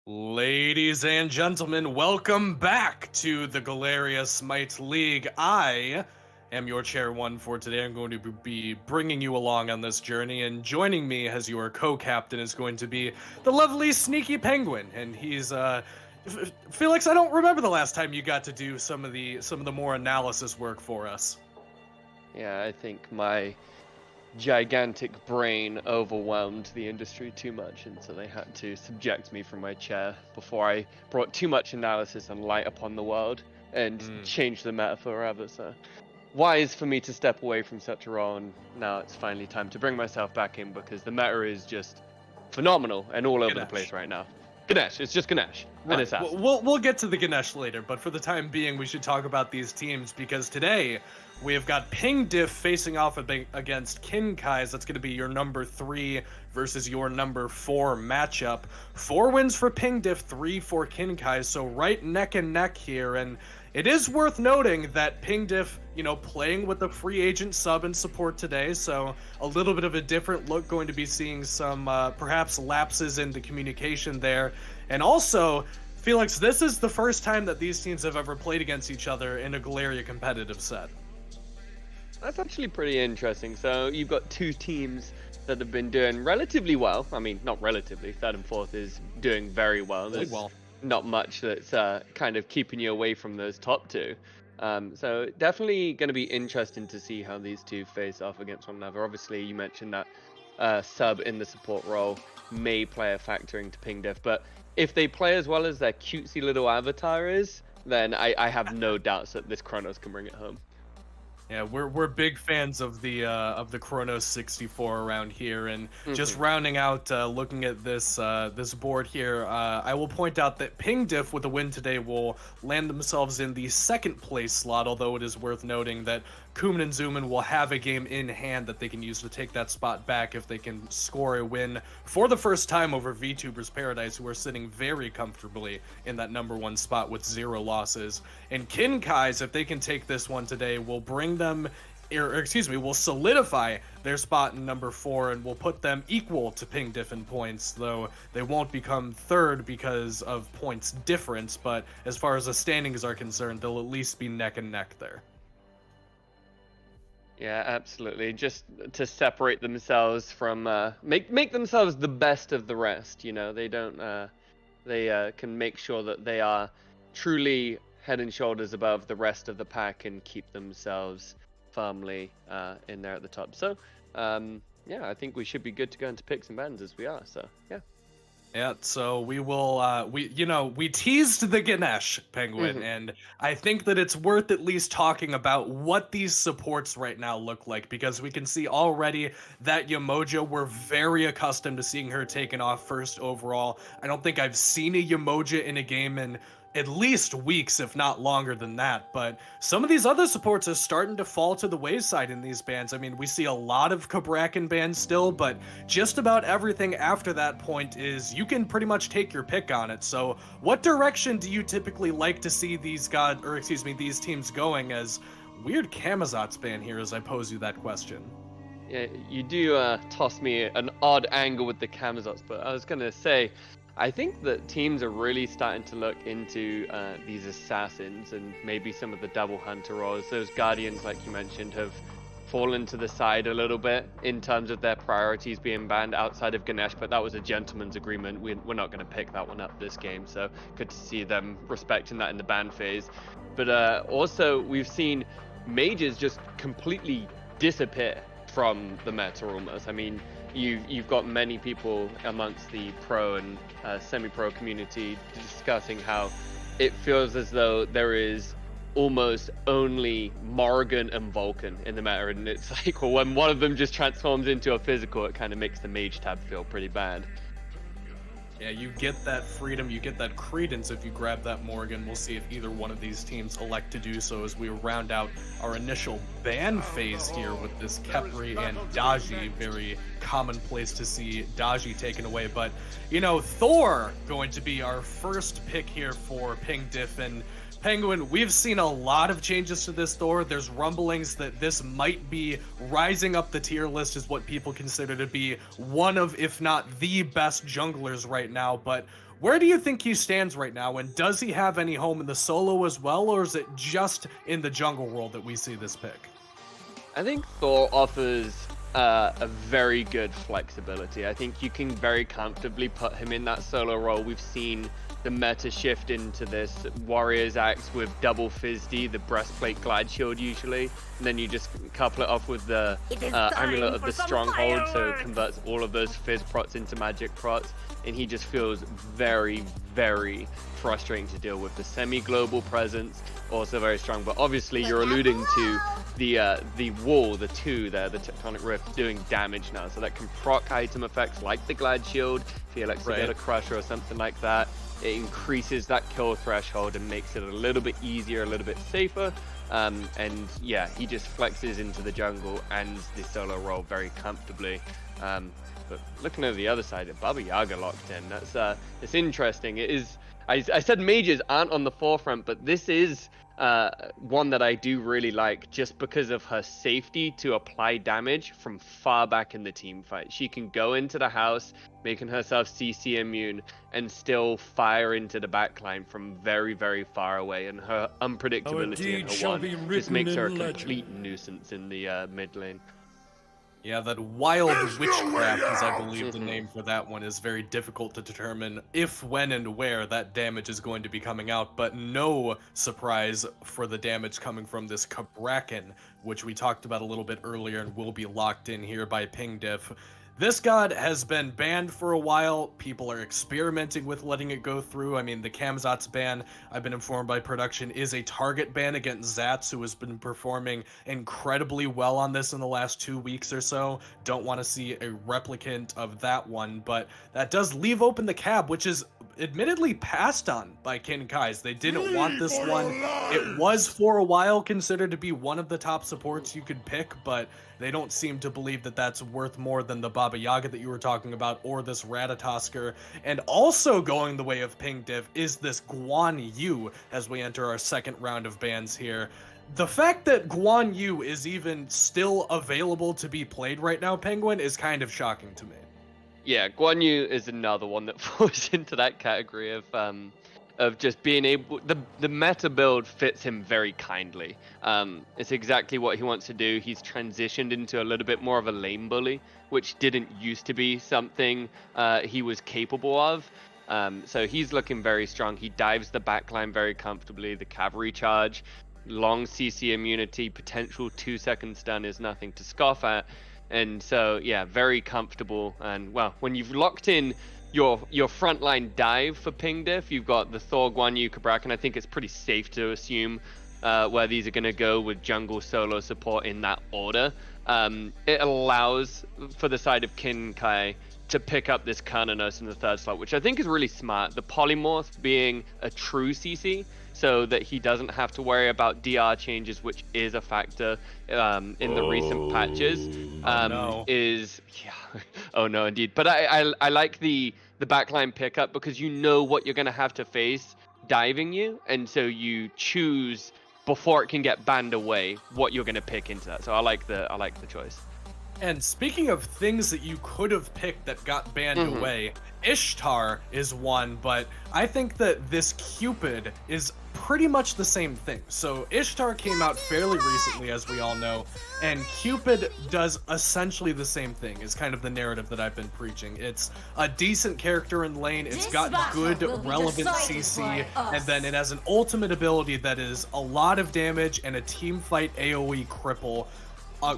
Ladies and gentlemen, welcome back to the Galeria Smite League. I am your chair one for today. I'm going to be bringing you along on this journey, and joining me as your co-captain is going to be the lovely Sneaky Penguin. And he's Felix, I don't remember the last time you got to do some of the more analysis work for us. Yeah, I think my gigantic brain overwhelmed the industry too much, and so they had to subject me from my chair before I brought too much analysis and light upon the world and changed the meta forever. So wise for me to step away from such a role, and now it's finally time to bring myself back in because the meta is just phenomenal and all over the place right now. Ganesh, it's just Ganesh. Right. And it's We'll get to the Ganesh later, but for the time being, we should talk about these teams because today we have got Ping Diff facing off against Kinkai's. That's going to be your number 3 versus your number 4 matchup. 4 wins for Ping Diff, 3 for Kinkai's, so right neck and neck here. And it is worth noting that Ping Diff, playing with the free agent sub and support today, so a little bit of a different look, going to be seeing some perhaps lapses in the communication there. And also, Felix, this is the first time that these teams have ever played against each other in a Galeria competitive set. That's actually pretty interesting. So you've got two teams that have been doing relatively well. I mean, not relatively. Third and fourth is doing very well. There's not much that's kind of keeping you away from those top two. So definitely going to be interesting to see how these two face off against one another. Obviously, you mentioned that sub in the support role may play a factor into Ping Diff, but if they play as well as their cutesy little avatar is, then I have no doubts that this Chronos can bring it home. Yeah, we're big fans of the Chronos 64 around here, and just rounding out, looking at this board here, I will point out that Ping Diff with a win today will land themselves in the second place slot. Although it is worth noting that Kuman and Zuman will have a game in hand that they can use to take that spot back if they can score a win for the first time over VTubers Paradise, who are sitting very comfortably in that number 1 spot with 0 losses. And Kinkai's, if they can take this one today, will bring them, will solidify their spot in number 4 and will put them equal to Ping Diff in points, though they won't become third because of points difference. But as far as the standings are concerned, they'll at least be neck and neck there. Yeah, absolutely. Just to separate themselves from, make themselves the best of the rest. They don't, they can make sure that they are truly head and shoulders above the rest of the pack and keep themselves firmly in there at the top. So, yeah, I think we should be good to go into picks and bans as we are. So, yeah. Yeah, so we will, we teased the Ganesh, Penguin, and I think that it's worth at least talking about what these supports right now look like, because we can see already that Yemoja, we're very accustomed to seeing her taken off first overall. I don't think I've seen a Yemoja in a game in at least weeks, if not longer than that. But some of these other supports are starting to fall to the wayside in these bans. I mean, we see a lot of Cabrakan bans still, but just about everything after that point is you can pretty much take your pick on it. So what direction do you typically like to see these these teams going? As weird Camazot's ban here as I pose you that question. Yeah, you do toss me an odd angle with the Camazots, but I was gonna say, I think that teams are really starting to look into these assassins and maybe some of the double hunter roles. Those guardians, like you mentioned, have fallen to the side a little bit in terms of their priorities being banned outside of Ganesh, but that was a gentleman's agreement. We're not going to pick that one up this game, so good to see them respecting that in the ban phase. But also, we've seen mages just completely disappear from the meta almost. I mean, you've got many people amongst the pro and semi-pro community discussing how it feels as though there is almost only Morrigan and Vulcan in the meta, and it's like, well, when one of them just transforms into a physical, it kind of makes the mage tab feel pretty bad. Yeah, you get that freedom, you get that credence if you grab that Morgan. We'll see if either one of these teams elect to do so as we round out our initial ban phase here with this Khepri and Daji. Very commonplace to see Daji taken away, but, Thor going to be our first pick here for Ping Diff. And Penguin, we've seen a lot of changes to this Thor. There's rumblings that this might be rising up the tier list as what people consider to be one of, if not the best junglers right now. But Where do you think he stands right now, and does he have any home in the solo as well, or is it just in the jungle world that we see this pick? I think Thor offers a very good flexibility. I think you can very comfortably put him in that solo role. We've seen the meta shift into this Warriors Axe with double Fizz-D, the breastplate glide shield usually, and then you just couple it off with the Amulet of the Stronghold, so it converts all of those Fizz prots into magic prots, and he just feels very, very frustrating to deal with. The semi-global presence, also very strong, but obviously you're alluding to the wall, the 2 there, the Tectonic Rift, doing damage now, so that can proc item effects like the glide shield, if he elects to get a crusher or something like that. It increases that kill threshold and makes it a little bit easier, a little bit safer. And yeah, he just flexes into the jungle and the solo role very comfortably. But looking over the other side, Baba Yaga locked in. It's interesting. It is. I said mages aren't on the forefront, but this is one that I do really like just because of her safety to apply damage from far back in the team fight. She can go into the house, making herself CC immune, and still fire into the backline from very, very far away. And her unpredictability in her one just makes her a complete nuisance in the mid lane. Yeah, that wild witchcraft, as I believe the name for that one, is very difficult to determine if, when, and where that damage is going to be coming out, but no surprise for the damage coming from this Cabrakan, which we talked about a little bit earlier and will be locked in here by PingDiff. This god has been banned for a while. People are experimenting with letting it go through. I mean, the Cam'Zotz ban, I've been informed by production, is a target ban against Zats, who has been performing incredibly well on this in the last 2 weeks or so. Don't want to see a replicant of that one, but that does leave open the Cab, which is admittedly passed on by Kinkai's. They didn't want this one. It was for a while considered to be one of the top supports you could pick, but they don't seem to believe that that's worth more than the Baba Yaga that you were talking about, or this Ratatosker. And also going the way of PingDiff is this Guan Yu as we enter our second round of bans here. The fact that Guan Yu is even still available to be played right now, Penguin, is kind of shocking to me. Yeah, Guan Yu is another one that falls into that category of just being able. The meta build fits him very kindly. It's exactly what he wants to do. He's transitioned into a little bit more of a lane bully, which didn't used to be something he was capable of. So he's looking very strong. He dives the backline very comfortably. The cavalry charge, long CC immunity, potential 2-second stun is nothing to scoff at. And so, yeah, very comfortable. And, well, when you've locked in your frontline dive for PingDiff, you've got the Thor, Guan Yu, Cabrakan. I think it's pretty safe to assume where these are going to go with jungle solo support in that order. It allows for the side of Kinkai to pick up this Carnanos in the third slot, which I think is really smart. The polymorph being a true CC, so that he doesn't have to worry about DR changes, which is a factor in the recent patches. Oh no, indeed. But I like the backline pickup because you know what you're going to have to face diving you, and so you choose before it can get banned away what you're going to pick into that. So I like the choice. And speaking of things that you could have picked that got banned away, Ishtar is one, but I think that this Cupid is pretty much the same thing. So Ishtar came out fairly recently, as we all know, and Cupid does essentially the same thing, is kind of the narrative that I've been preaching. It's a decent character in lane, it's got good relevant CC, and then it has an ultimate ability that is a lot of damage and a team fight AoE cripple.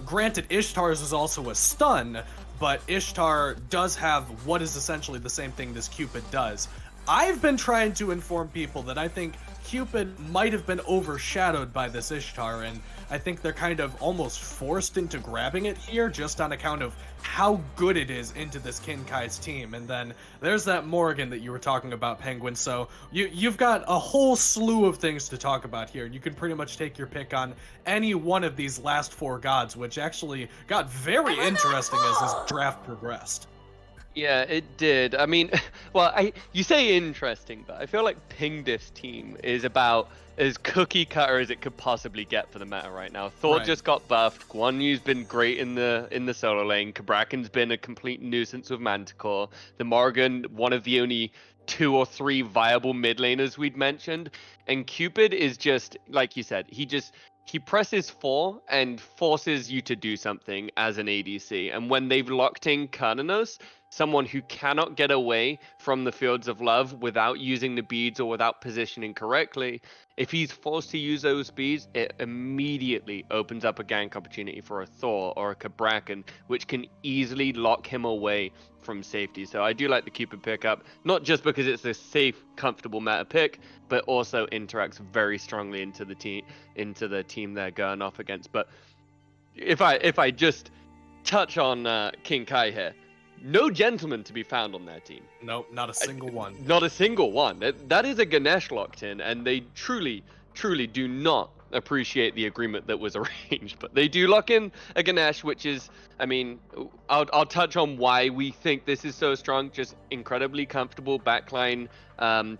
Granted, Ishtar's is also a stun, but Ishtar does have what is essentially the same thing this Cupid does. I've been trying to inform people that I think Cupid might have been overshadowed by this Ishtar, and I think they're kind of almost forced into grabbing it here just on account of how good it is into this Kinkai's team. And then there's that Morgan that you were talking about, Penguin. So you've got a whole slew of things to talk about here. You can pretty much take your pick on any one of these last 4 gods, which actually got very interesting as this draft progressed. Yeah, it did. I mean, well, you say interesting, but I feel like Pingdif's team is about as cookie cutter as it could possibly get for the meta right now. Thor Right. just got buffed. Guan Yu's been great in the solo lane. Kabrakan's been a complete nuisance with Manticore. The Morgan, one of the only 2 or 3 viable mid laners we'd mentioned, and Cupid is just like you said. He presses 4 and forces you to do something as an ADC. And when they've locked in Kernanos, someone who cannot get away from the fields of love without using the beads or without positioning correctly, if he's forced to use those beads, it immediately opens up a gank opportunity for a Thor or a Kabrakan, which can easily lock him away from safety. So I do like the Cupid pickup, not just because it's a safe, comfortable meta pick, but also interacts very strongly into the team they're going off against. But if I just touch on King Kai here, no gentleman to be found on their team. Nope, not a single one. Not a single one. That is a Ganesh locked in, and they truly do not appreciate the agreement that was arranged. But they do lock in a Ganesh, which is, I mean, I'll touch on why we think this is so strong. Just incredibly comfortable backline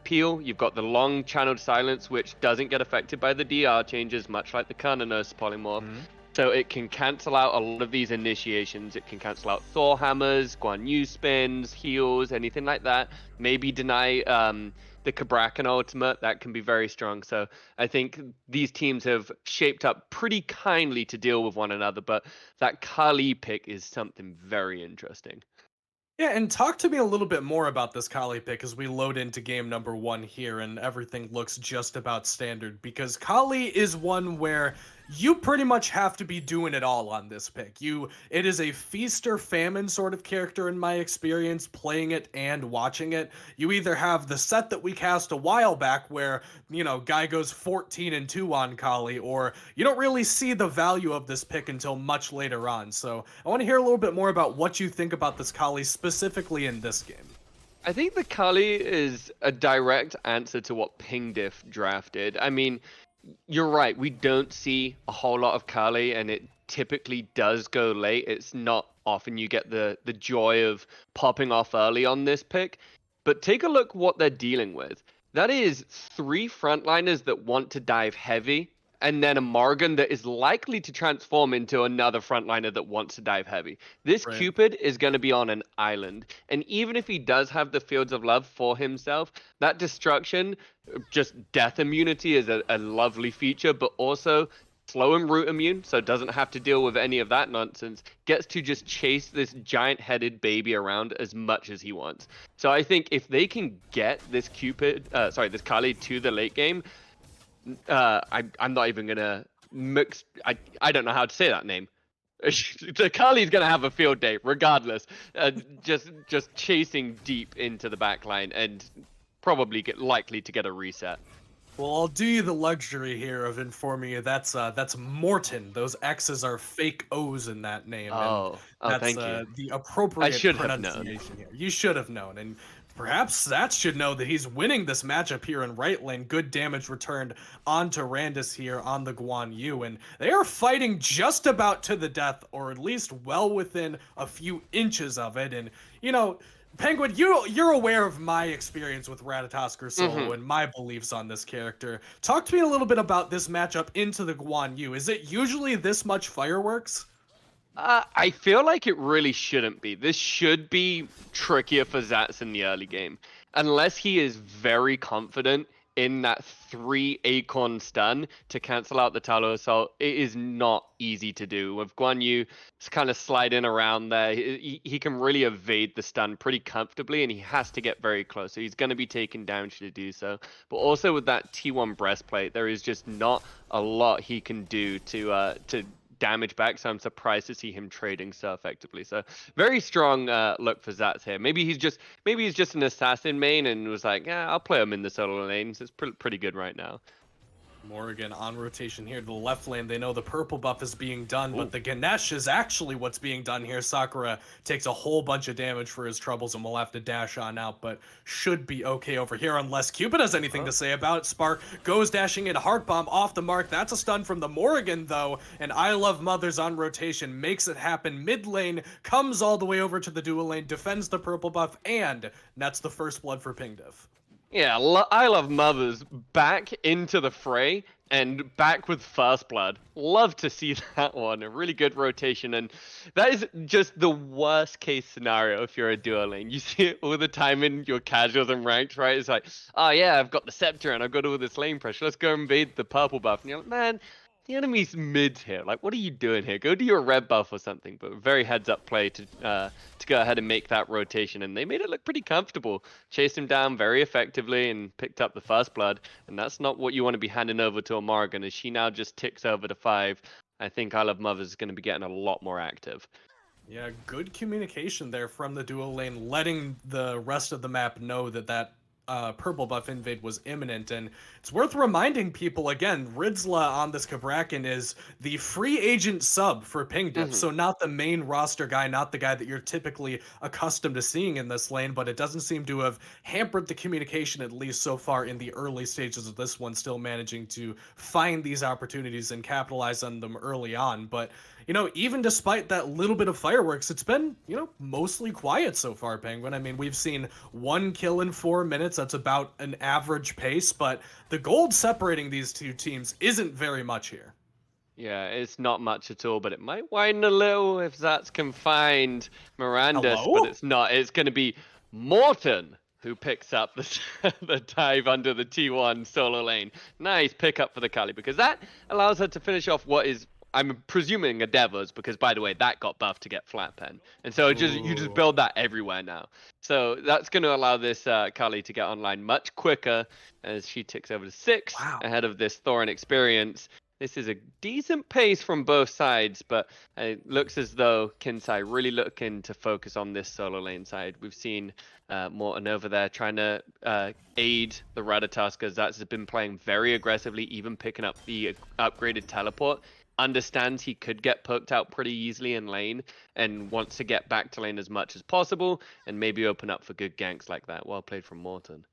peel. You've got the long channeled silence, which doesn't get affected by the DR changes, much like the Kernanos polymorph. So it can cancel out a lot of these initiations. It can cancel out Thor hammers, Guan Yu spins, heals, anything like that. Maybe deny the Kabrakan ultimate. That can be very strong. So I think these teams have shaped up pretty kindly to deal with one another. But that Kali pick is something very interesting. Yeah, and talk to me a little bit more about this Kali pick as we load into game number 1 here and everything looks just about standard, because Kali is one where you pretty much have to be doing it all on this pick. It is a feast or famine sort of character in my experience playing it and watching it. You either have the set that we cast a while back where, guy goes 14-2 on Kali, or you don't really see the value of this pick until much later on. So I want to hear a little bit more about what you think about this Kali specifically in this game. I think the Kali is a direct answer to what Pingdiff drafted. I mean, you're right. We don't see a whole lot of Kali, and it typically does go late. It's not often you get the joy of popping off early on this pick. But take a look what they're dealing with. That is 3 frontliners that want to dive heavy, and then a Morgan that is likely to transform into another frontliner that wants to dive heavy. This Right. Cupid is going to be on an island. And even if he does have the Fields of Love for himself, that destruction, just death immunity is a lovely feature, but also slow and root immune, so doesn't have to deal with any of that nonsense. Gets to just chase this giant-headed baby around as much as he wants. So I think if they can get this this Kali to the late game, I'm not even gonna mix. I don't know how to say that name. The Kali's gonna have a field day regardless. Just chasing deep into the backline and probably likely to get a reset. Well, I'll do you the luxury here of informing you that's Morton. Those X's are fake O's in that name. Oh, and thank you. The appropriate should have known. pronunciation here. You should have known, and perhaps Zats should know that he's winning this matchup here in right lane. Good damage returned onto Randus here on the Guan Yu, and they are fighting just about to the death, or at least well within a few inches of it. And Penguin, you're aware of my experience with Ratatoskr Solo and my beliefs on this character. Talk to me a little bit about this matchup into the Guan Yu. Is it usually this much fireworks? I feel like it really shouldn't be. This should be trickier for Zats in the early game. Unless he is very confident in that 3 Acorn stun to cancel out the Talo Assault, it is not easy to do. With Guan Yu kind of sliding around there, he can really evade the stun pretty comfortably, and he has to get very close. So he's going to be taken down should he do so. But also with that T1 breastplate, there is just not a lot he can do to damage back, so I'm surprised to see him trading so effectively. So very strong look for Zats here. Maybe he's just an assassin main and was like, yeah, I'll play him in the solo lanes. It's pretty good right now. Morrigan on rotation here to the left lane. They know the purple buff is being done, Ooh. but the Ganesh is actually what's being done here. Sakura takes a whole bunch of damage for his troubles and will have to dash on out, but should be okay over here unless Cupid has anything to say about it. Spark goes dashing in. Heart Bomb off the mark. That's a stun from the Morrigan, though, and I Love Mothers on rotation makes it happen. Mid lane comes all the way over to the dual lane, defends the purple buff, and nets the first blood for Pingdiv. Yeah, I Love Mothers back into the fray and back with first blood. Love to see that one. A really good rotation, and that is just the worst case scenario if you're a duo lane. You see it all the time in your casuals and ranked, right? It's like, oh yeah, I've got the scepter and I've got all this lane pressure. Let's go invade the purple buff. And you're like, man, the enemy's mid here. Like, what are you doing here? Go do your red buff or something. But very heads up play to go ahead and make that rotation, and they made it look pretty comfortable. Chased him down very effectively and picked up the first blood. And that's not what you want to be handing over to a Morrigan, as she now just ticks over to 5. I think I Love Mothers is going to be getting a lot more active. Yeah, good communication there from the dual lane, letting the rest of the map know that purple buff invade was imminent. And it's worth reminding people again, Ridzla on this Cabrakan is the free agent sub for Pingdiv, so not the main roster guy, not the guy that you're typically accustomed to seeing in this lane, but it doesn't seem to have hampered the communication, at least so far in the early stages of this one, still managing to find these opportunities and capitalize on them early on. But you know, even despite that little bit of fireworks, it's been, you know, mostly quiet so far, Penguin. I mean, we've seen 1 kill in 4 minutes. That's about an average pace, but the gold separating these two teams isn't very much here. Yeah, it's not much at all, but it might widen a little if that's confined Mirandus, but it's not. It's going to be Morten who picks up the dive under the T1 solo lane. Nice pickup for the Kali, because that allows her to finish off what is, I'm presuming, a Devos, because by the way, that got buffed to get flat pen. And so you just build that everywhere now. So that's going to allow this Kali to get online much quicker as she ticks over to 6 ahead of this Thorin experience. This is a decent pace from both sides, but it looks as though Kinsai really looking to focus on this solo lane side. We've seen Morten over there trying to aid the Ratatoskers. That's been playing very aggressively, even picking up the upgraded teleport. Understands he could get poked out pretty easily in lane and wants to get back to lane as much as possible and maybe open up for good ganks like that. Well played from Morten.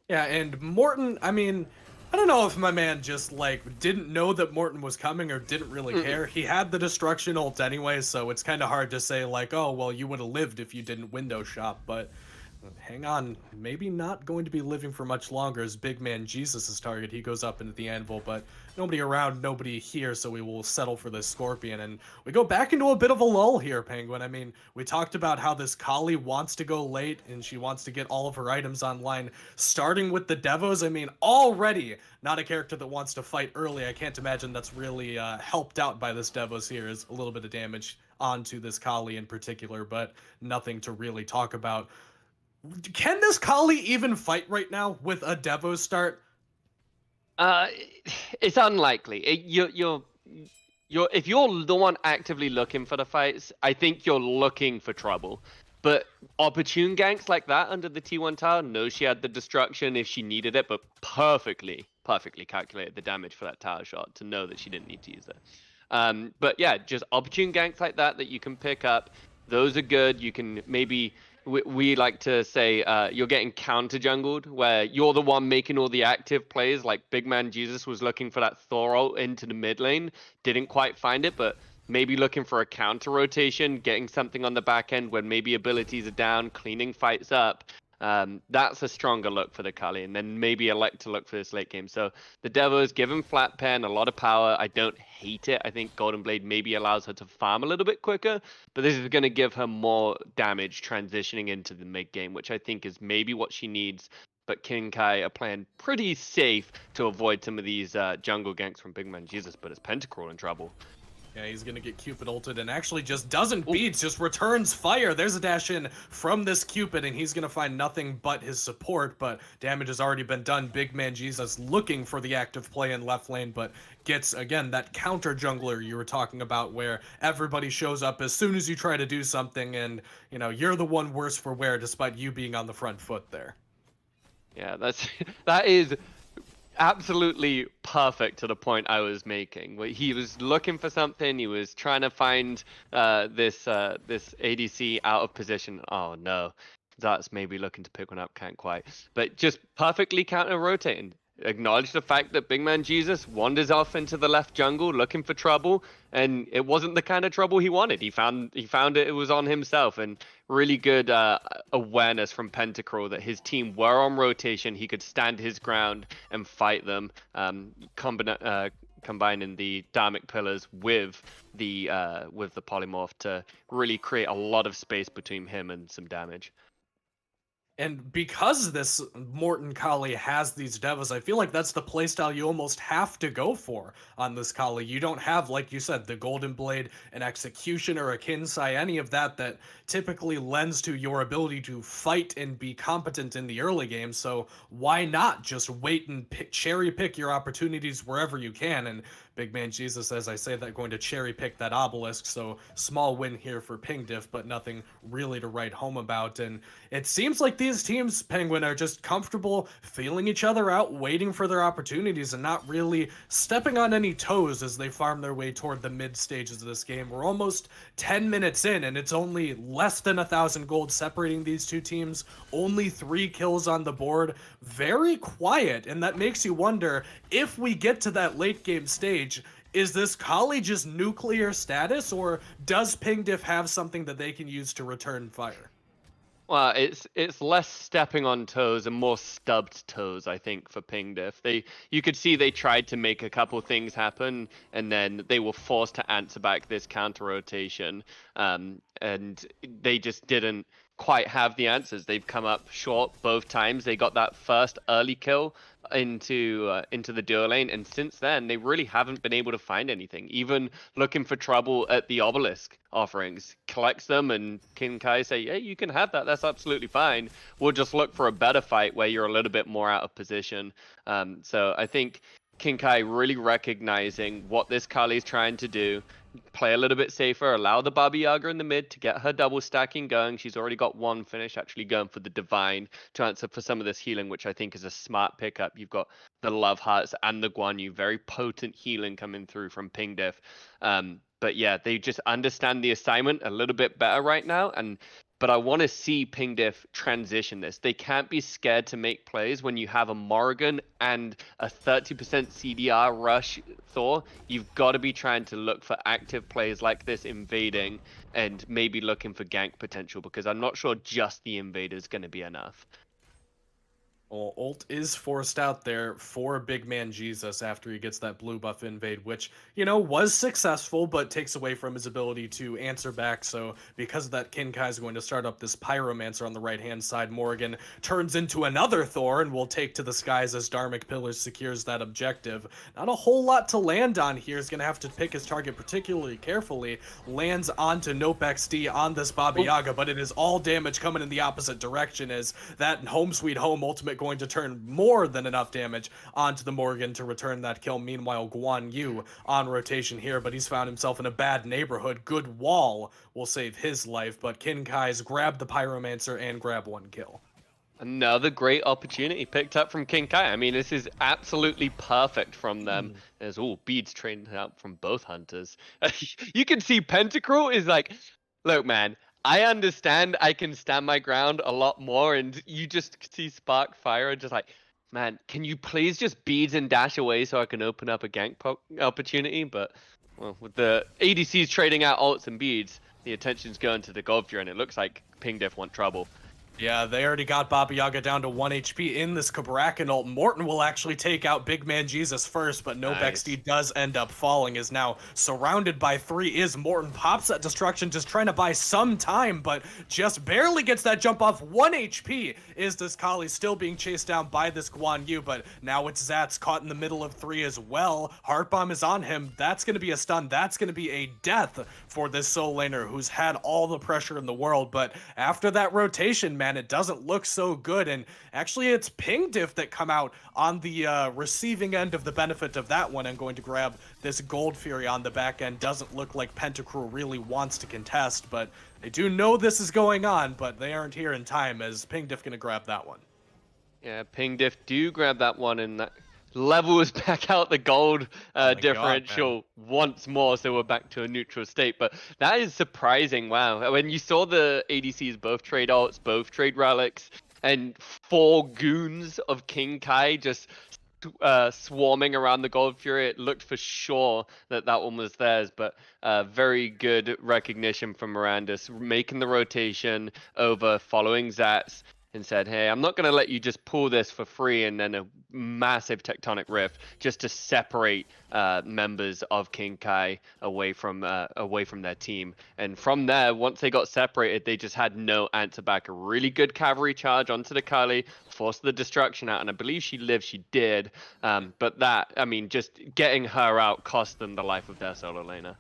Yeah, and Morten, I mean, I don't know if my man just, like, didn't know that Morten was coming or didn't really care. He had the destruction ult anyway, so it's kind of hard to say, like, oh, well, you would have lived if you didn't window shop, but hang on, maybe not going to be living for much longer as big man Jesus' target. He goes up into the anvil, but nobody around, nobody here, so we will settle for this Scorpion. And we go back into a bit of a lull here, Penguin. I mean, we talked about how this Kali wants to go late and she wants to get all of her items online, starting with the Devos. I mean, already not a character that wants to fight early. I can't imagine that's really helped out by this Devos here, is a little bit of damage onto this Kali in particular, but nothing to really talk about. Can this Kali even fight right now with a Devos start? It's unlikely. If you're the one actively looking for the fights, I think you're looking for trouble. But opportune ganks like that under the T1 tower, no, she had the destruction if she needed it, but perfectly calculated the damage for that tower shot to know that she didn't need to use it. But yeah, just opportune ganks like that you can pick up. Those are good. You can maybe... We like to say you're getting counter jungled, where you're the one making all the active plays. Like Big Man Jesus was looking for that Thor ult into the mid lane, didn't quite find it, but maybe looking for a counter rotation, getting something on the back end when maybe abilities are down, cleaning fights up. That's a stronger look for the Kali, and then maybe elect to look for this late game. So the Devos give him flat pen, a lot of power. I don't hate it. I think Golden Blade maybe allows her to farm a little bit quicker, but this is going to give her more damage transitioning into the mid game, which I think is maybe what she needs. But Kinsai are playing pretty safe to avoid some of these jungle ganks from Big Man Jesus, but it's Pentacruel in trouble. Yeah, he's going to get Cupid ulted and actually just doesn't beats, just returns fire. There's a dash in from this Cupid, and he's going to find nothing but his support, but damage has already been done. Big Man Jesus looking for the active play in left lane, but gets, again, that counter jungler you were talking about where everybody shows up as soon as you try to do something, and, you know, you're the one worse for wear despite you being on the front foot there. Yeah, that is absolutely perfect to the point I was making. He was looking for something. He was trying to find this ADC out of position. Oh no, that's maybe looking to pick one up. Can't quite, but just perfectly counter rotating. Acknowledge the fact that Big Man Jesus wanders off into the left jungle looking for trouble, and it wasn't the kind of trouble he wanted. He found it. It was on himself, and really good awareness from Pentacruel that his team were on rotation. He could stand his ground and fight them, combining the Dharmic pillars with the polymorph to really create a lot of space between him and some damage. And because this Morton Kali has these devas, I feel like that's the playstyle you almost have to go for on this Kali. You don't have, like you said, the Golden Blade, an Execution, or a Kinsai, any of that typically lends to your ability to fight and be competent in the early game. So why not just wait and cherry pick your opportunities wherever you can? And Big Man Jesus, as I say that, going to cherry pick that obelisk. So small win here for Pingdiff, but nothing really to write home about. And it seems like these teams, Penguin, are just comfortable feeling each other out, waiting for their opportunities, and not really stepping on any toes as they farm their way toward the mid stages of this game. We're almost 10 minutes in, and it's only less than 1,000 gold separating these two teams. Only 3 kills on the board. Very quiet, and that makes you wonder, if we get to that late game stage, is this Kali just nuclear status, or does Pingdiff have something that they can use to return fire? Well, it's less stepping on toes and more stubbed toes, I think, for Pingdiff. You could see they tried to make a couple things happen, and then they were forced to answer back this counter rotation, and they just didn't quite have the answers. They've come up short both times. They got that first early kill into the duo lane, and since then they really haven't been able to find anything. Even looking for trouble at the obelisk offerings, collects them, and Kinkai say, "Hey, you can have that. That's absolutely fine. We'll just look for a better fight where you're a little bit more out of position." So I think Kinkai really recognizing what this Kali is trying to do, play a little bit safer, allow the Baba Yaga in the mid to get her double stacking going. She's already got one finish, actually going for the Divine to answer for some of this healing, which I think is a smart pickup. You've got the Love Hearts and the Guan Yu, very potent healing coming through from Pingdiff. But yeah, they just understand the assignment a little bit better right now, but I want to see Pingdiff transition this. They can't be scared to make plays when you have a Morrigan and a 30% CDR rush Thor. You've got to be trying to look for active plays like this, invading, and maybe looking for gank potential, because I'm not sure just the invader is going to be enough. Well, ult is forced out there for Big Man Jesus after he gets that blue buff invade, which, was successful, but takes away from his ability to answer back. So because of that, Kinkai is going to start up this Pyromancer on the right-hand side. Morgan turns into another Thor and will take to the skies as Dharmic Pillars secures that objective. Not a whole lot to land on here. He's going to have to pick his target particularly carefully. Lands onto Nope XD on this Baba Yaga, but it is all damage coming in the opposite direction as that Home Sweet Home ultimate going to turn more than enough damage onto the Morgan to return that kill. Meanwhile, Guan Yu on rotation here, but he's found himself in a bad neighborhood. Good wall will save his life, but Kinkai's grabbed the Pyromancer and grab one kill. Another great opportunity picked up from Kinkai. I mean, this is absolutely perfect from them. There's beads trained out from both hunters. You can see Pentacruel is like, look, man, I understand I can stand my ground a lot more, and you just see Spark Fire just like, man, can you please just beads and dash away so I can open up a gank opportunity? But well, with the ADCs trading out ults and beads, the attention's going to the Godfrey, and it looks like Pingdiff want trouble. Yeah, they already got Baba Yaga down to 1 HP in this Cabrakan ult. Morton will actually take out Big Man Jesus first, but Nope XD does end up falling. Is now surrounded by 3 is Morton. Pops that destruction, just trying to buy some time, but just barely gets that jump off. 1 HP is this Kali, still being chased down by this Guan Yu, but now it's Zatz caught in the middle of 3 as well. Heart Bomb is on him. That's going to be a stun. That's going to be a death for this Soul Laner who's had all the pressure in the world, but after that rotation, man, it doesn't look so good. And actually, it's Pingdiff that come out on the receiving end of the benefit of that one and going to grab this Gold Fury on the back end. Doesn't look like Pentacruel really wants to contest, but they do know this is going on, but they aren't here in time as Pingdiff gonna grab that one. Yeah, Pingdiff do grab that one, and that levels back out the gold Oh my God, man. differential once more, so we're back to a neutral state. But that is surprising. Wow. When you saw the ADCs both trade ults, both trade relics, and 4 goons of King Kai just swarming around the Gold Fury, it looked for sure that that one was theirs. But very good recognition from Mirandus, making the rotation over, following Zats, and said, "Hey, I'm not going to let you just pull this for free and then a massive tectonic rift just to separate members of King Kai away from their team." And from there, once they got separated, they just had no answer back. A really good cavalry charge onto the Kali, forced the destruction out, and I believe she lived. She did, but that, I mean, just getting her out cost them the life of their solo laner.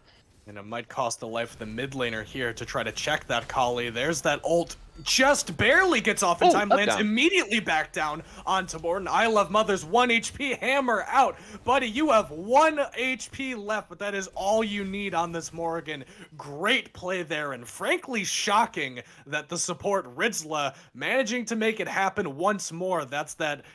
And it might cost the life of the mid laner here to try to check that Kali. There's that ult. Just barely gets off in time, lands immediately back down onto Morten. I Love Mother's 1 HP hammer out. Buddy, you have 1 HP left, but that is all you need on this Morrigan. Great play there, and frankly shocking that the support Ridzla managing to make it happen once more. That's that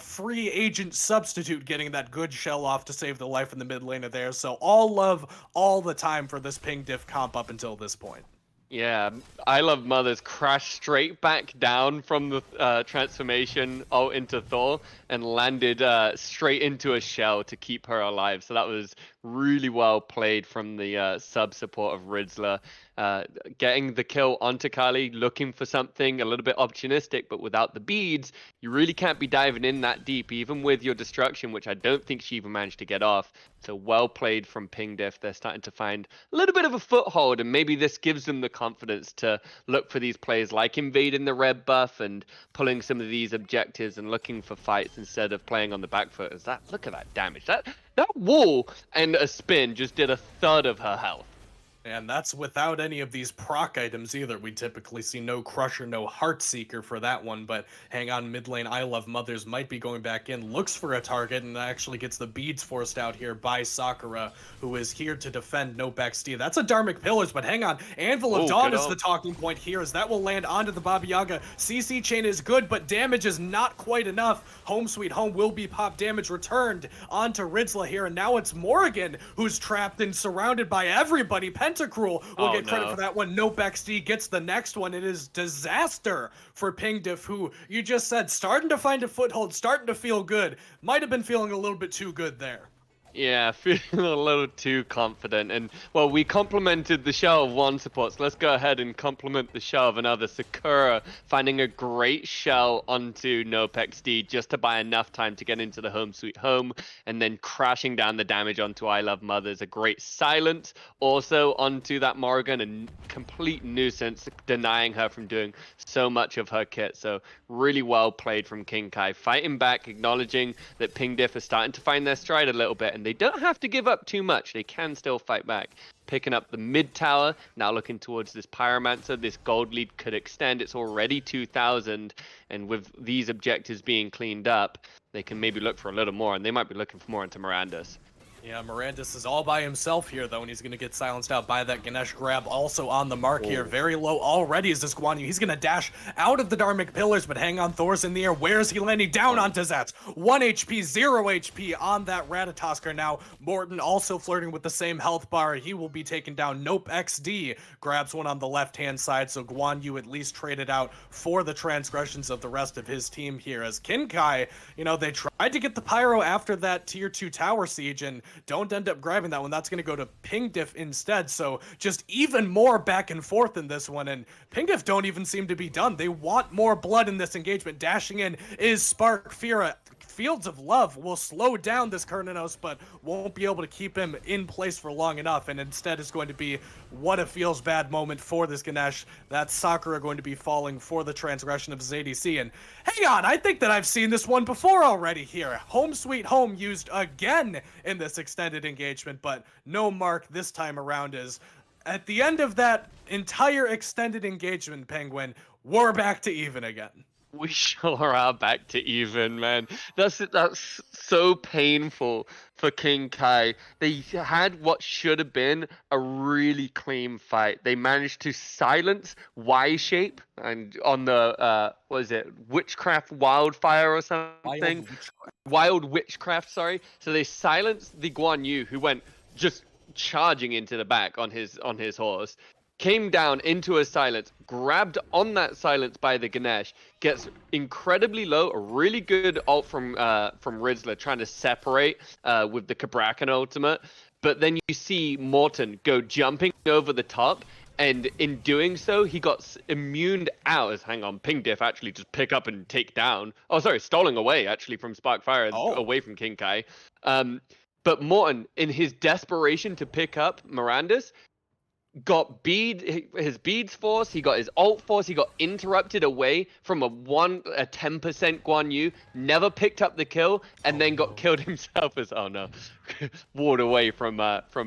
free agent substitute getting that good shell off to save the life in the mid laner there. So all love all the time for this Ping Diff comp up until this point. Yeah, I Love Mother's crashed straight back down from the transformation ult into Thor and landed straight into a shell to keep her alive. So that was really well played from the sub support of Ridzla. Getting the kill onto Kali, looking for something a little bit opportunistic, but without the beads, you really can't be diving in that deep, even with your destruction, which I don't think she even managed to get off. So well played from Ping Diff. They're starting to find a little bit of a foothold, and maybe this gives them the confidence to look for these plays like invading the red buff and pulling some of these objectives and looking for fights instead of playing on the back foot. Look at that damage. That wall and a spin just did a third of her health. And that's without any of these proc items either. We typically see no Crusher, no Heartseeker for that one, but hang on, mid lane, I Love Mothers might be going back in, looks for a target, and actually gets the beads forced out here by Sakura, who is here to defend Nope XD. That's a Dharmic Pillars, but hang on, Anvil of Dawn is the talking point here, as that will land onto the Baba Yaga. CC chain is good, but damage is not quite enough. Home Sweet Home will be pop damage returned onto Ridzla here, and now it's Morrigan who's trapped and surrounded by everybody. Pentacruel will get credit for that one. Nope XD gets the next one. It is disaster for Ping Diff, who you just said starting to find a foothold, starting to feel good. Might have been feeling a little bit too good there. Yeah, feeling a little too confident. And, well, we complimented the shell of one support, so let's go ahead and compliment the shell of another. Sakura finding a great shell onto Nope XD just to buy enough time to get into the Home Sweet Home, and then crashing down the damage onto I Love Mothers. A great silence also onto that Morrigan, a complete nuisance, denying her from doing so much of her kit. So really well played from King Kai, fighting back, acknowledging that Ping Diff is starting to find their stride a little bit, and they don't have to give up too much. They can still fight back. Picking up the mid tower, now looking towards this Pyromancer. This gold lead could extend. It's already 2,000, and with these objectives being cleaned up, they can maybe look for a little more, and they might be looking for more into Mirandus. Yeah, Mirandus is all by himself here, though, and he's going to get silenced out by that Ganesh grab. Also on the mark here, very low already is this Guan Yu. He's going to dash out of the Dharmic Pillars, but hang on, Thor's in the air. Where is he landing? Down onto Zats. 1 HP, 0 HP on that Ratatosker now. Morten also flirting with the same health bar. He will be taken down. Nope XD grabs one on the left-hand side, so Guan Yu at least traded out for the transgressions of the rest of his team here. As King Kai, you know, they tried to get the Pyro after that Tier 2 tower siege, and don't end up grabbing that one. That's going to go to Ping Diff instead. So just even more back and forth in this one. And Ping Diff don't even seem to be done. They want more blood in this engagement. Dashing in is Spark Fira. Fields of Love will slow down this Kernanos, but won't be able to keep him in place for long enough, and instead is going to be what a feels bad moment for this Ganesh. That Sakura going to be falling for the transgression of his ADC. And hang on, I think that I've seen this one before already here. Home Sweet Home used again in this extended engagement, but no mark this time around. Is at the end of that entire extended engagement, Penguin, we're back to even again. We sure are back to even, man. That's so painful for King Kai. They had what should have been a really clean fight. They managed to silence Y Shape and on the what is it, Witchcraft Wildfire or something? Wild Witchcraft, sorry. So they silenced the Guan Yu, who went just charging into the back on his horse, came down into a silence, grabbed on that silence by the Ganesh, gets incredibly low, a really good ult from Riddler trying to separate with the Cabrakan ultimate. But then you see Morton go jumping over the top, and in doing so, he got immuned out as, hang on, Ping Diff actually just pick up and take down. Oh, sorry, stolen away actually from Sparkfire, away from King Kai. But Morton, in his desperation to pick up Mirandus, got his beads force, he got his ult force, he got interrupted away from a 10% Guan Yu, never picked up the kill, and then got killed himself as, oh no, ward away from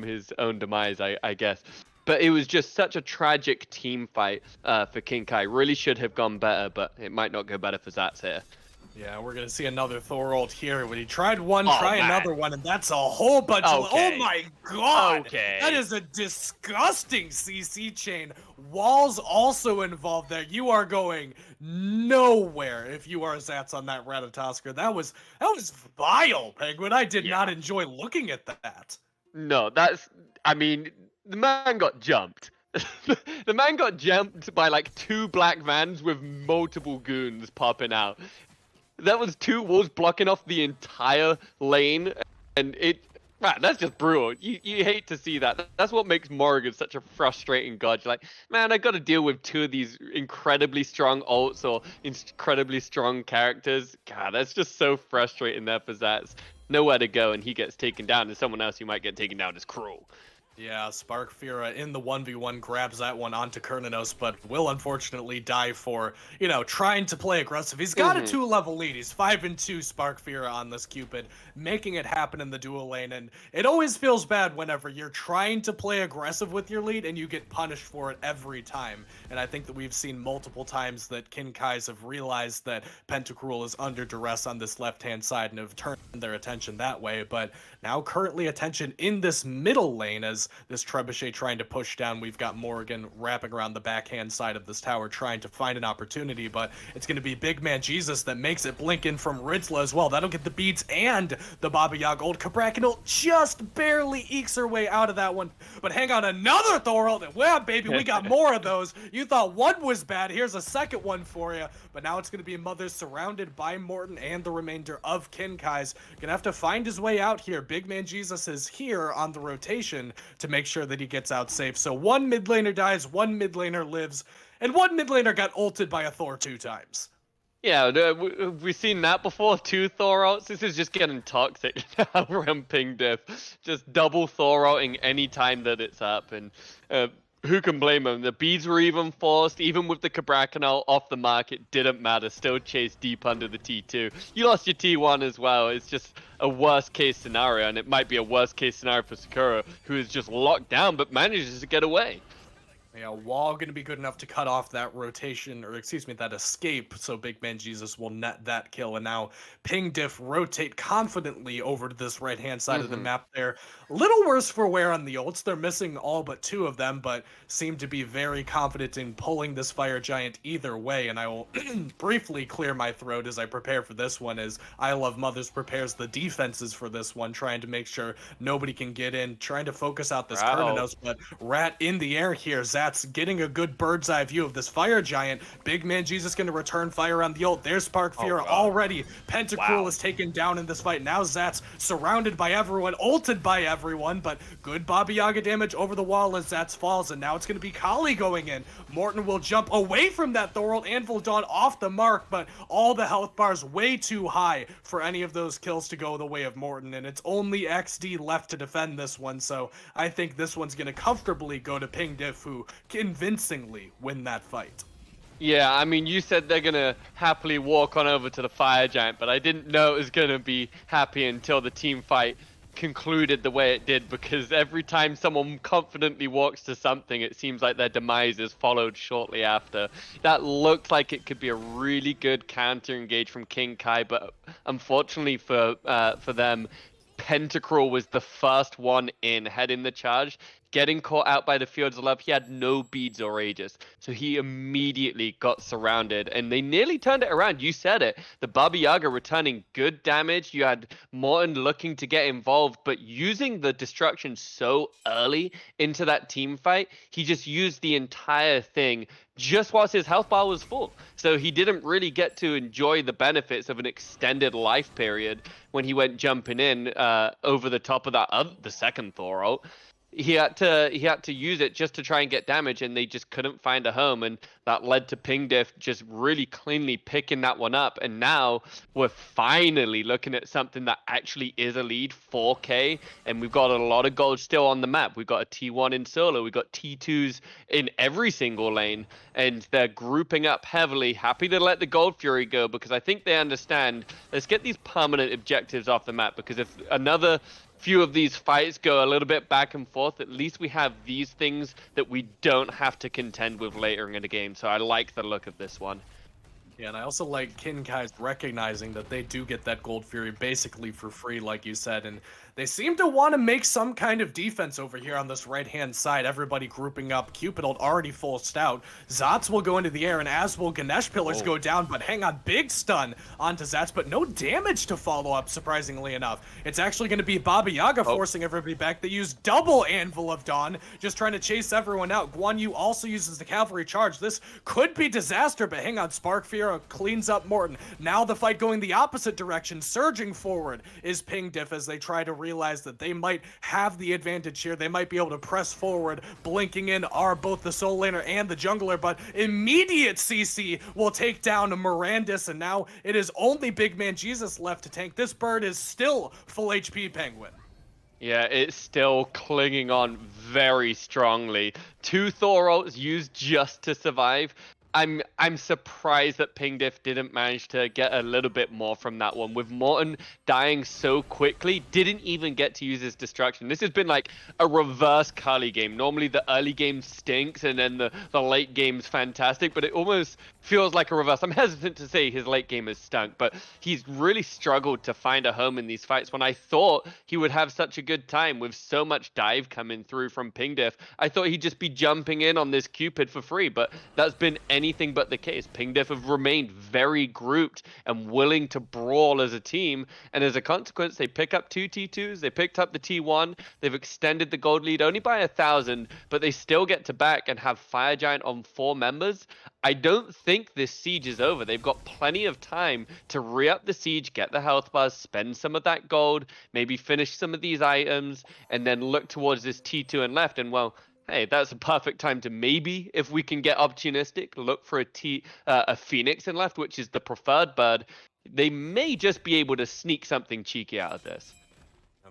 his own demise, I guess. But it was just such a tragic team fight for King Kai. Really should have gone better, but it might not go better for Zats here. Yeah, we're gonna see another Thorold here. When he tried one, try another one, and that's a whole bunch of. Oh my god! Okay. That is a disgusting CC chain. Walls also involved there. You are going nowhere if you are Zats on that Ratatoskr. That was vile, Penguin. I did not enjoy looking at that. No, I mean, the man got jumped. The man got jumped by like 2 black vans with multiple goons popping out. That was 2 wolves blocking off the entire lane, and that's just brutal. You hate to see that. That's what makes Morrigan such a frustrating god. You're like, man, I got to deal with 2 of these incredibly strong ults or incredibly strong characters. God, that's just so frustrating there for Zats. Nowhere to go, and he gets taken down, and someone else who might get taken down is Cruel. Yeah, Sparkfira in the 1v1 grabs that one onto Cernunnos, but will unfortunately die for, trying to play aggressive. He's got a 2-level lead. He's 5-2 Sparkfira on this Cupid, making it happen in the dual lane, and it always feels bad whenever you're trying to play aggressive with your lead and you get punished for it every time. And I think that we've seen multiple times that King Kais have realized that Pentacruel is under duress on this left-hand side and have turned their attention that way, but now currently attention in this middle lane as this Trebuchet trying to push down. We've got Morrigan wrapping around the backhand side of this tower trying to find an opportunity, but it's going to be Big Man Jesus that makes it blink in from Ridzla as well. That'll get the beats and the Baba Yaga ult. Cabrakan just barely ekes her way out of that one, but hang on, another Thorold. Well, baby, we got more of those. You thought one was bad. Here's a second one for you, but now it's going to be Mothers surrounded by Morton and the remainder of King Kais. Gonna have to find his way out here. Big Man Jesus is here on the rotation to make sure that he gets out safe. So 1 mid laner dies, 1 mid laner lives, and 1 mid laner got ulted by a Thor 2 times. Yeah, we've seen that before. 2 Thor ults. This is just getting toxic now from Ping Diff. Just double Thor ulting any time that it's up, and who can blame him? The beads were even forced, even with the Cabrakan ult off the mark, it didn't matter. Still chased deep under the T2. You lost your T1 as well. It's just a worst case scenario, and it might be a worst case scenario for Sakura, who is just locked down but manages to get away. Yeah, Wall going to be good enough to cut off that rotation, or excuse me, that escape, so Big Man Jesus will net that kill. And now Ping Diff rotate confidently over to this right-hand side of the map there. A little worse for wear on the ults. They're missing all but 2 of them, but seem to be very confident in pulling this Fire Giant either way. And I will briefly clear my throat as I prepare for this one, as I Love Mothers prepares the defenses for this one, trying to make sure nobody can get in, trying to focus out this Cernunnos, but Rat in the air here. Zats getting a good bird's eye view of this Fire Giant. Big Man Jesus going to return fire on the ult. There's Sparkfira already. Pentacruel is taken down in this fight. Now Zats surrounded by everyone, ulted by everyone, but good Baba Yaga damage over the wall as Zats falls, and now it's going to be Kali going in. Morton will jump away from that Thorold. Anvil Dawn off the mark, but all the health bars way too high for any of those kills to go the way of Morton, and it's only XD left to defend this one, so I think this one's going to comfortably go to Ping Diff, who convincingly win that fight. Yeah, I mean, you said they're gonna happily walk on over to the Fire Giant, but I didn't know it was gonna be happy until the team fight concluded the way it did, because every time someone confidently walks to something, it seems like their demise is followed shortly after. That looked like it could be a really good counter engage from King Kai, but unfortunately for them, Pentacruel was the first one in, heading the charge. Getting caught out by the Fields of Love, he had no beads or Aegis, so he immediately got surrounded, and they nearly turned it around. You said it. The Baba Yaga returning good damage. You had Morten looking to get involved, but using the destruction so early into that team fight, he just used the entire thing just whilst his health bar was full. So he didn't really get to enjoy the benefits of an extended life period when he went jumping in over the top of that the second Thor ult. He had to use it just to try and get damage, and they just couldn't find a home, and that led to PingDiff just really cleanly picking that one up. And now we're finally looking at something that actually is a lead, 4K, and we've got a lot of gold still on the map. We've got a T1 in solo, we've got T2s in every single lane, and they're grouping up heavily, happy to let the Gold Fury go, because I think they understand, let's get these permanent objectives off the map, because if another few of these fights go a little bit back and forth, at least we have these things that we don't have to contend with later in the game. So I like the look of this one. Yeah, and I also like King Kai's recognizing that they do get that Gold Fury basically for free, like you said, and they seem to want to make some kind of defense over here on this right-hand side. Everybody grouping up. Cupid already full stout. Zats will go into the air, and as will Ganesh Pillars go down, but hang on, big stun onto Zats, but no damage to follow up, surprisingly enough. It's actually going to be Baba Yaga forcing everybody back. They use double Anvil of Dawn, just trying to chase everyone out. Guan Yu also uses the cavalry charge. This could be disaster, but hang on, Spark Fear cleans up Morten. Now the fight going the opposite direction, surging forward is PingDiff as they try to realize that they might have the advantage here. They might be able to press forward. Blinking in are both the soul laner and the jungler, but immediate CC will take down Mirandus, and now it is only Big Man Jesus left to tank. This bird is still full HP, Penguin. Yeah, it's still clinging on very strongly. 2 Thor ults used just to survive. I'm surprised that PingDiff didn't manage to get a little bit more from that one. With Morten dying so quickly, didn't even get to use his destruction. This has been like a reverse Kali game. Normally the early game stinks and then the late game's fantastic, but it almost feels like a reverse. I'm hesitant to say his late game has stunk, but he's really struggled to find a home in these fights. When I thought he would have such a good time with so much dive coming through from PingDiff, I thought he'd just be jumping in on this Cupid for free, but that's been anything but the case. PingDiff have remained very grouped and willing to brawl as a team, and as a consequence, they pick up 2 T2s, they picked up the T1, they've extended the gold lead only by 1,000, but they still get to back and have Fire Giant on 4 members. I don't think this siege is over. They've got plenty of time to re-up the siege, get the health bars, spend some of that gold, maybe finish some of these items, and then look towards this T2 and left, and well, hey, that's a perfect time to maybe, if we can get opportunistic, look for a Phoenix in left, which is the preferred bird. They may just be able to sneak something cheeky out of this.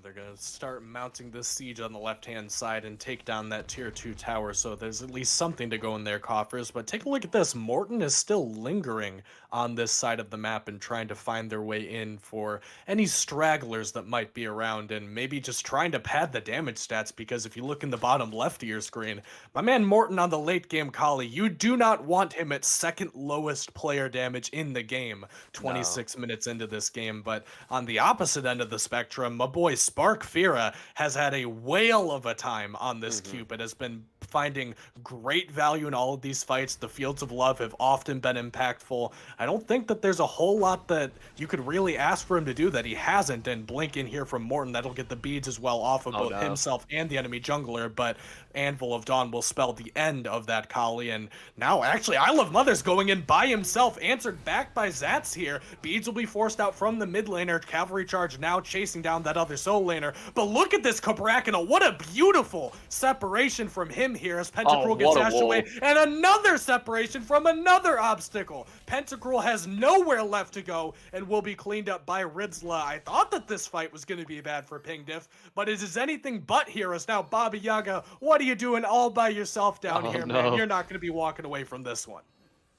They're going to start mounting this siege on the left-hand side and take down that tier 2 tower, so there's at least something to go in their coffers. But take a look at this. Morten is still lingering on this side of the map and trying to find their way in for any stragglers that might be around, and maybe just trying to pad the damage stats, because if you look in the bottom left of your screen, my man Morten on the late game Kali, you do not want him at second lowest player damage in the game 26 minutes into this game. But on the opposite end of the spectrum, my boy Spark Fira has had a whale of a time on this Cupid, has been finding great value in all of these fights. The Fields of Love have often been impactful. I don't think that there's a whole lot that you could really ask for him to do that he hasn't, and blink in here from Morten, that'll get the beads as well off of both himself and the enemy jungler, but Anvil of Dawn will spell the end of that Kali, and now actually I Love Mother's going in by himself, answered back by Zats here. Beads will be forced out from the mid laner. Cavalry charge now chasing down that other soul laner, but look at this Kabrakana, what a beautiful separation from him here as Pentacruel gets dashed away, and another separation from another obstacle. Pentacruel has nowhere left to go and will be cleaned up by Ridzla. I thought that this fight was going to be bad for PingDiff, but it is anything but here as now Baba Yaga, what are you doing all by yourself down here, man? You're not going to be walking away from this one.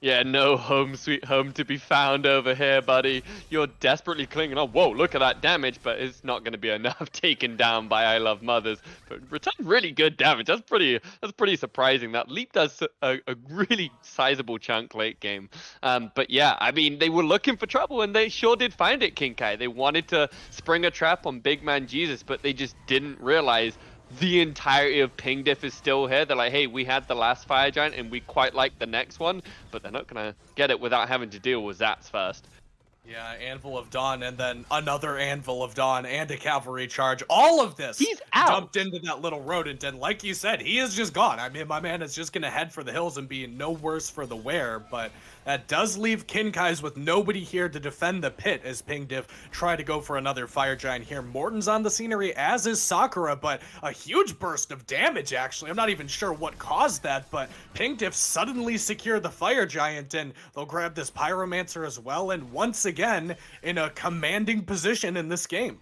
Yeah, no home sweet home to be found over here, buddy. You're desperately clinging on. Whoa, look at that damage, but it's not going to be enough. Taken down by I Love Mothers, but return really good damage. That's pretty surprising. That leap does a really sizable chunk late game. But yeah, I mean they were looking for trouble and they sure did find it, Kinkai. They wanted to spring a trap on Big Man Jesus, but they just didn't realize the entirety of Ping Diff is still here. They're like, hey, we had the last Fire Giant and we quite like the next one, but they're not gonna get it without having to deal with Zats first. Yeah, Anvil of Dawn, and then another Anvil of Dawn, and a cavalry charge. All of this He's out. dumped into that little rodent, and like you said, he is just gone. I mean, my man is just gonna head for the hills and be no worse for the wear, but that does leave Kinkai's with nobody here to defend the pit as Ping Diff try to go for another Fire Giant here. Morton's on the scenery, as is Sakura, but a huge burst of damage, actually. I'm not even sure what caused that, but Ping Diff suddenly secured the Fire Giant, and they'll grab this Pyromancer as well, and once again, in a commanding position in this game.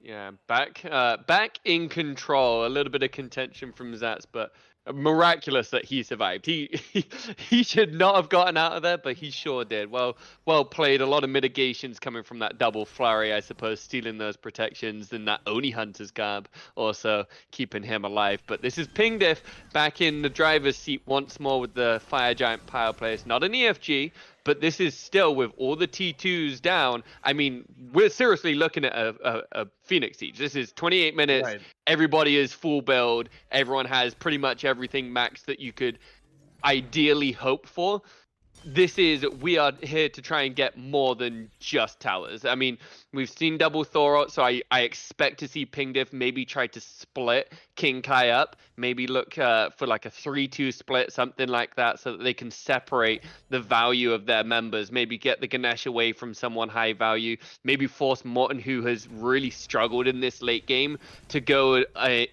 Yeah, back in control. A little bit of contention from Zats, but miraculous that he survived. He should not have gotten out of there, but he sure did. Well played. A lot of mitigations coming from that double flurry, I suppose, stealing those protections, and that Oni Hunter's garb also keeping him alive. But this is Ping Diff back in the driver's seat once more with the Fire Giant power place. Not an EFG, but this is still with all the T2s down. I mean, we're seriously looking at a Phoenix Siege. This is 28 minutes. Right. Everybody is full build. Everyone has pretty much everything maxed that you could ideally hope for. We are here to try and get more than just towers. I mean, we've seen double Thorot, so I expect to see Ping Diff maybe try to split Kinkai up, maybe look for like a 3-2 split, something like that, so that they can separate the value of their members, maybe get the Ganesh away from someone high value, maybe force Morton, who has really struggled in this late game, to go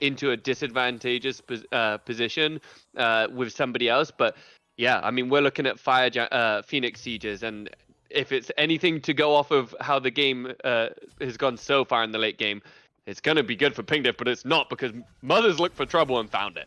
into a disadvantageous position with somebody else. But yeah, I mean, we're looking at Phoenix Sieges, and if it's anything to go off of how the game has gone so far in the late game, it's going to be good for Ping Diff, but it's not, because Mothers looked for trouble and found it.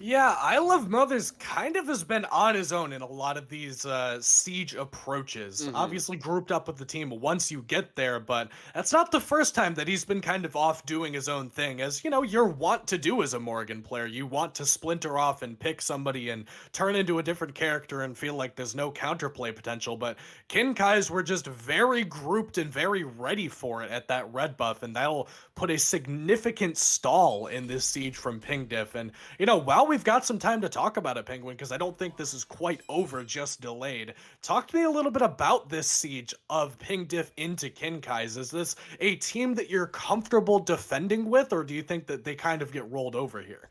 Yeah, I Love Mothers kind of has been on his own in a lot of these siege approaches. Obviously grouped up with the team once you get there, but that's not the first time that he's been kind of off doing his own thing, as, you know, you're wont to do as a Morgan player. You want to splinter off and pick somebody and turn into a different character and feel like there's no counterplay potential, but Kinkai's were just very grouped and very ready for it at that red buff, and that'll put a significant stall in this siege from Ping Diff. And, you know, while we've got some time to talk about it, Penguin, because I don't think this is quite over, just delayed. Talk to me a little bit about this siege of Ping Diff into Kinkai's. Is this a team that you're comfortable defending with, or do you think that they kind of get rolled over here?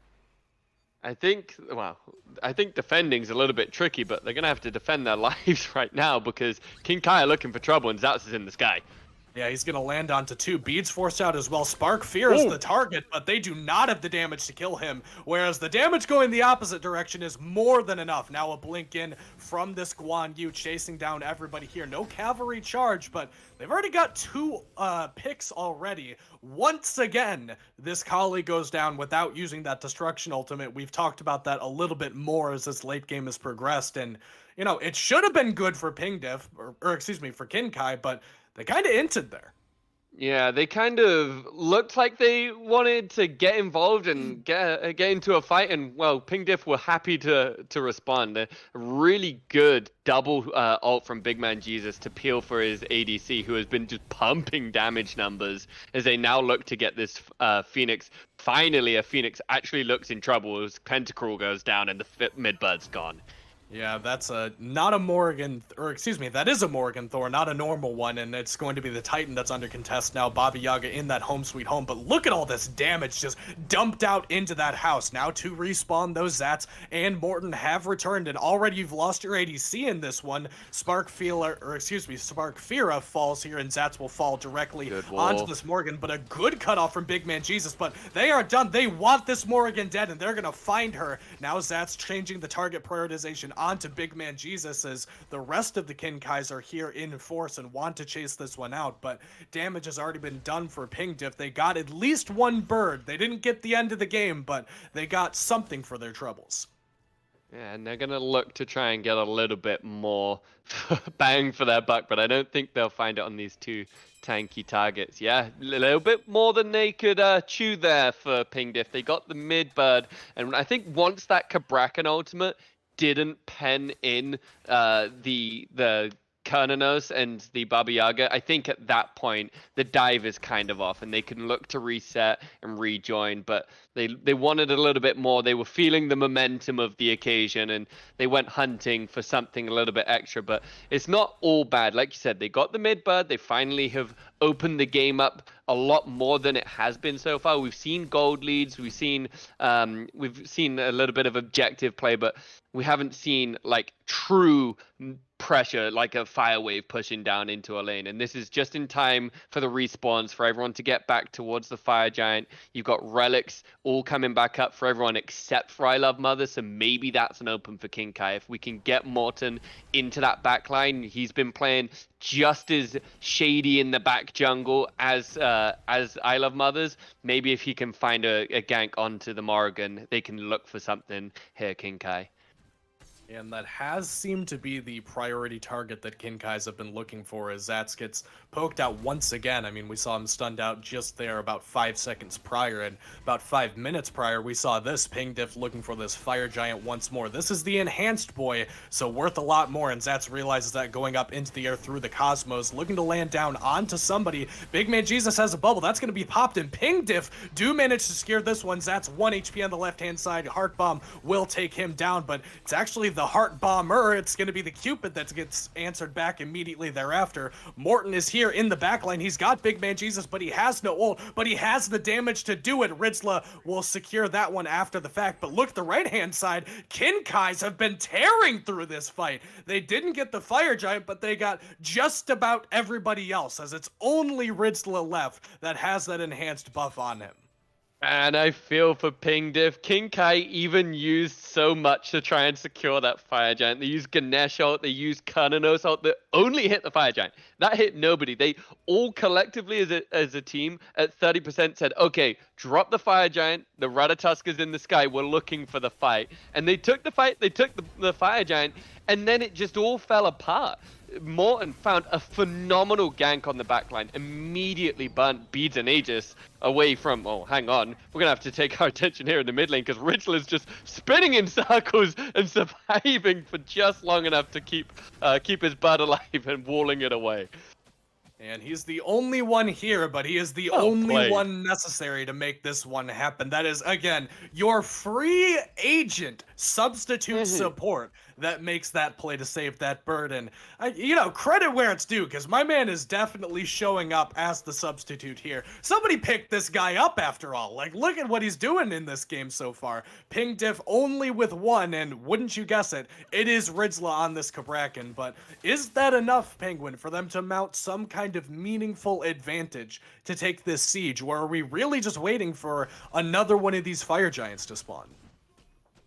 I think defending's a little bit tricky, but they're going to have to defend their lives right now, because Kinkai are looking for trouble and Zats is in the sky. Yeah, he's going to land onto 2. Beads forced out as well. Spark Fear is the target, but they do not have the damage to kill him, whereas the damage going the opposite direction is more than enough. Now a blink in from this Guan Yu chasing down everybody here. No cavalry charge, but they've already got 2 picks already. Once again, this Kali goes down without using that destruction ultimate. We've talked about that a little bit more as this late game has progressed, and, you know, it should have been good for Ping Diff, or excuse me, for Kinkai, but they kind of hinted there. Yeah, they kind of looked like they wanted to get involved and get into a fight, and well, Ping Diff were happy to respond. A really good double ult from Big Man Jesus to peel for his ADC, who has been just pumping damage numbers as they now look to get this Phoenix. Finally, a Phoenix actually looks in trouble as Pentacruel goes down and the mid-bird's gone. Yeah, that's not a Morgan, or excuse me, that is a Morgan Thor, not a normal one, and it's going to be the Titan that's under contest now, Baba Yaga in that home sweet home. But look at all this damage just dumped out into that house. Now to respawn, those Zats and Morton have returned, and already you've lost your ADC in this one. Spark Fira falls here, and Zats will fall directly onto this Morgan, but a good cutoff from Big Man Jesus, but they are done. They want this Morgan dead, and they're going to find her. Now Zats changing the target prioritization onto Big Man Jesus as the rest of the Kinkais are here in force and want to chase this one out, but damage has already been done for Ping Diff. They got at least 1 bird. They didn't get the end of the game, but they got something for their troubles. Yeah, and they're gonna look to try and get a little bit more bang for their buck, but I don't think they'll find it on these two tanky targets. Yeah, a little bit more than they could chew there for Ping Diff. They got the mid bird, and I think once that Cabrakan ultimate didn't pen in the Kernanos and the Baba Yaga, I think at that point the dive is kind of off, and they can look to reset and rejoin. But they wanted a little bit more. They were feeling the momentum of the occasion, and they went hunting for something a little bit extra. But it's not all bad. Like you said, they got the mid bird. They finally have opened the game up a lot more than it has been so far. We've seen gold leads. We've seen a little bit of objective play, but we haven't seen like true pressure, like a fire wave pushing down into a lane. And this is just in time for the respawns, for everyone to get back towards the fire giant. You've got relics all coming back up for everyone except for I Love Mother, so maybe that's an open for King Kai. If we can get Morten into that back line, he's been playing just as shady in the back jungle as I Love Mothers. Maybe if he can find a gank onto the Morrigan, they can look for something here, King Kai. And that has seemed to be the priority target that Kinkai's have been looking for, as Zats gets poked out once again. I mean, we saw him stunned out just there about 5 seconds prior, and about 5 minutes prior, we saw this Ping Diff looking for this fire giant once more. This is the enhanced boy, so worth a lot more, and Zats realizes that going up into the air through the cosmos, looking to land down onto somebody. Big Man Jesus has a bubble. That's going to be popped, and Ping Diff do manage to scare this one. Zats 1 HP on the left-hand side. Heart Bomb will take him down, but it's actually the Heart Bomber. It's going to be the Cupid that gets answered back immediately thereafter. Morten is here in the backline. He's got Big Man Jesus, but he has no ult, but he has the damage to do it. Ridzla will secure that one after the fact, but look, the right-hand side, Kinkai's have been tearing through this fight. They didn't get the Fire Giant, but they got just about everybody else, as it's only Ridzla left that has that enhanced buff on him. And I feel for Ping Diff. King Kai even used so much to try and secure that Fire Giant. They used Ganesh ult, they used Kernanos ult that only hit the Fire Giant. That hit nobody. They all collectively as a team at 30% said, okay, drop the Fire Giant, the Ratatoskers in the sky, we're looking for the fight. And they took the fight, they took the Fire Giant, and then it just all fell apart. Morten found a phenomenal gank on the backline, immediately burnt Beads and Aegis away from, oh, hang on, we're going to have to take our attention here in the mid lane, because Ridzla's just spinning in circles and surviving for just long enough to keep his bird alive and walling it away. And he's the only one here, but he is the only one necessary to make this one happen. That is, again, your free agent substitute support that makes that play to save that bird. And, credit where it's due, because my man is definitely showing up as the substitute here. Somebody picked this guy up after all. Like, look at what he's doing in this game so far. Ping Diff only with one, and wouldn't you guess it, it is Ridzla on this Cabrakan. But is that enough, Penguin, for them to mount some kind of meaningful advantage to take this siege, or are we really just waiting for another one of these fire giants to spawn?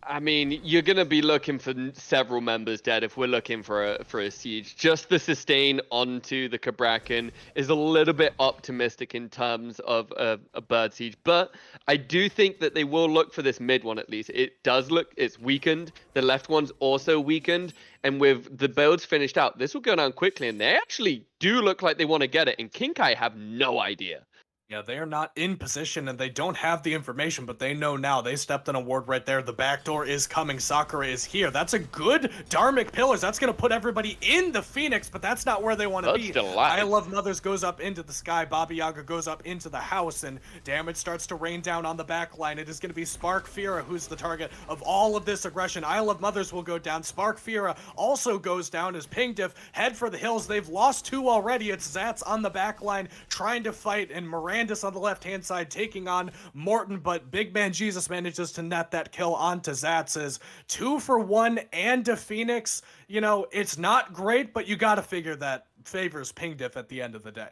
I mean, you're going to be looking for several members dead if we're looking for a siege. Just the sustain onto the Cabrakan is a little bit optimistic in terms of a bird siege. But I do think that they will look for this mid one at least. It does look, it's weakened. The left one's also weakened. And with the builds finished out, this will go down quickly. And they actually do look like they want to get it. And King Kai have no idea. Yeah, they are not in position, and they don't have the information, but they know now. They stepped in a ward right there. The back door is coming. Sakura is here. That's a good Dharmic Pillars. That's going to put everybody in the Phoenix, but that's not where they want to be. I Love Mothers goes up into the sky. Baba Yaga goes up into the house, and damage starts to rain down on the back line. It is going to be Spark Fira who's the target of all of this aggression. I Love Mothers will go down. Spark Fira also goes down as Ping Diff head for the hills. They've lost 2 already. It's Zats on the back line trying to fight, and Mirandus on the left-hand side taking on Morten, but Big Man Jesus manages to net that kill onto Zats. As 2 for 1 and a Phoenix. It's not great, but you gotta figure that favors Ping Diff at the end of the day.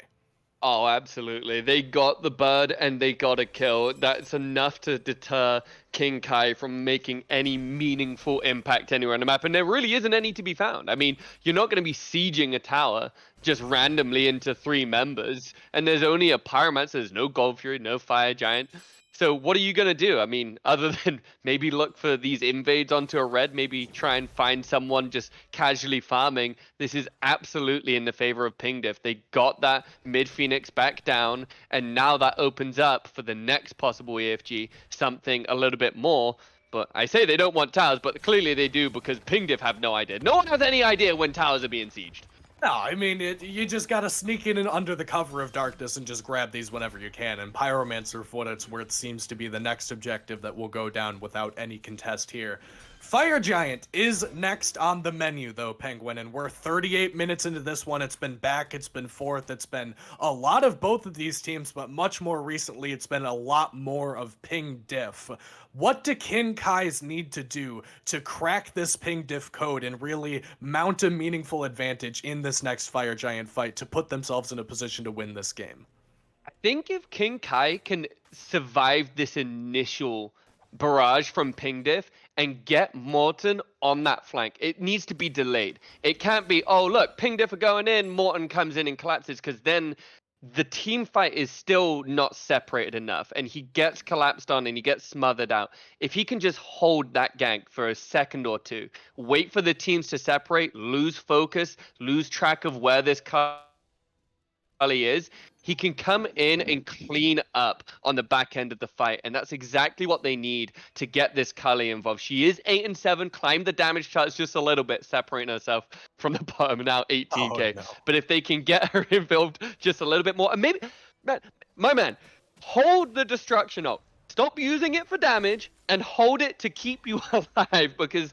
Oh, absolutely. They got the bird and they got a kill. That's enough to deter King Kai from making any meaningful impact anywhere on the map. And there really isn't any to be found. I mean, you're not going to be sieging a tower just randomly into 3 members. And there's only a Pyromancer. There's no Gold Fury, no Fire Giant. So what are you gonna do? I mean, other than maybe look for these invades onto a red, maybe try and find someone just casually farming. This is absolutely in the favor of Pingdiff. They got that mid Phoenix back down, and now that opens up for the next possible EFG something a little bit more. But I say they don't want towers, but clearly they do because Pingdiff have no idea. No one has any idea when towers are being sieged. No, I mean, you just gotta sneak in and under the cover of darkness and just grab these whenever you can. And Pyromancer, for what it's worth, seems to be the next objective that will go down without any contest here. Fire Giant is next on the menu, though, Penguin, and we're 38 minutes into this one. It's been back, it's been forth, it's been a lot of both of these teams, but much more recently, it's been a lot more of Ping Diff. What do Kin-Kais need to do to crack this Ping Diff code and really mount a meaningful advantage in this next Fire Giant fight to put themselves in a position to win this game? I think if Kin-Kai can survive this initial barrage from Pingdiff and get Morten on that flank, it needs to be delayed. It can't be, oh look, Pingdiff are going in, Morten comes in and collapses, because then the team fight is still not separated enough, and he gets collapsed on and he gets smothered out. If he can just hold that gank for a second or two, wait for the teams to separate, lose focus, lose track of where this Kali is, he can come in and clean up on the back end of the fight, and that's exactly what they need to get this Kali involved. She is 8 and 7, climbed the damage charts just a little bit, separating herself from the bottom, now 18k. Oh, no. But if they can get her involved just a little bit more, and maybe, my man, hold the destruction up. Stop using it for damage and hold it to keep you alive, because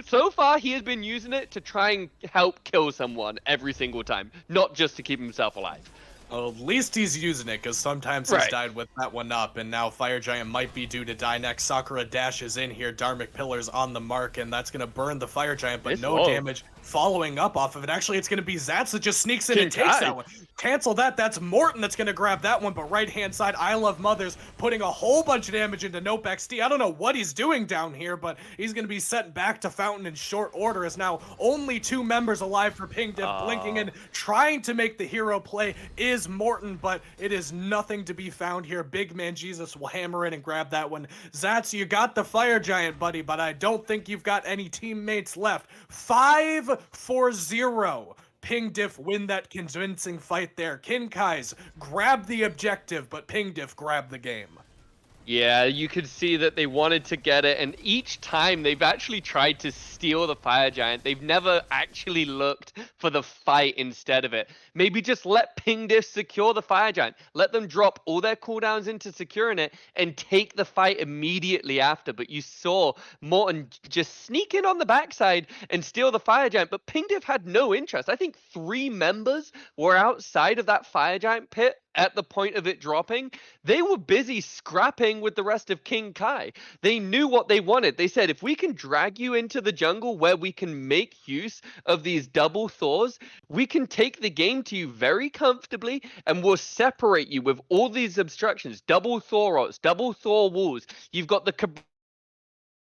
so far he has been using it to try and help kill someone every single time, not just to keep himself alive. Well, at least he's using it, because sometimes he's died with that one up, and now Fire Giant might be due to die next. Sakura dashes in here, Dharmic Pillar's on the mark, and that's going to burn the Fire Giant, but no damage following up off of it. Actually, it's going to be Zats that just sneaks in and takes that one. Cancel that. That's Morten that's going to grab that one, but right-hand side, I Love Mothers putting a whole bunch of damage into Nope XD. I don't know what he's doing down here, but he's going to be sent back to Fountain in short order, as now only 2 members alive for Pingdiff. Blinking in, trying to make the hero play is Morten, but it is nothing to be found here. Big Man Jesus will hammer in and grab that one. Zats, you got the Fire Giant, buddy, but I don't think you've got any teammates left. 5-4-0. Pingdiff win that convincing fight there. Kin-Kais grab the objective, but Pingdiff grab the game. Yeah, you could see that they wanted to get it, and each time they've actually tried to steal the Fire Giant. They've never actually looked for the fight instead of it. Maybe just let Pingdiff secure the Fire Giant. Let them drop all their cooldowns into securing it and take the fight immediately after. But you saw Morten just sneak in on the backside and steal the Fire Giant, but Pingdiff had no interest. I think 3 members were outside of that Fire Giant pit at the point of it dropping. They were busy scrapping with the rest of Kin-Kai. They knew what they wanted. They said, if we can drag you into the jungle where we can make use of these double Thors, we can take the game to you very comfortably, and we'll separate you with all these obstructions. Double Thorots, double Thor walls. You've got the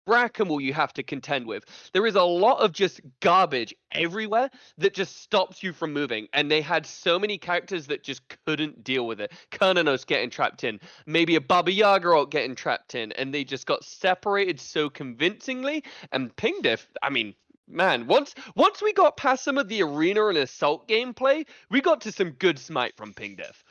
Bracken you have to contend with. There is a lot of just garbage everywhere that just stops you from moving, and they had so many characters that just couldn't deal with it. Kernanos getting trapped in, maybe a Baba Yaga ult getting trapped in, and they just got separated so convincingly. And Pingdiff, I mean, man, once we got past some of the arena and assault gameplay, we got to some good smite from Pingdiff.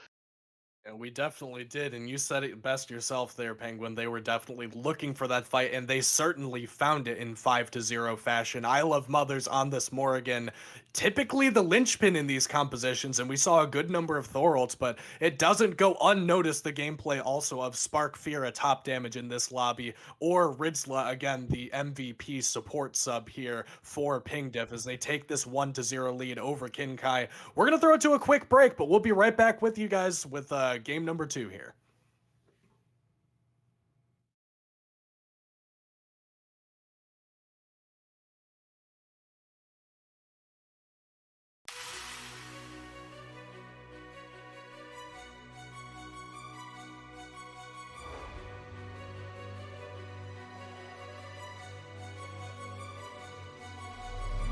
And we definitely did, and you said it best yourself there, Penguin. They were definitely looking for that fight, and they certainly found it in 5-0 fashion. I Love Mothers on this Morrigan, typically the linchpin in these compositions, and we saw a good number of Thor ults, but it doesn't go unnoticed the gameplay also of Spark Fear, a top damage in this lobby, or Ridzla, again, the MVP support sub here for Pingdiff, as they take this 1-0 lead over Kin-Kai. We're going to throw it to a quick break, but we'll be right back with you guys with game number 2 here.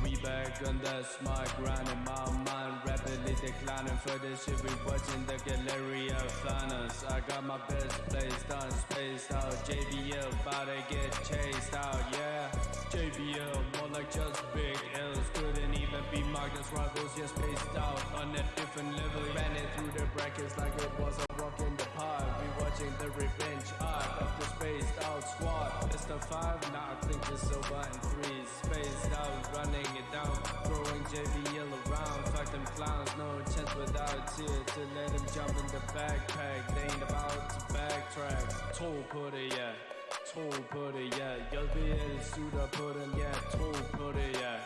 We back and that's my grind in my mind. rapidly declining. For this shit, we watching the Galleria of Flanders. I got my best place done, spaced out. JBL, about to get chased out, yeah. JBL, more like just big L's. Couldn't even be marked as rivals, yeah, spaced out on a different level. Ran it through the brackets like it was a rock in the park. We watching the revenge arc of the spaced out squad. Mr. 5, now I think it's over in 3. Spaced out, running it down, throwing JBL around. Fuck them clowns, no chance without a tear to let him jump in the backpack. They ain't about to backtrack. Toll putter, yeah. Toll putter, yeah. JBL suitor pudding, yeah. Toll putter, yeah.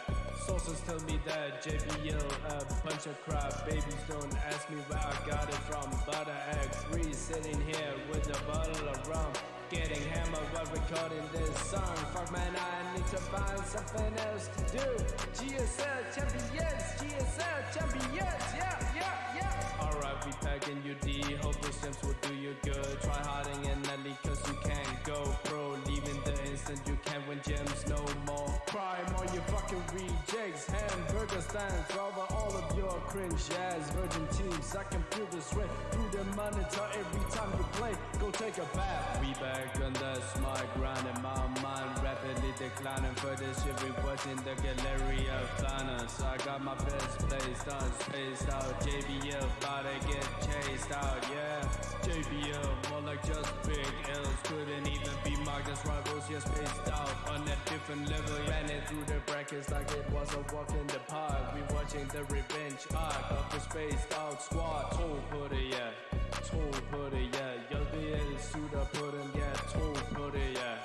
Sources tell me that JBL a bunch of crap. Babies, don't ask me where I got it from. Butter egg free, sitting here with a bottle of rum. Getting hammered while recording this song. Fuck man, I need to find something else to do. GSL champions, GSL champions, yeah, yeah, yeah. Alright, we packing UD, hope those gems will do you good. Try harding in alley cause you can't go pro. Leaving the instant you can't win gems no more. Crime on your fucking rejects. Hamburger stands over all of your cringe ass virgin teams. I can feel the sweat through the monitor every time you play. Go take a bath. We back on the smart grind and my mind rapidly declining. For this shit we watching the Galleria of Flanders. I got my best place done, spaced out. JBL about to get chased out, yeah. JBL, more like just big L's. Couldn't even be marked as rivals, yeah, spaced out on a different level. Ran it through the brackets like it was a walk in the park. We watching the revenge arc of the spaced out squad. Toll putter, yeah. Toll putter, yeah. JBL suitor pudding, yeah. Toll putter, yeah.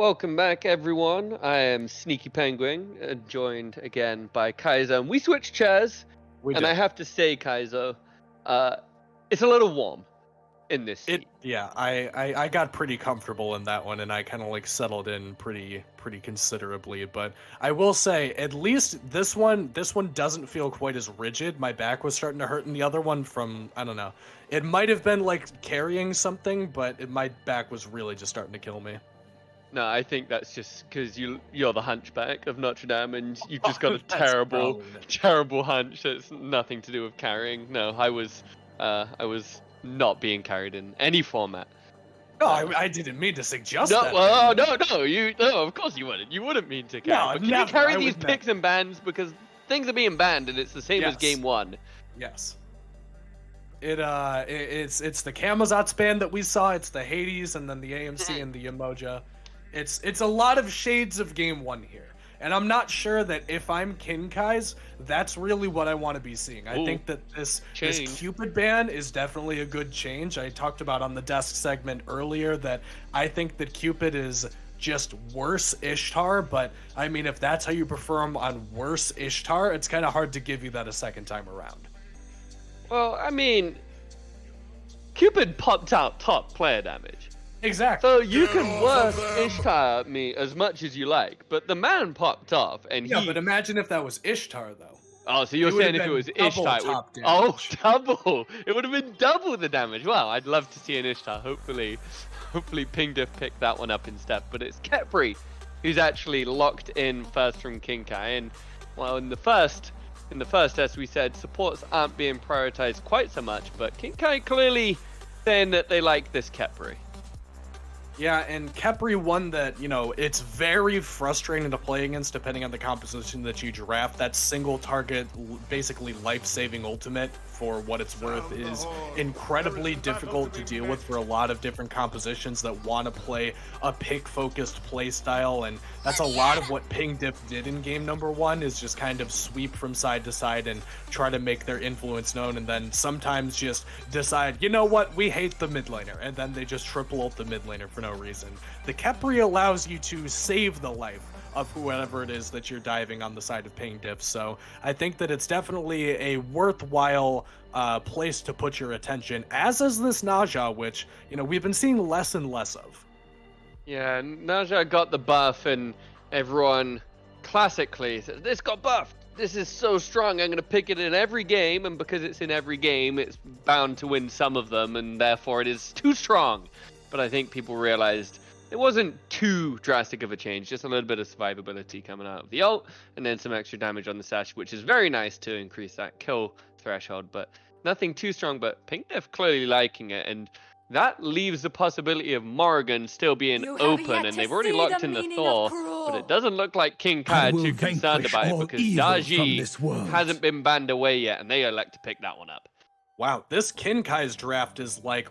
welcome back, everyone. I am Sneaky Penguin, joined again by Kaizo. And we switched chairs, and I have to say, Kaizo, it's a little warm in this seat. I got pretty comfortable in that one, and I kind of like settled in pretty considerably. But I will say, at least this one doesn't feel quite as rigid. My back was starting to hurt in the other one from, I don't know. It might have been like carrying something, but my back was really just starting to kill me. No, I think that's just because you're the hunchback of Notre Dame, and you've just got a terrible hunch. It's nothing to do with carrying. No, I was not being carried in any format. No, I didn't mean to suggest that. Well, no, of course you wouldn't. You wouldn't mean to carry. No, but can you carry these picks and bans, because things are being banned, and it's the same as game 1. Yes. It's the Camazotz ban that we saw. It's the Hades, and then the AMC and the Umoja. It's a lot of shades of game 1 here. And I'm not sure that if I'm Kinkai's, that's really what I want to be seeing. I think that this Cupid ban is definitely a good change. I talked about on the desk segment earlier that I think that Cupid is just worse Ishtar, but I mean, if that's how you prefer him on worse Ishtar, it's kind of hard to give you that a second time around. Well, I mean, Cupid popped out top player damage. Exactly. So you can worse Ishtar me as much as you like, but the man popped off, and but imagine if that was Ishtar, though. Oh, so you're saying if it was Ishtar, double! It would have been double the damage. Wow, I'd love to see an Ishtar. Hopefully Pingdiff picked that one up instead. But it's Khepri who's actually locked in first from Kinkai, and well, in the first, as we said, supports aren't being prioritized quite so much, but Kinkai clearly saying that they like this Khepri. Yeah, and Khepri one that, it's very frustrating to play against depending on the composition that you draft. That single target, basically life-saving ultimate, for what it's worth, is incredibly difficult to deal with for a lot of different compositions that want to play a pick-focused play style, and that's a lot of what Pingdiff did in game number 1, is just kind of sweep from side to side and try to make their influence known, and then sometimes just decide, you know what, we hate the mid laner, and then they just triple ult the mid laner for no reason. The Khepri allows you to save the life of whoever it is that you're diving on the side of Pingdiff, so I think that it's definitely a worthwhile place to put your attention, as is this Naja, which, we've been seeing less and less of. Yeah, Naja got the buff, and everyone classically says, this got buffed, this is so strong, I'm going to pick it in every game, and because it's in every game, it's bound to win some of them, and therefore it is too strong. But I think people realized it wasn't too drastic of a change, just a little bit of survivability coming out of the ult, and then some extra damage on the sash, which is very nice to increase that kill threshold, but nothing too strong. But Pingdiff clearly liking it, and that leaves the possibility of Morrigan still being open, and they've already locked in the Thor, but it doesn't look like Kinkai are too concerned about it, because Daji hasn't been banned away yet, and they elect to pick that one up. Wow, this Kinkai's draft is like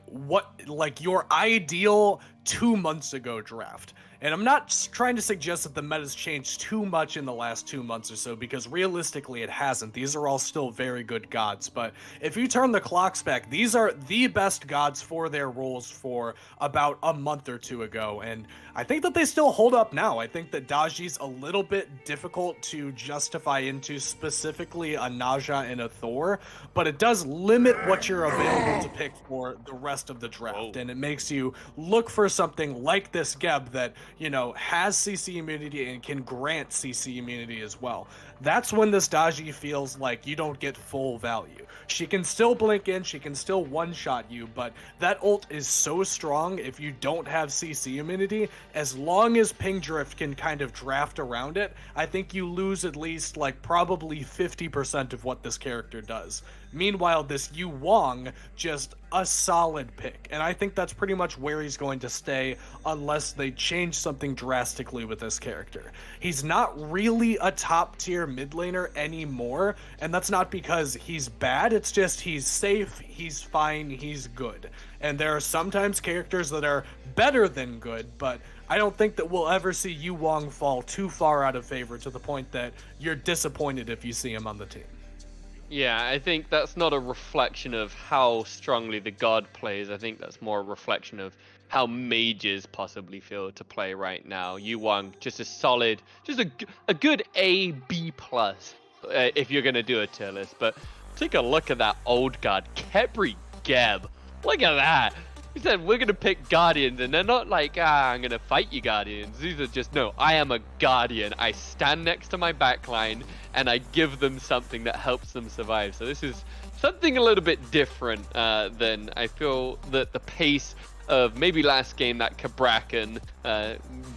your ideal 2 months ago draft. And I'm not trying to suggest that the meta's changed too much in the last 2 months or so, because realistically it hasn't. These are all still very good gods, but if you turn the clocks back, these are the best gods for their roles for about a month or two ago, and I think that they still hold up now. I think that Daji's a little bit difficult to justify into specifically a Naja and a Thor, but it does limit what you're available to pick for the rest of the draft, and it makes you look for something like this Geb that, has CC immunity and can grant CC immunity as well. That's when this Daji feels like you don't get full value. She can still blink in, she can still one-shot you, but that ult is so strong if you don't have CC immunity. As long as Pingdrift can kind of draft around it, I think you lose at least probably 50% of what this character does. Meanwhile, this Yu Wong, just a solid pick, and I think that's pretty much where he's going to stay unless they change something drastically with this character. He's not really a top tier mid laner anymore, and that's not because he's bad, it's just he's safe, he's fine, he's good. And there are sometimes characters that are better than good, but I don't think that we'll ever see Yu Wong fall too far out of favor to the point that you're disappointed if you see him on the team. Yeah, I think that's not a reflection of how strongly the god plays. I think that's more a reflection of how mages possibly feel to play right now. Yuwang, just a solid, just a good A, B plus if you're going to do a tier list. But take a look at that old god, Khepri Geb. Look at that. He said, we're going to pick Guardians, and they're not like, I'm going to fight you, Guardians. These are just, no, I am a Guardian. I stand next to my backline, and I give them something that helps them survive. So this is something a little bit different than I feel that the pace of maybe last game, that Cabrakan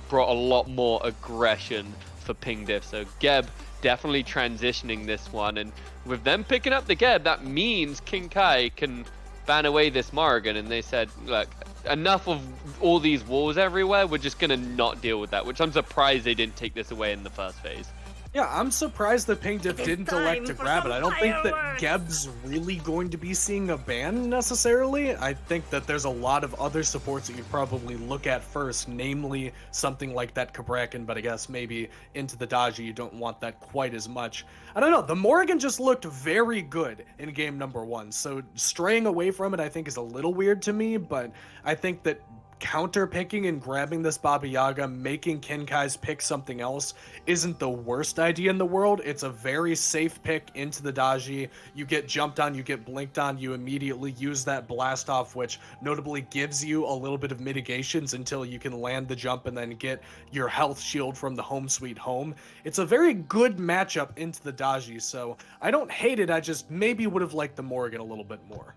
brought a lot more aggression for Pingdiff. So Geb definitely transitioning this one, and with them picking up the Geb, that means King Kai can ban away this Morrigan, and they said, look, enough of all these walls everywhere, we're just gonna not deal with that, which I'm surprised they didn't take this away in the first phase. Yeah, I'm surprised that Pingdiff didn't elect to grab it. I don't think that Geb's really going to be seeing a ban necessarily. I think that there's a lot of other supports that you'd probably look at first, namely something like that Cabrakan, but I guess maybe into the Daji you don't want that quite as much. I don't know, the Morrigan just looked very good in game number 1, so straying away from it I think is a little weird to me, but I think that counter picking and grabbing this Baba Yaga, making Kinkai's pick something else isn't the worst idea in the world. It's a very safe pick into the Daji. You get jumped on, you get blinked on, you immediately use that blast off, which notably gives you a little bit of mitigations until you can land the jump and then get your health shield from the home sweet home. It's a very good matchup into the Daji, so I don't hate it, I just maybe would have liked the Morrigan a little bit more.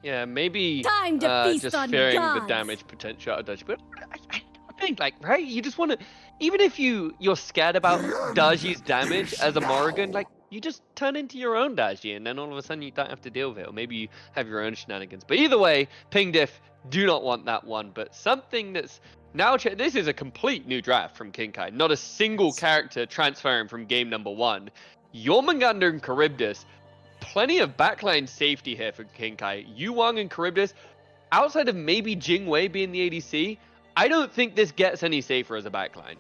Yeah, maybe Time to feast just on fearing gods. the damage potential out of Daji. But I think, like, right? You just want to, even if you're scared about Daji's damage as a Morrigan, like, you just turn into your own Daji, and then all of a sudden you don't have to deal with it. Or maybe you have your own shenanigans. But either way, Pingdiff do not want that one. But something that's now, this is a complete new draft from King Kai. Not a single character transferring from game number 1. Jormungandr and Charybdis. Plenty of backline safety here for King Kai. Yuwang and Charybdis, outside of maybe Jingwei being the ADC, I don't think this gets any safer as a backline.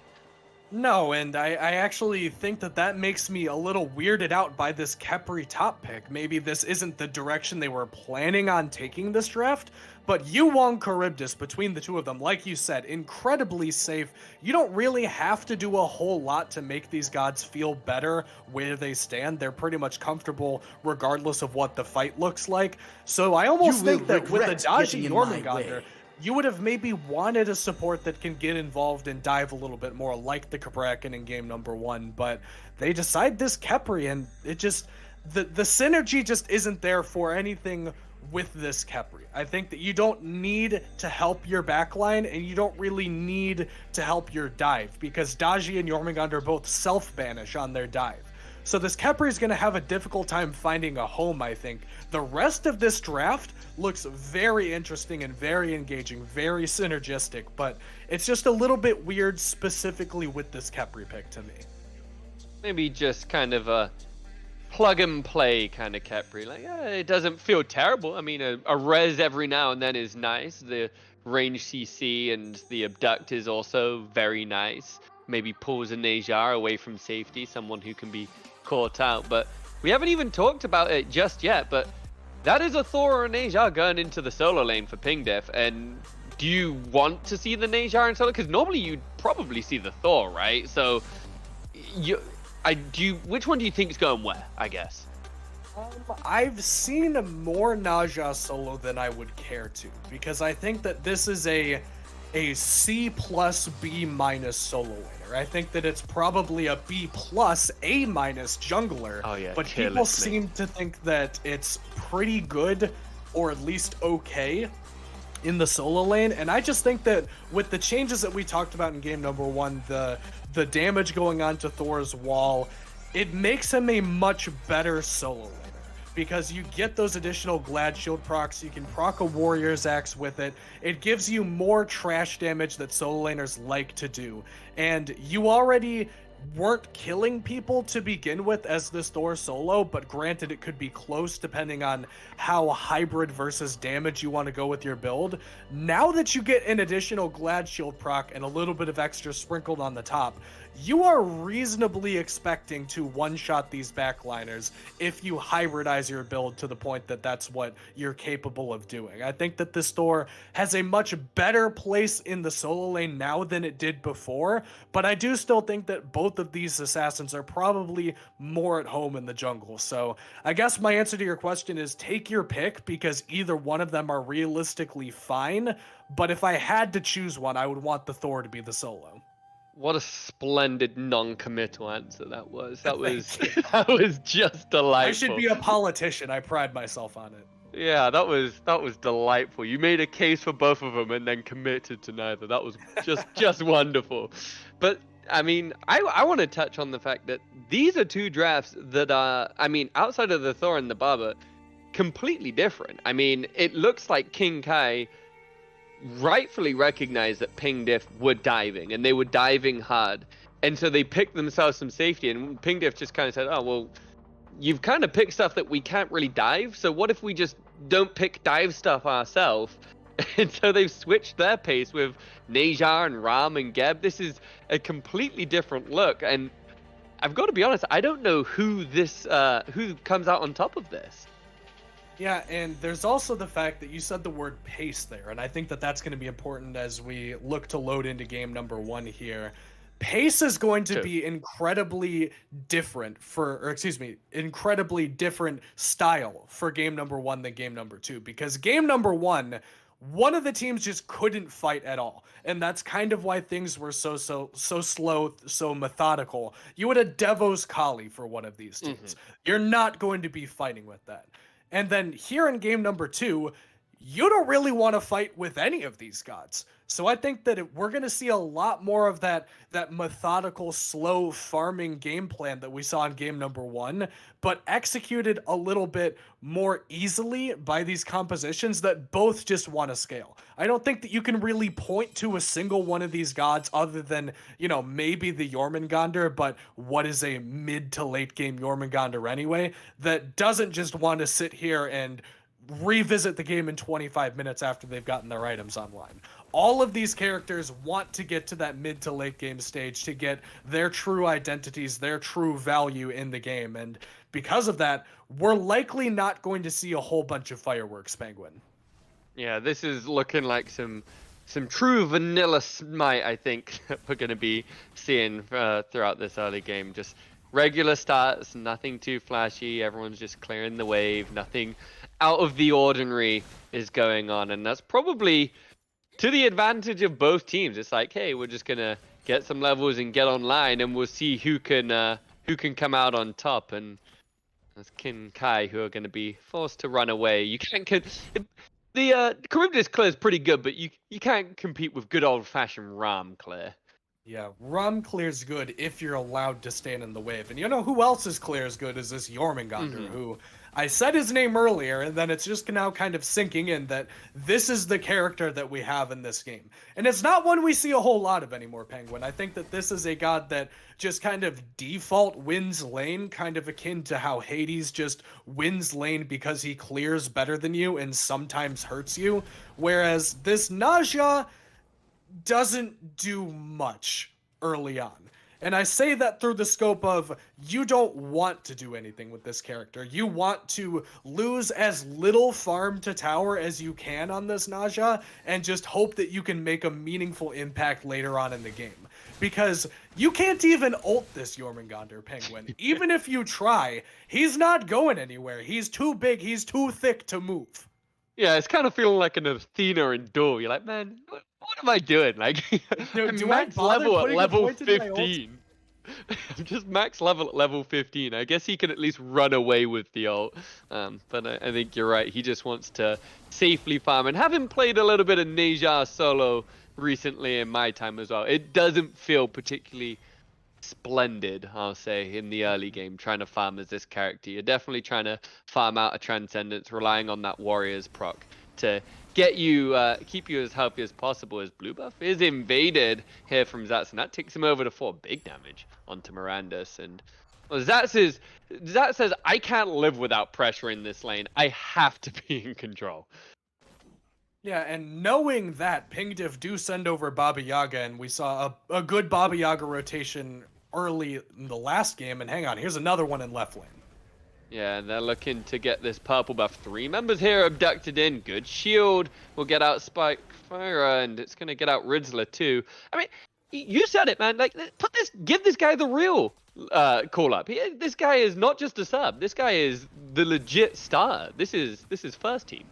No, and I actually think that makes me a little weirded out by this Khepri top pick. Maybe this isn't the direction they were planning on taking this draft, but Yuwang Charybdis, between the two of them, like you said, incredibly safe. You don't really have to do a whole lot to make these gods feel better where they stand. They're pretty much comfortable regardless of what the fight looks like. So I almost think that with the Daji Jormungandr, you would have maybe wanted a support that can get involved and dive a little bit more, like the Cabrakan in game number 1, but they decide this Khepri, and it just, the synergy just isn't there for anything with this Khepri. I think that you don't need to help your backline, and you don't really need to help your dive, because Daji and Jormungandr are both self-banish on their dive. So this Khepri is going to have a difficult time finding a home, I think. The rest of this draft looks very interesting and very engaging, very synergistic, but it's just a little bit weird specifically with this Khepri pick to me. Maybe just kind of a plug and play kind of Khepri. Like, it doesn't feel terrible. I mean, a res every now and then is nice. The range CC and the abduct is also very nice. Maybe pulls a Nejar away from safety, someone who can be caught out. But we haven't even talked about it just yet, but that is a Thor or a Nejar going into the solo lane for Pingdiff. And do you want to see the Nejar in solo? Because normally you'd probably see the Thor, right? So which one do you think is going where, I guess? I've seen more Naja solo than I would care to, because I think that this is a C plus B minus solo laner. I think that it's probably a B plus A minus jungler. Oh yeah, but people seem to think that it's pretty good, or at least okay, in the solo lane. And I just think that with the changes that we talked about in game number 1, the damage going on to Thor's wall, it makes him a much better solo laner, because you get those additional Glad Shield procs, you can proc a Warrior's Axe with it, it gives you more trash damage that solo laners like to do, and you already weren't killing people to begin with as this Thor solo, but granted it could be close depending on how hybrid versus damage you want to go with your build. Now that you get an additional Glad Shield proc and a little bit of extra sprinkled on the top, you are reasonably expecting to one-shot these backliners if you hybridize your build to the point that that's what you're capable of doing. I think that this Thor has a much better place in the solo lane now than it did before, but I do still think that both of these assassins are probably more at home in the jungle. So I guess my answer to your question is take your pick, because either one of them are realistically fine, but if I had to choose one, I would want the Thor to be the solo. What a splendid non-committal answer that was. That was Thank you. that was just delightful. I should be a politician. I pride myself on it. Yeah, that was delightful. You made a case for both of them and then committed to neither. That was just wonderful. But I mean, I want to touch on the fact that these are two drafts that are, I mean, outside of the Thor and the Barber, completely different. I mean, it looks like King Kai rightfully recognized that Ping Diff were diving, and they were diving hard, and so they picked themselves some safety, and Ping Diff just kind of said, oh well, you've kind of picked stuff that we can't really dive, so what if we just don't pick dive stuff ourselves? And so they've switched their pace with Ne Zha and Ram and Geb. This is a completely different look, and I've got to be honest, I don't know who comes out on top of this. Yeah, and there's also the fact that you said the word pace there, and I think that that's going to be important as we look to load into game number 1 here. Pace is going to be incredibly different incredibly different style for game number 1 than game number 2, because game number 1, one of the teams just couldn't fight at all, and that's kind of why things were so slow, so methodical. You had a Devos Kali for one of these teams. You're not going to be fighting with that. And then here in game number 2, you don't really want to fight with any of these gods. So I think that we're going to see a lot more of that methodical, slow farming game plan that we saw in game number 1, but executed a little bit more easily by these compositions that both just want to scale. I don't think that you can really point to a single one of these gods other than, maybe the Jormungandr, but what is a mid to late game Jormungandr anyway, that doesn't just want to sit here and revisit the game in 25 minutes after they've gotten their items online. All of these characters want to get to that mid to late game stage to get their true identities, their true value in the game, and because of that, we're likely not going to see a whole bunch of fireworks, Penguin. Yeah, this is looking like some true vanilla Smite, I think, that we're going to be seeing throughout this early game. Just regular starts, nothing too flashy, everyone's just clearing the wave, nothing out of the ordinary is going on, and that's probably to the advantage of both teams. It's like, hey, we're just gonna get some levels and get online, and we'll see who can come out on top. And that's King Kai who are gonna be forced to run away. You can't the Charybdis Claire is pretty good, but you can't compete with good old fashioned Ram Claire. Yeah, Ram Clear's good if you're allowed to stand in the wave. And you know who else is clear as good as this Jormungandr, who I said his name earlier, and then it's just now kind of sinking in that this is the character that we have in this game. And it's not one we see a whole lot of anymore, Penguin. I think that this is a god that just kind of default wins lane, kind of akin to how Hades just wins lane because he clears better than you and sometimes hurts you. Whereas this Ne Zha doesn't do much early on. And I say that through the scope of you don't want to do anything with this character. You want to lose as little farm to tower as you can on this Ne Zha and just hope that you can make a meaningful impact later on in the game. Because you can't even ult this Jormungandr, Penguin. Even if you try, he's not going anywhere. He's too big, he's too thick to move. Yeah, it's kind of feeling like an Athena in Duel. You're like, man, what am I doing? Like, I'm max level at level 15. I'm just max level at level 15. I guess he can at least run away with the ult. But I think you're right. He just wants to safely farm. And having played a little bit of Ne Zha solo recently in my time as well, it doesn't feel particularly splendid, I'll say, in the early game, trying to farm as this character. You're definitely trying to farm out a Transcendence, relying on that Warrior's proc to get you, keep you as healthy as possible, as blue buff is invaded here from Zats, and that takes him over to 4 big damage onto Mirandus. And well, Zats says, I can't live without pressure in this lane. I have to be in control. Yeah, and knowing that Pingdiff do send over Baba Yaga, and we saw a good Baba Yaga rotation early in the last game, and hang on, here's another one in left lane. Yeah, and they're looking to get this purple buff. 3 members here abducted in. Good shield. We'll get out Spike Fire, and it's going to get out Ridzler too. I mean, you said it, man. Like, give this guy the real call up. This guy is not just a sub. This guy is the legit star. This is first team.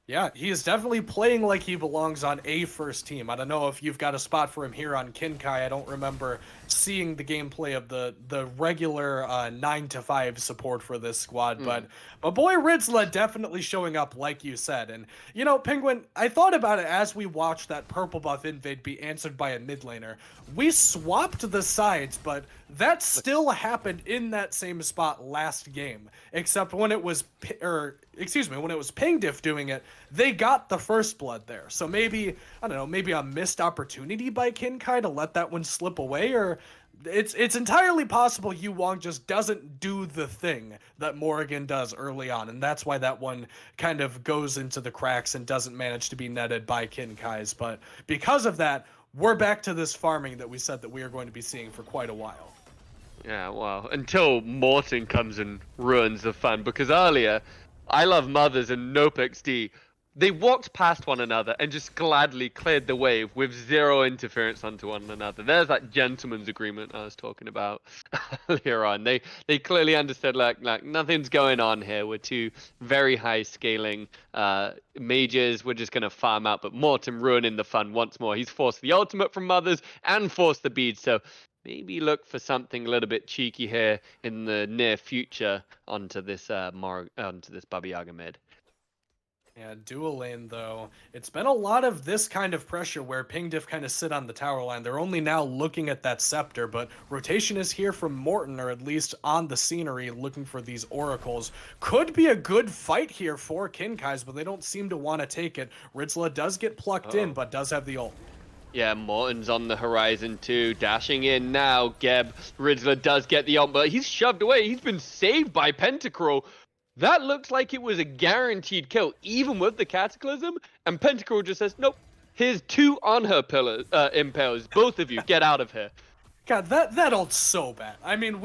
Yeah, he is definitely playing like he belongs on a first team. I don't know if you've got a spot for him here on Kinkai. I don't remember seeing the gameplay of the regular 9-to-5 support for this squad, but boy Ridzla definitely showing up like you said. And you know, Penguin, I thought about it as we watched that purple buff invade be answered by a mid laner. We swapped the sides, but that still happened in that same spot last game, except when it was when it was Pingdiff doing it, they got the first blood there. So maybe, I don't know, maybe a missed opportunity by Kinkai to let that one slip away, or it's entirely possible Yu Wong just doesn't do the thing that Morrigan does early on, and that's why that one kind of goes into the cracks and doesn't manage to be netted by Kinkai's. But because of that, we're back to this farming that we said that we are going to be seeing for quite a while. Yeah, well, until Morton comes and ruins the fun, because earlier, I Love Mothers and Nope XD, they walked past one another and just gladly cleared the wave with zero interference onto one another. There's that gentleman's agreement I was talking about earlier on. They clearly understood like nothing's going on here. We're two very high scaling mages. We're just gonna farm out, but Morton ruining the fun once more. He's forced the ultimate from Mothers and forced the bead. So maybe look for something a little bit cheeky here in the near future onto this Baba Yaga mid. Yeah, dual lane though, it's been a lot of this kind of pressure where Pingdiff kind of sit on the tower line. They're only now looking at that scepter, but rotation is here from Morton, or at least on the scenery, looking for these oracles. Could be a good fight here for Kinkai's, but they don't seem to want to take it. Ridzla does get plucked in, but does have the ult. Yeah, Morton's on the horizon too, dashing in now. Geb, Ridzler does get the ult, but he's shoved away. He's been saved by Pentacruel. That looks like it was a guaranteed kill, even with the Cataclysm. And Pentacruel just says, nope, here's 2 on her impales. Both of you, get out of here. God, that ult's so bad. I mean,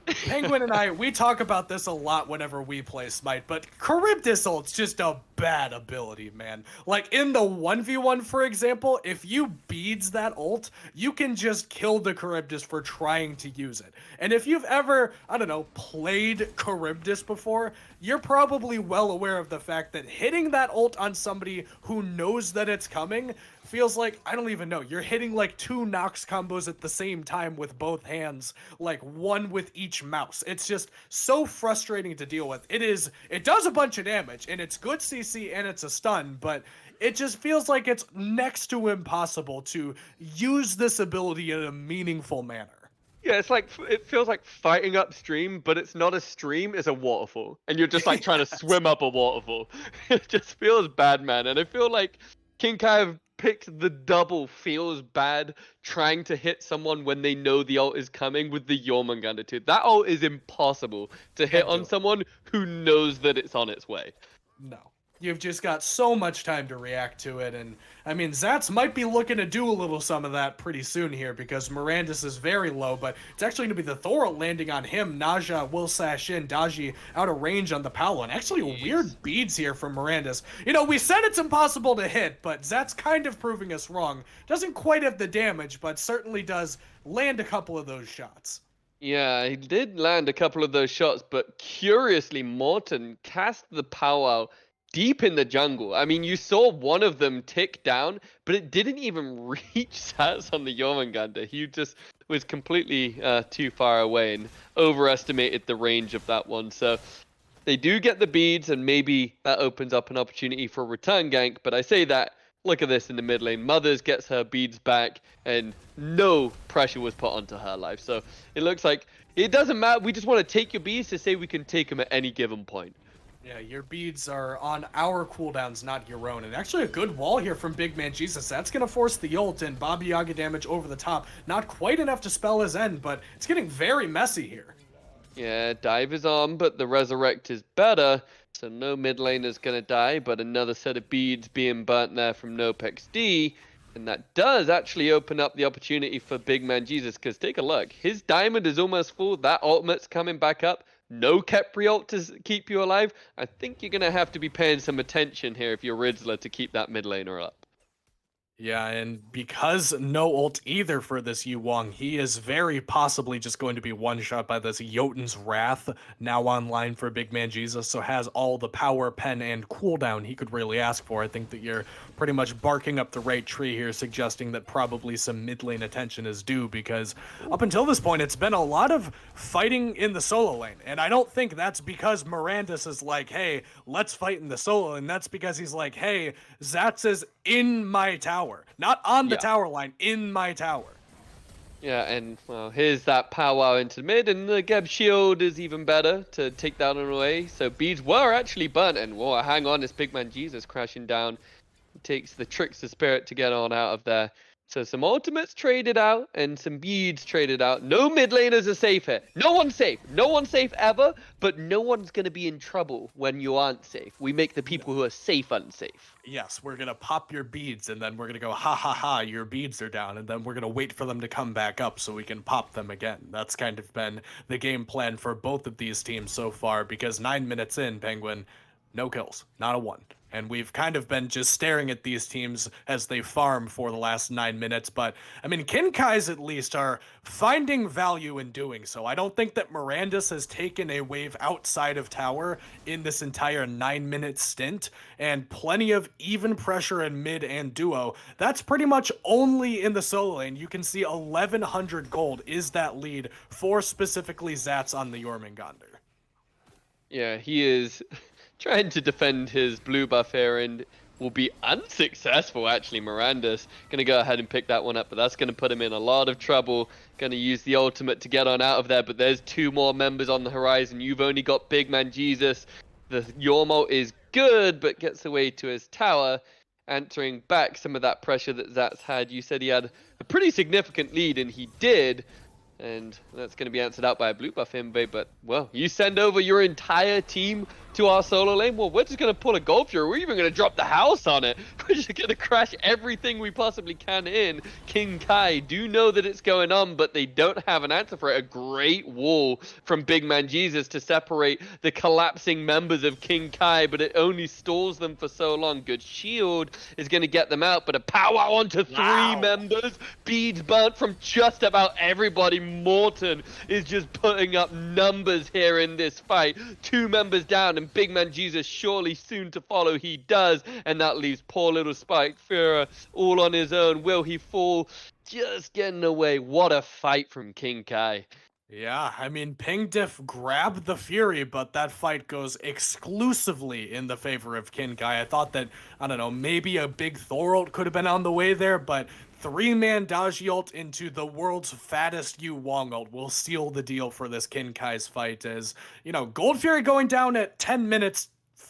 Penguin and I, we talk about this a lot whenever we play Smite, but Charybdis ult's just a bad ability, man. Like, in the 1v1, for example, if you beads that ult, you can just kill the Charybdis for trying to use it. And if you've ever, I don't know, played Charybdis before, you're probably well aware of the fact that hitting that ult on somebody who knows that it's coming feels like, I don't even know, you're hitting like 2 Nox combos at the same time with both hands, like one with each mouse. It's just so frustrating to deal with. It does a bunch of damage, and it's good CC and it's a stun, but it just feels like it's next to impossible to use this ability in a meaningful manner. Yeah, it feels like fighting upstream, but it's not a stream, it's a waterfall. And you're just like trying to swim up a waterfall. It just feels bad, man. And I feel like Kinkai have picked the double feels bad trying to hit someone when they know the ult is coming with the Jormungandr too. That ult is impossible to hit on someone who knows that it's on its way. No. You've just got so much time to react to it, and I mean, Zats might be looking to do a little some of that pretty soon here, because Mirandus is very low, but it's actually going to be the Thor landing on him. Naja will sash in, Daji out of range on the Paolo, and actually weird beads here from Mirandus. You know, we said it's impossible to hit, but Zats kind of proving us wrong. Doesn't quite have the damage, but certainly does land a couple of those shots. Yeah, he did land a couple of those shots, but curiously, Morton cast the powwow deep in the jungle. I mean, you saw one of them tick down, but it didn't even reach Zats on the Jormungandr. He just was completely too far away and overestimated the range of that one. So they do get the beads, and maybe that opens up an opportunity for a return gank. But I say that, look at this in the mid lane. Mothers gets her beads back, and no pressure was put onto her life. So it looks like it doesn't matter. We just want to take your beads to say we can take them at any given point. Yeah, your beads are on our cooldowns, not your own. And actually a good wall here from Big Man Jesus. That's going to force the ult, and Baba Yaga damage over the top. Not quite enough to spell his end, but it's getting very messy here. Yeah, dive is on, but the resurrect is better. So no mid laner's gonna die, but another set of beads being burnt there from Nopex D. And that does actually open up the opportunity for Big Man Jesus, because take a look. His diamond is almost full. That ultimate's coming back up. No Khepri ult to keep you alive. I think you're gonna have to be paying some attention here if you're Riddler to keep that mid laner up. Yeah, and because no ult either for this Yu Wong, he is very possibly just going to be one-shot by this Jotun's Wrath, now online for Big Man Jesus, so has all the power, pen, and cooldown he could really ask for. I think that you're pretty much barking up the right tree here, suggesting that probably some mid lane attention is due, because up until this point, it's been a lot of fighting in the solo lane, and I don't think that's because Mirandus is like, hey, let's fight in the solo, and that's because he's like, hey, Zats is in my tower. Not on the tower line, in my tower. Yeah, and well, here's that powwow into mid, and the Geb shield is even better to take that one away. So beads were actually burnt, and whoa, hang on, this Big Man Jesus crashing down. He takes the Trickster Spirit to get on out of there. So some ultimates traded out and some beads traded out. No mid laners are safe here. No one's safe. No one's safe ever, but no one's going to be in trouble when you aren't safe. We make the people who are safe unsafe. Yes, we're going to pop your beads, and then we're going to go, ha ha ha, your beads are down, and then we're going to wait for them to come back up so we can pop them again. That's kind of been the game plan for both of these teams so far, because 9 minutes in, Penguin, no kills, not a one. And we've kind of been just staring at these teams as they farm for the last 9 minutes. But, I mean, Kinkai's at least are finding value in doing so. I don't think that Mirandus has taken a wave outside of tower in this entire 9-minute stint. And plenty of even pressure in mid and duo. That's pretty much only in the solo lane. You can see 1,100 gold is that lead for specifically Zats on the Jormungandr. Yeah, he is trying to defend his blue buff here and will be unsuccessful, actually. Miranda's going to go ahead and pick that one up, but that's going to put him in a lot of trouble. Going to use the ultimate to get on out of there, but there's 2 more members on the horizon. You've only got Big Man Jesus. The Yormo is good, but gets away to his tower, answering back some of that pressure that Zats had. You said he had a pretty significant lead, and he did. And that's going to be answered out by a blue buff Himbe, but, well, you send over your entire team to our solo lane, well, we're just going to pull a Gold Fury. We're even going to drop the house on it. We're just going to crash everything we possibly can in. King Kai do know that it's going on, but they don't have an answer for it. A great wall from Big Man Jesus to separate the collapsing members of King Kai, but it only stalls them for so long. Good shield is going to get them out, but a powwow onto 3 members. Beads burnt from just about everybody. Morton is just putting up numbers here in this fight. 2 members down, and Big Man Jesus surely soon to follow. He does, and that leaves poor little Spike Führer all on his own. Will he fall? Just getting away. What a fight from King Kai. Yeah, I mean, Ping Diff grabbed the Fury, but that fight goes exclusively in the favor of Kinkai. I thought that, I don't know, maybe a big Thorold could have been on the way there, but 3-man Daji ult into the world's fattest Yu Wong ult will seal the deal for this Kinkai's fight. As, you know, Gold Fury going down at 10 minutes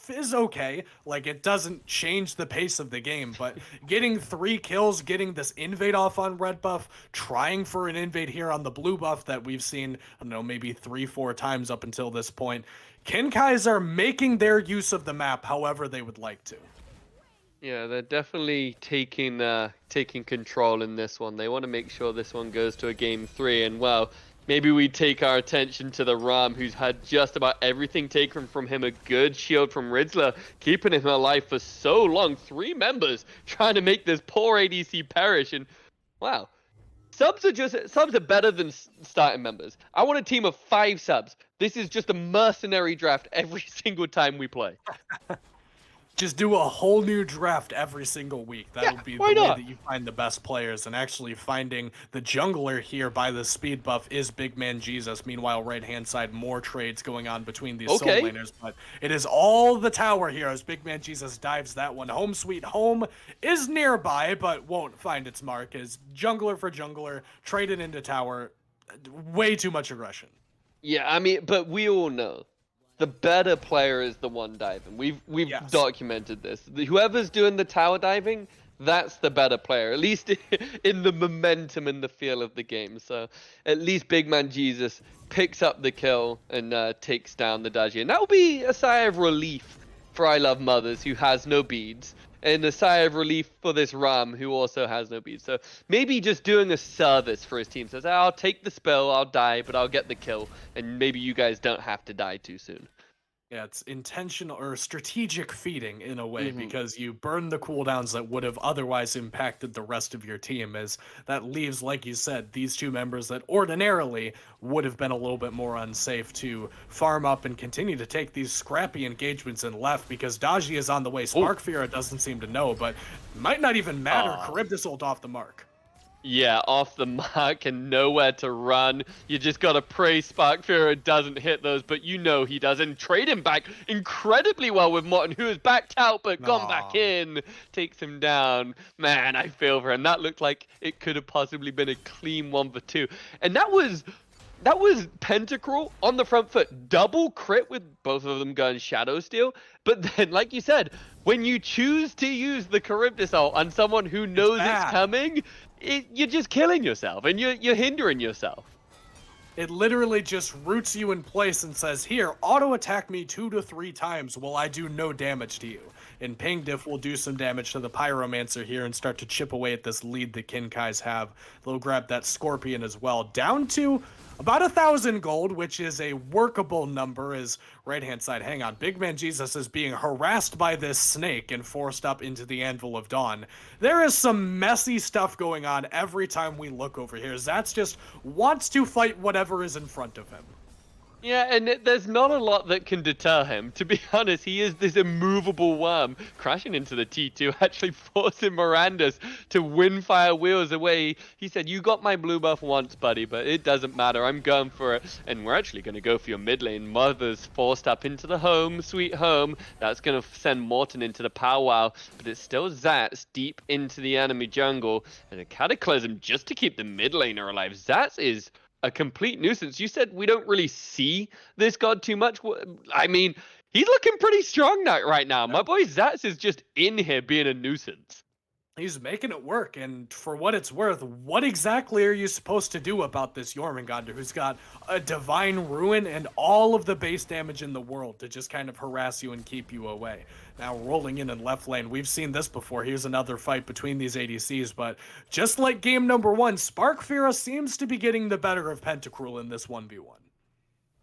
is okay. Like, it doesn't change the pace of the game, but getting 3 kills, getting this invade off on red buff, trying for an invade here on the blue buff that we've seen, I don't know, maybe 3-4 times up until this point. Kinkai's are making their use of the map however they would like to. Yeah, they're definitely taking control in this one. They want to make sure this one goes to a game 3, and well, maybe we take our attention to the Ram, who's had just about everything taken from him. A good shield from Riddler, keeping him alive for so long. 3 members trying to make this poor ADC perish, and wow. Subs are better than starting members. I want a team of 5 subs. This is just a mercenary draft every single time we play. Just do a whole new draft every single week. That'll be the way that you find the best players. And actually finding the jungler here by the speed buff is Big Man Jesus. Meanwhile, right-hand side, more trades going on between these solo laners. But it is all the tower here as Big Man Jesus dives that one. Home Sweet Home is nearby, but won't find its mark as jungler for jungler, traded into tower. Way too much aggression. Yeah, I mean, but we all know the better player is the one diving. We've documented this. Whoever's doing the tower diving, that's the better player, at least in the momentum and the feel of the game. So at least Big Man Jesus picks up the kill and takes down the Daji. And that will be a sigh of relief for I Love Mothers, who has no beads, and a sigh of relief for this Ram, who also has no beads. So maybe just doing a service for his team. Says, I'll take the spell, I'll die, but I'll get the kill, and maybe you guys don't have to die too soon. Yeah, it's intentional or strategic feeding in a way because you burn the cooldowns that would have otherwise impacted the rest of your team, as that leaves, like you said, these two members that ordinarily would have been a little bit more unsafe to farm up and continue to take these scrappy engagements in left because Daji is on the way. Sparkfira doesn't seem to know, but might not even matter. Charybdis ult off the mark. Yeah, off the mark and nowhere to run. You just gotta pray Sparkfira doesn't hit those, but you know he does. And trade him back incredibly well with Morten, who has backed out but gone back in. Takes him down. Man, I feel for him. That looked like it could have possibly been a clean 1-for-2. And that was Pentacruel on the front foot. Double crit with both of them going Shadow Steel. But then, like you said, when you choose to use the Charybdis ult on someone who knows it's coming, you're just killing yourself and you're hindering yourself. It literally just roots you in place and says, here, auto attack me 2 to 3 times while I do no damage to you. And Pingdiff will do some damage to the Pyromancer here and start to chip away at this lead the Kinkais have. They'll grab that Scorpion as well. Down to about 1,000 gold, which is a workable number, as right-hand side, hang on, Big Man Jesus is being harassed by this snake and forced up into the Anvil of Dawn. There is some messy stuff going on every time we look over here. Zats just wants to fight whatever is in front of him. Yeah, and there's not a lot that can deter him. To be honest, he is this immovable worm. Crashing into the T2, actually forcing Mirandas to Windfire Wheels away. He said, you got my blue buff once, buddy, but it doesn't matter. I'm going for it. And we're actually going to go for your mid lane. Mother's forced up into the home, sweet home. That's going to send Morten into the powwow. But it's still Zats deep into the enemy jungle. And a Cataclysm just to keep the mid laner alive. Zats is a complete nuisance. You said we don't really see this god too much. I mean, he's looking pretty strong right now. My boy Zats is just in here being a nuisance. He's making it work, and for what it's worth, what exactly are you supposed to do about this Jormungandr who's got a Divine Ruin and all of the base damage in the world to just kind of harass you and keep you away? Now, rolling in left lane, we've seen this before. Here's another fight between these ADCs, but just like game number 1, Sparkfira seems to be getting the better of Pentacruel in this 1v1.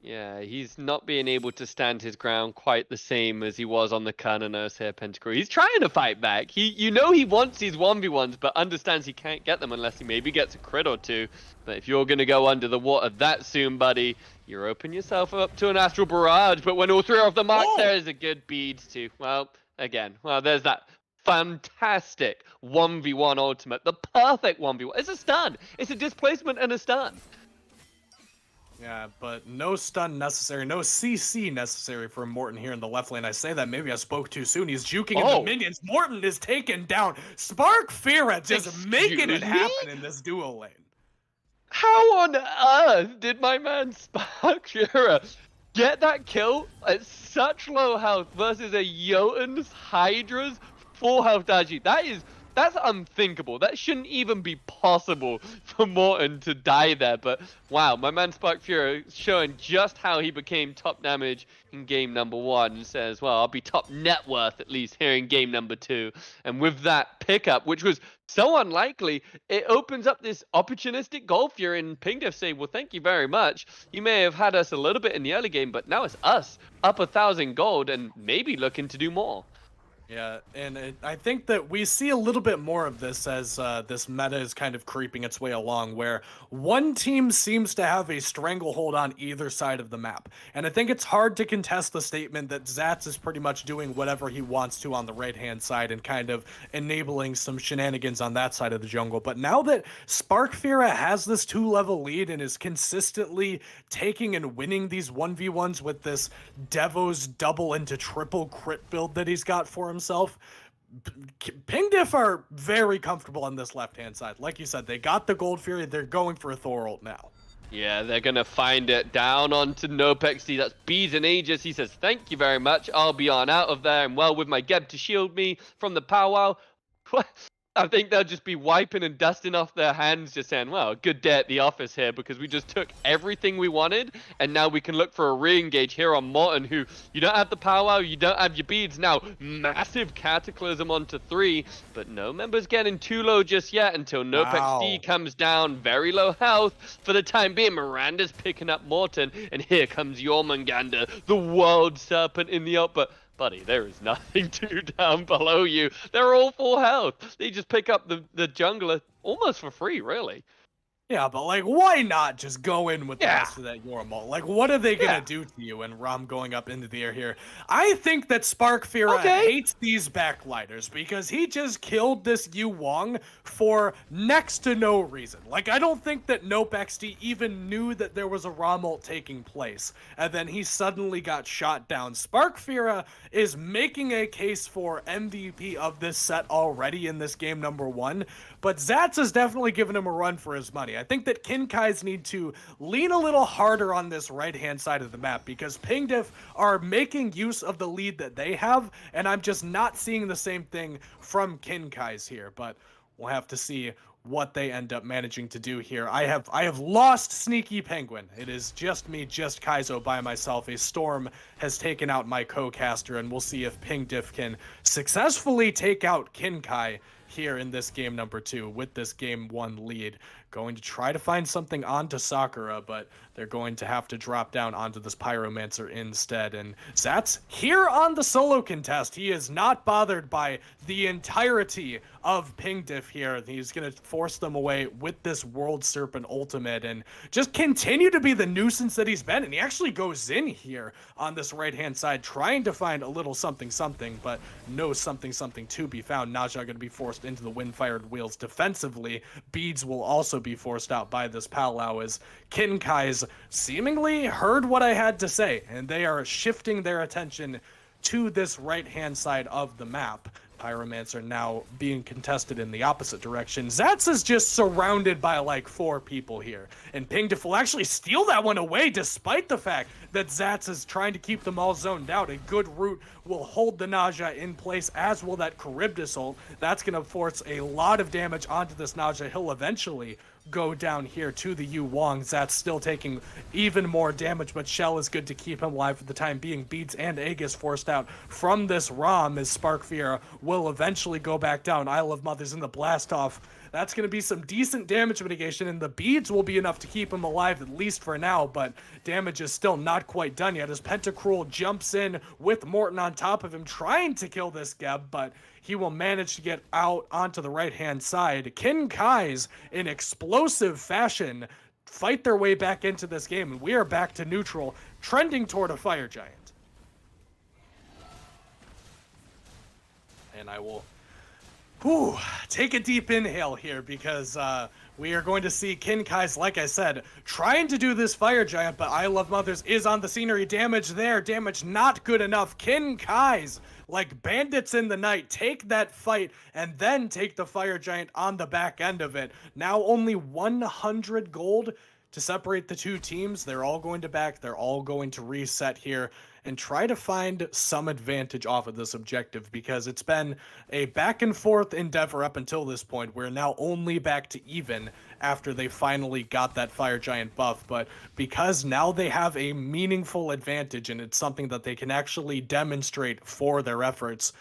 Yeah, he's not being able to stand his ground quite the same as he was on the Cernunnos here, Pentacruel. He's trying to fight back. You know he wants these 1v1s, but understands he can't get them unless he maybe gets a crit or 2. But if you're going to go under the water that soon, buddy, you're opening yourself up to an Astral Barrage. But when all 3 are off the mark, there's a good beads too. Well, there's that fantastic 1v1 ultimate. The perfect 1v1. It's a stun. It's a displacement and a stun. Yeah, but no stun necessary, no CC necessary for Morten here in the left lane. I say that, maybe I spoke too soon. He's juking in the minions. Morten is taken down. Sparkfira just making it happen in this duo lane. How on earth did my man Sparkfira get that kill at such low health versus a Jotun's Hydra's full health Daji? That's unthinkable. That shouldn't even be possible for Morten to die there. But wow, my man Sparkfira showing just how he became top damage in game number 1 and says, well, I'll be top net worth at least here in game number 2. And with that pickup, which was so unlikely, it opens up this opportunistic goal for you, and Pingdiff saying, well, thank you very much. You may have had us a little bit in the early game, but now it's us up 1,000 gold and maybe looking to do more. Yeah, and I think that we see a little bit more of this as this meta is kind of creeping its way along, where one team seems to have a stranglehold on either side of the map. And I think it's hard to contest the statement that Zats is pretty much doing whatever he wants to on the right-hand side and kind of enabling some shenanigans on that side of the jungle. But now that Sparkfira has this 2-level lead and is consistently taking and winning these 1v1s with this Devo's double into triple crit build that he's got for himself, Pingdiff are very comfortable on this left-hand side. Like you said, they got the Gold Fury. They're going for a Thor ult now. Yeah, they're going to find it down onto Nopexy. That's Bees and Aegis. He says, thank you very much. I'll be on out of there. And well, with my Geb to shield me from the powwow. I think they'll just be wiping and dusting off their hands, just saying, well, good day at the office here, because we just took everything we wanted, and now we can look for a re-engage here on Morten, who you don't have the powwow, you don't have your beads. Now, massive Cataclysm onto 3, but no member's getting too low just yet until NopeXD comes down, very low health. For the time being, Miranda's picking up Morten, and here comes Jormungandr, the World Serpent in the up, but buddy, there is nothing to down below you. They're all full health. They just pick up the jungler almost for free, really. Yeah, but like, why not just go in with the rest of that Yormul? Like, what are they gonna do to you? And Rom going up into the air here. I think that Sparkfira hates these backlighters because he just killed this Yu Wong for next to no reason. Like, I don't think that NopeXD even knew that there was a Rom ult taking place, and then he suddenly got shot down. Sparkfira is making a case for MVP of this set already in this game number 1, but Zats has definitely given him a run for his money. I think that Kinkai's need to lean a little harder on this right-hand side of the map because Pingdiff are making use of the lead that they have, and I'm just not seeing the same thing from Kinkai's here, but we'll have to see what they end up managing to do here. I have lost Sneaky Penguin. It is just me, just Kaizo by myself. A storm has taken out my co-caster, and we'll see if Pingdiff can successfully take out Kinkai here in this game number 2 with this game 1 lead. Going to try to find something onto Sakura, but they're going to have to drop down onto this Pyromancer instead. And Zats here on the solo contest. He is not bothered by the entirety of Pingdiff here. He's going to force them away with this World Serpent ultimate and just continue to be the nuisance that he's been. And he actually goes in here on this right-hand side trying to find a little something, but no something to be found. Naja going to be forced into the wind-fired wheels defensively. Beads will also be forced out by this powwow as Kinkai's seemingly heard what I had to say, and they are shifting their attention to this right-hand side of the map. Pyromancer now being contested in the opposite direction. Zats is just surrounded by like 4 people here, and Pingdiff will actually steal that one away despite the fact that Zats is trying to keep them all zoned out. A good root will hold the Naja in place, as will that Charybdis ult. That's going to force a lot of damage onto this Naja. He'll eventually go down here to the Yu Wong. Zat's still taking even more damage, but Shell is good to keep him alive for the time being. Beats and Aegis forced out from this Rom as Sparkfira will eventually go back down. Isle of Mothers in the blast off. That's going to be some decent damage mitigation, and the beads will be enough to keep him alive, at least for now, but damage is still not quite done yet as Pentacruel jumps in with Morten on top of him, trying to kill this Geb, but he will manage to get out onto the right-hand side. Kinkai's, in explosive fashion, fight their way back into this game, and we are back to neutral, trending toward a Fire Giant. And I will take a deep inhale here because we are going to see Kinkai's, like I said, trying to do this Fire Giant, but I Love Mothers is on the scenery. Damage there, damage not good enough. Kinkai's, like bandits in the night, take that fight and then take the Fire Giant on the back end of it. Now only 100 gold to separate the 2 teams. They're all going to back. They're all going to reset here and try to find some advantage off of this objective because it's been a back and forth endeavor up until this point. We're now only back to even after they finally got that Fire Giant buff, but because now they have a meaningful advantage and it's something that they can actually demonstrate for their efforts,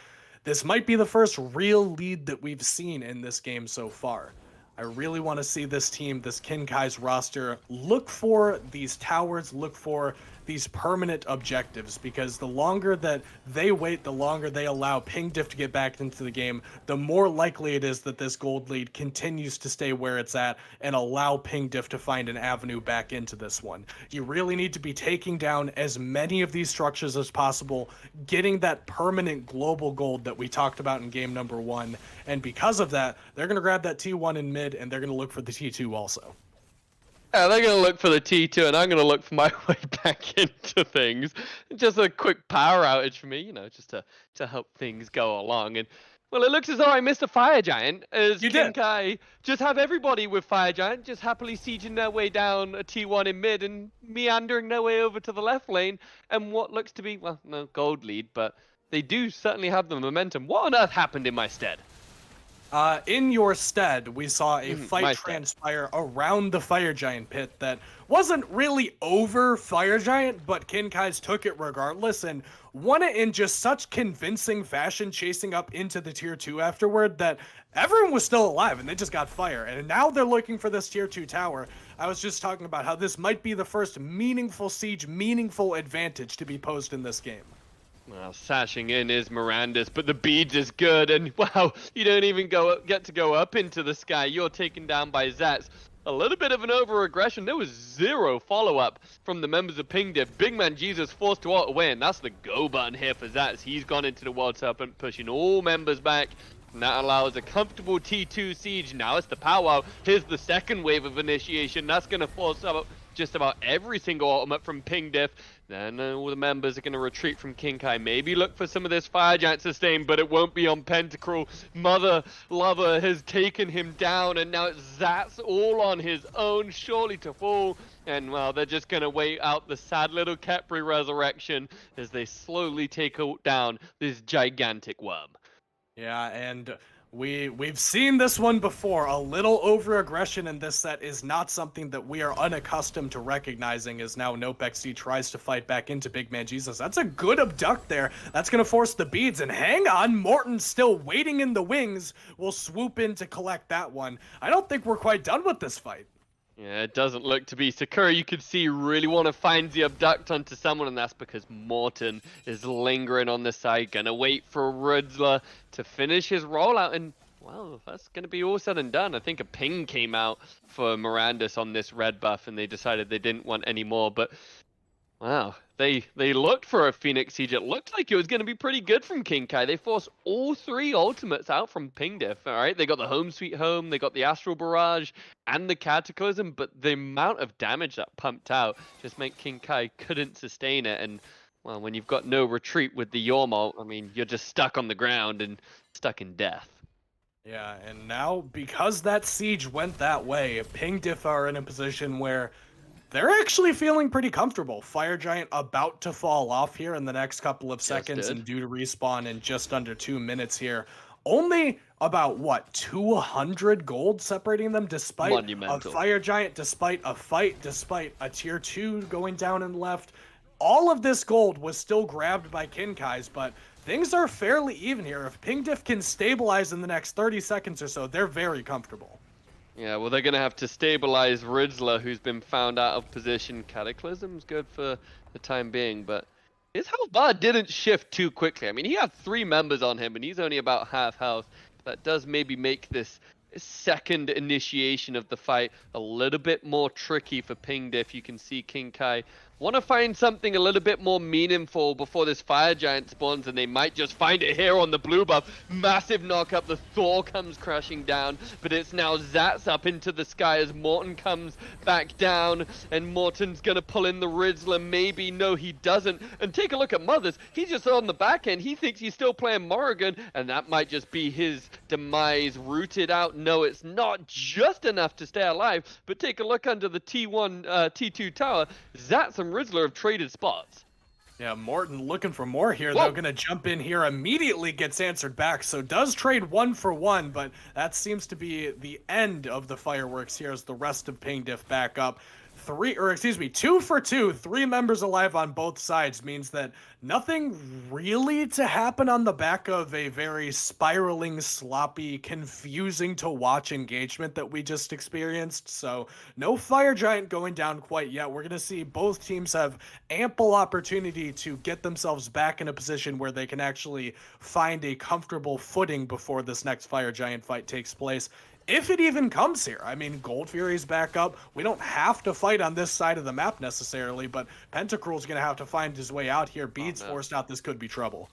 this might be the first real lead that we've seen in this game so far. I really want to see this team, this Kinkai's roster, look for these towers, look for these permanent objectives, because the longer that they wait, the longer they allow Pingdiff to get back into the game, the more likely it is that this gold lead continues to stay where it's at and allow Pingdiff to find an avenue back into this one. You really need to be taking down as many of these structures as possible, getting that permanent global gold that we talked about in game number 1, and because of that, they're going to grab that T1 in mid, and they're going to look for the T2 also. Yeah, they're going to look for the T2, and I'm going to look for my way back into things. Just a quick power outage for me, you know, just to help things go along. And, well, it looks as though I missed a Fire Giant, as Kinkai just have everybody with Fire Giant, just happily sieging their way down a T1 in mid and meandering their way over to the left lane, and what looks to be, well, no gold lead, but they do certainly have the momentum. What on earth happened in my stead? In your stead, we saw a my fight stead. transpire around the Fire Giant pit that wasn't really over Fire Giant, but Kinkai's took it regardless and won it in just such convincing fashion, chasing up into the tier 2 afterward that everyone was still alive and they just got fire. And now they're looking for this tier 2 tower. I was just talking about how this might be the first meaningful siege, meaningful advantage to be posed in this game. Well, sashing in is Mirandus, but the beads is good, and wow, you don't even get to go up into the sky. You're taken down by Zats. A little bit of an over-aggression. There was zero follow-up from the members of Ping Diff. Big Man Jesus forced to ult away, and that's the go button here for Zats. He's gone into the World Serpent, pushing all members back. And that allows a comfortable T2 siege. Now it's the powwow. Here's the second wave of initiation. That's going to force up just about every single ultimate from Ping Diff. Then all the members are going to retreat from Kinkai. Maybe look for some of this Fire Giant sustain, but it won't be on Pentacruel. Mother Lover has taken him down, and now it's Zats all on his own, surely to fall. And, well, they're just going to wait out the sad little Khepri resurrection as they slowly take down this gigantic worm. Yeah, and we've seen this one before. A little over-aggression in this set is not something that we are unaccustomed to recognizing as now NopeXD tries to fight back into Big Man Jesus. That's a good abduct there. That's going to force the beads, and hang on, Morton's still waiting in the wings. Will swoop in to collect that one. I don't think we're quite done with this fight. Yeah, it doesn't look to be. Sakura, you could see, really want to find the abduct onto someone, and that's because Morton is lingering on the side, gonna wait for Riddler to finish his rollout, and, well, that's gonna be all said and done. I think a ping came out for Mirandus on this red buff, and they decided they didn't want any more, but, wow, they looked for a Phoenix Siege. It looked like it was going to be pretty good from Kinkai. They forced all three ultimates out from Ping Diff, all right? They got the Home Sweet Home, they got the Astral Barrage, and the Cataclysm, but the amount of damage that pumped out just meant Kinkai couldn't sustain it, and, well, when you've got no retreat with the Yormalt, I mean, you're just stuck on the ground and stuck in death. Yeah, and now, because that siege went that way, Ping Diff are in a position where they're actually feeling pretty comfortable. Fire Giant about to fall off here in the next couple of seconds and due to respawn in just under 2 minutes here. Only about, what, 200 gold separating them despite Monumental. a Fire Giant, despite a fight, despite a tier 2 going down and left. All of this gold was still grabbed by Kinkai's, but things are fairly even here. If Ping Diff can stabilize in the next 30 seconds or so, they're very comfortable. Yeah, well, they're going to have to stabilize Riddler, who's been found out of position. Cataclysm's good for the time being, but his health bar didn't shift too quickly. I mean, he had 3 members on him, and he's only about half health. That does maybe make this second initiation of the fight a little bit more tricky for Ping Diff. You can see Kinkai want to find something a little bit more meaningful before this Fire Giant spawns, and they might just find it here on the blue buff. Massive knock up, the Thor comes crashing down, but it's now Zats up into the sky as Morton comes back down, and Morton's gonna pull in the Riddler. Maybe, no he doesn't. And take a look at Mothers, he's just on the back end. He thinks he's still playing Morrigan, and that might just be his demise rooted out. No, it's not just enough to stay alive, but take a look under the T1, T2 tower. Zats and Riddler have traded spots. Yeah, Morton looking for more here. Whoa. They're going to jump in here, immediately gets answered back, so does trade 1 for 1, but that seems to be the end of the fireworks here as the rest of Ping Diff back up. 2 for 2, 3 members alive on both sides means that nothing really to happen on the back of a very spiraling, sloppy, confusing to watch engagement that we just experienced. So no Fire Giant going down quite yet. We're going to see both teams have ample opportunity to get themselves back in a position where they can actually find a comfortable footing before this next Fire Giant fight takes place. If it even comes here. I mean, Gold Fury's back up. We don't have to fight on this side of the map necessarily, but Pentacruel's going to have to find his way out here. Beads forced out. This could be trouble.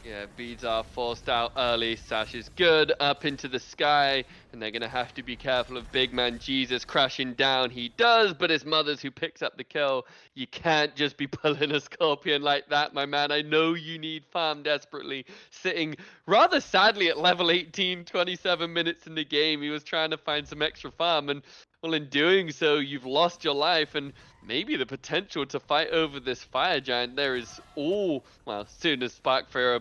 Yeah, beads are forced out early. Sash is good up into the sky, and they're going to have to be careful of Big Man Jesus crashing down. He does, but it's Mothers who picks up the kill. You can't just be pulling a Scorpion like that, my man. I know you need farm desperately. Sitting rather sadly at level 18, 27 minutes in the game. He was trying to find some extra farm, and well, in doing so, you've lost your life, and maybe the potential to fight over this Fire Giant. There is all, well, as soon as Sparkfire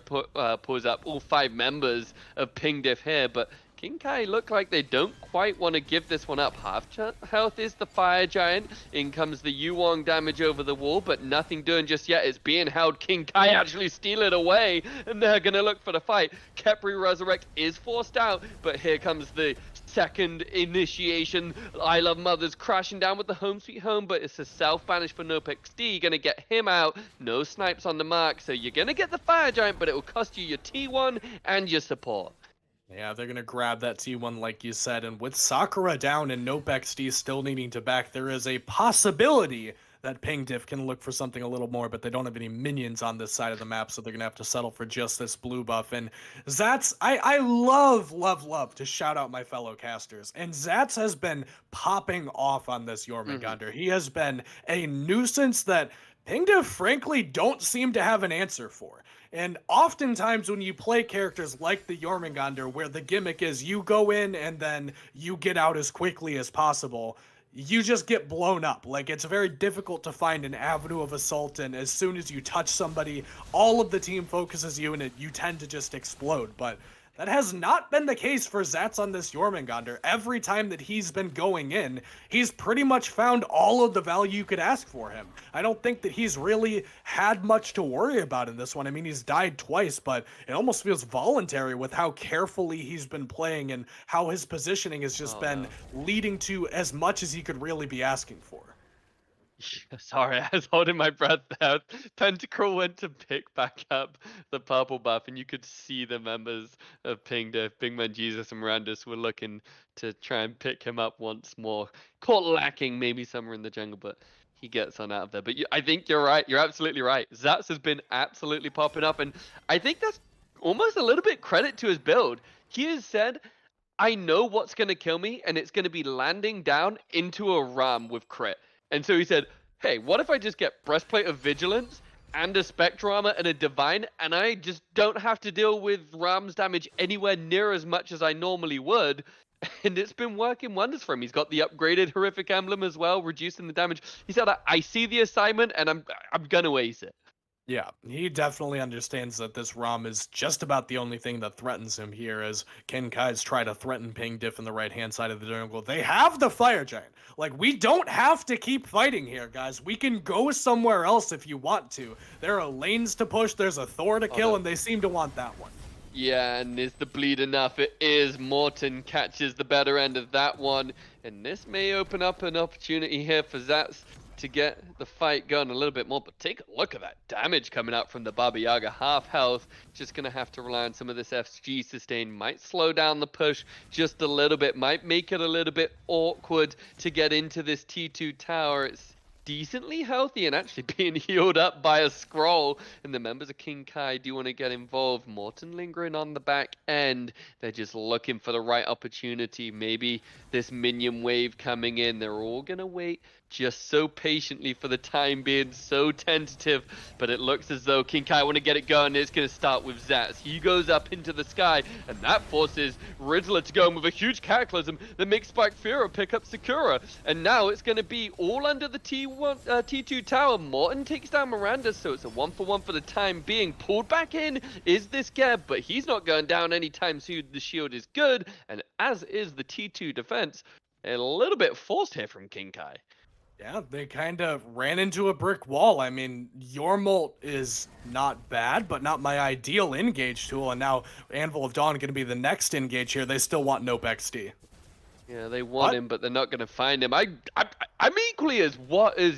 pulls up all 5 members of Ping Diff here, but King Kai look like they don't quite want to give this one up. Half health is the Fire Giant. In comes the Yuwong damage over the wall, but nothing doing just yet. It's being held. King Kai actually steal it away, and they're going to look for the fight. Khepri Resurrect is forced out, but here comes the second initiation. I Love Mothers crashing down with the Home Sweet Home, but it's a self-banish for NoPXD. Gonna get him out. No snipes on the mark, so you're gonna get the Fire Giant, but it will cost you your T1 and your support. Yeah, they're going to grab that T1 like you said, and with Sakura down and NoPXD still needing to back, there is a possibility that Pingdiff can look for something a little more, but they don't have any minions on this side of the map, so they're going to have to settle for just this blue buff. And Zats, I love to shout out my fellow casters, and Zats has been popping off on this Jormungandr. He has been a nuisance that Pingdiff, frankly, don't seem to have an answer for. And oftentimes when you play characters like the Jormungandr, where the gimmick is you go in and then you get out as quickly as possible, you just get blown up. Like, it's very difficult to find an avenue of assault, and as soon as you touch somebody, all of the team focuses you, and you tend to just explode. But that has not been the case for Zats on this Jormungandr. Every time that he's been going in, he's pretty much found all of the value you could ask for him. I don't think that he's really had much to worry about in this one. I mean, he's died twice, but it almost feels voluntary with how carefully he's been playing and how his positioning has just been leading to as much as he could really be asking for. Sorry, I was holding my breath there. Pentacruel went to pick back up the purple buff, and you could see the members of Pingdiff, Bigman Jesus, and Mirandus were looking to try and pick him up once more. Caught lacking maybe somewhere in the jungle, but he gets on out of there. But I think you're right. You're absolutely right. Zats has been absolutely popping up, and I think that's almost a little bit credit to his build. He has said, I know what's going to kill me, and it's going to be landing down into a ram with crit. And so he said, hey, what if I just get Breastplate of Vigilance and a Spectral Armor and a Divine, and I just don't have to deal with Ram's damage anywhere near as much as I normally would? And it's been working wonders for him. He's got the upgraded Horrific Emblem as well, reducing the damage. He said, I see the assignment, and I'm going to ace it. Yeah, he definitely understands that this ROM is just about the only thing that threatens him here, as King Kai's try to threaten Pingdiff in the right-hand side of the jungle. They have the Fire Giant. Like, we don't have to keep fighting here, guys. We can go somewhere else if you want to. There are lanes to push, there's a Thor to kill, and they seem to want that one. Yeah, and is the bleed enough? It is. Morten catches the better end of that one, and this may open up an opportunity here for Zats to get the fight going a little bit more. But take a look at that damage coming out from the Baba Yaga. Half health, just gonna have to rely on some of this FG sustain. Might slow down the push just a little bit, might make it a little bit awkward to get into this T2 tower. It's decently healthy and actually being healed up by a scroll, and the members of King Kai do want to get involved. Morten lingering on the back end. They're just looking for the right opportunity. Maybe this minion wave coming in. They're all gonna wait just so patiently for the time being, so tentative, but it looks as though King Kai want to get it going. It's going to start with Zats. He goes up into the sky, and that forces Riddler to go in with a huge Cataclysm that makes Spike Fearer pick up Sakura, and now it's going to be all under the T2 tower. Morten takes down Miranda, so it's a 1-for-1 for the time being. Pulled back in is this Geb, but he's not going down anytime soon. The shield is good, and as is the T2 defense. A little bit forced here from King Kai. Yeah, they kind of ran into a brick wall. I mean, Jormult is not bad, but not my ideal engage tool. And now Anvil of Dawn going to be the next engage here. They still want NoPXD. Yeah, they want him, but they're not going to find him. I'm equally as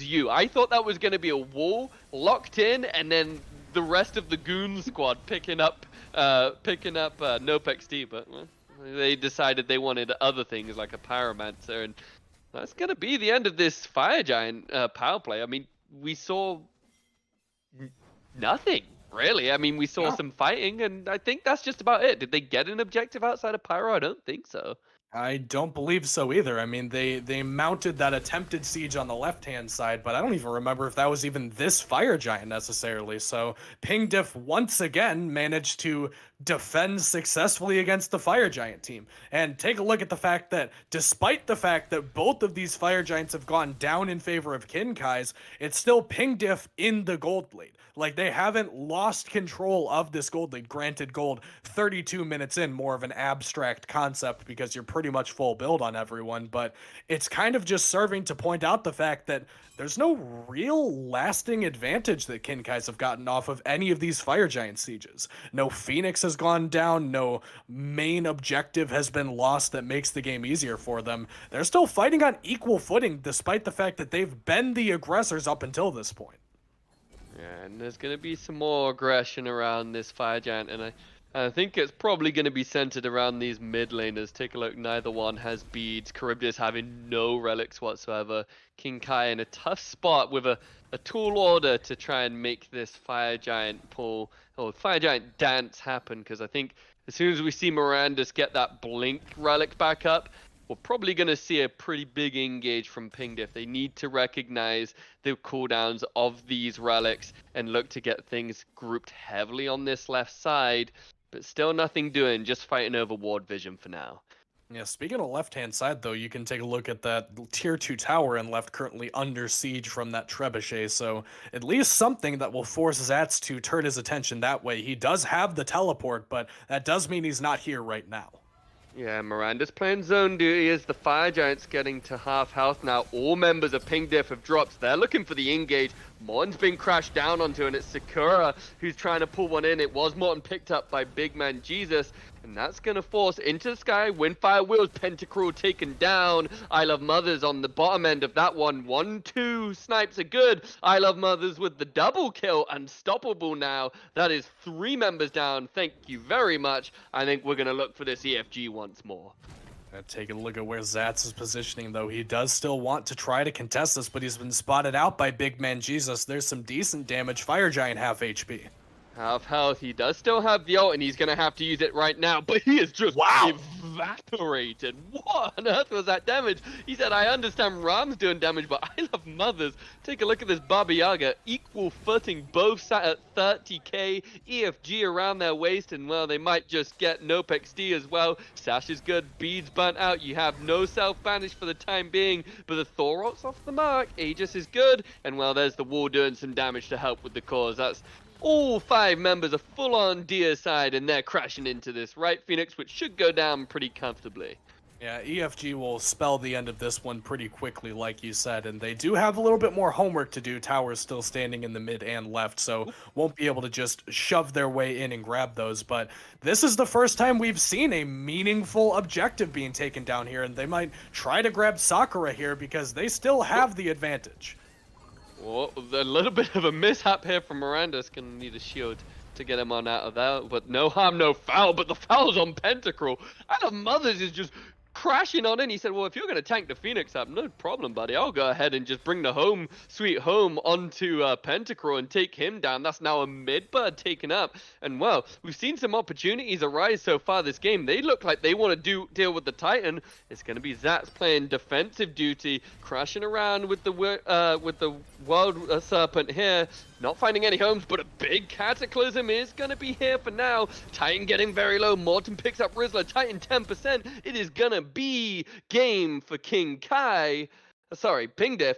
you. I thought that was going to be a wall locked in, and then the rest of the goon squad picking up NoPXD. But well, they decided they wanted other things like a Pyromancer, and that's going to be the end of this Fire Giant power play. I mean, we saw nothing, really. I mean, we saw some fighting, and I think that's just about it. Did they get an objective outside of Pyro? I don't think so. I don't believe so either. I mean, they mounted that attempted siege on the left-hand side, but I don't even remember if that was even this fire giant necessarily. So Ping Diff once again managed to defend successfully against the fire giant team. And take a look at the fact that despite the fact that both of these fire giants have gone down in favor of Kinkai's, it's still Ping Diff in the gold lead. Like, they haven't lost control of this gold lead. Granted, gold 32 minutes in, more of an abstract concept because you're pretty much full build on everyone, but it's kind of just serving to point out the fact that there's no real lasting advantage that Kinkai's have gotten off of any of these Fire Giant sieges. No Phoenix has gone down, no main objective has been lost that makes the game easier for them. They're still fighting on equal footing despite the fact that they've been the aggressors up until this point. Yeah, and there's going to be some more aggression around this fire giant, and I think it's probably going to be centered around these mid laners. Take a look, neither one has beads. Charybdis having no relics whatsoever. King Kai in a tough spot with a tool order to try and make this fire giant pull, or fire giant dance happen, because I think as soon as we see Mirandus get that blink relic back up, we're probably going to see a pretty big engage from Ping Diff. They need to recognize the cooldowns of these relics and look to get things grouped heavily on this left side, but still nothing doing, just fighting over ward vision for now. Yeah, speaking of left-hand side, though, you can take a look at that tier 2 tower and left currently under siege from that trebuchet, so at least something that will force Zats to turn his attention that way. He does have the teleport, but that does mean he's not here right now. Yeah, Miranda's playing zone duty as the Fire Giant's getting to half health now. All members of Ping Diff have dropped. They're looking for the engage. Morton's been crashed down onto, and it's Sakura who's trying to pull one in. It was Morton picked up by Big Man Jesus, and that's going to force into the sky. Windfire Wheels, Pentacruel taken down. I Love Mothers on the bottom end of that one. 1-2 snipes are good. I Love Mothers with the double kill. Unstoppable now. That is 3 members down. Thank you very much. I think we're going to look for this EFG once more. Taking a look at where Zats is positioning, though. He does still want to try to contest this, but he's been spotted out by Big Man Jesus. There's some decent damage. Fire Giant half HP. Half health. He does still have the ult, and he's going to have to use it right now, but he is just evaporated. What on earth was that damage? He said, I understand Ram's doing damage, but I Love Mothers. Take a look at this Baba Yaga. Equal footing, both sat at 30k. EFG around their waist, and well, they might just get Nope XD as well. Sash is good. Beads burnt out. You have no self-banish for the time being, but the Thor ult's off the mark. Aegis is good, and well, there's the wall doing some damage to help with the cause. That's all 5 members are full on Dia side, and they're crashing into this right Phoenix, which should go down pretty comfortably. Yeah, EFG will spell the end of this one pretty quickly, like you said, and they do have a little bit more homework to do. Towers still standing in the mid and left, so won't be able to just shove their way in and grab those, but this is the first time we've seen a meaningful objective being taken down here, and they might try to grab Sakura here because they still have the advantage. Well, a little bit of a mishap here from Miranda's gonna need a shield to get him on out of that, but no harm, no foul, but the foul's on Pentacruel. I Love Mothers is just crashing on in. He said, well, if you're going to tank the Phoenix up, no problem, buddy. I'll go ahead and just bring the home, sweet home onto Pentacruel and take him down. That's now a mid-bird taken up. And, well, we've seen some opportunities arise so far this game. They look like they want to deal with the Titan. It's going to be Zats playing defensive duty, crashing around with the World Serpent here. Not finding any homes, but a big Cataclysm is going to be here for now. Titan getting very low. Morton picks up Rizzler. Titan 10%. It is going to be game for King Kai. Sorry, Ping Diff.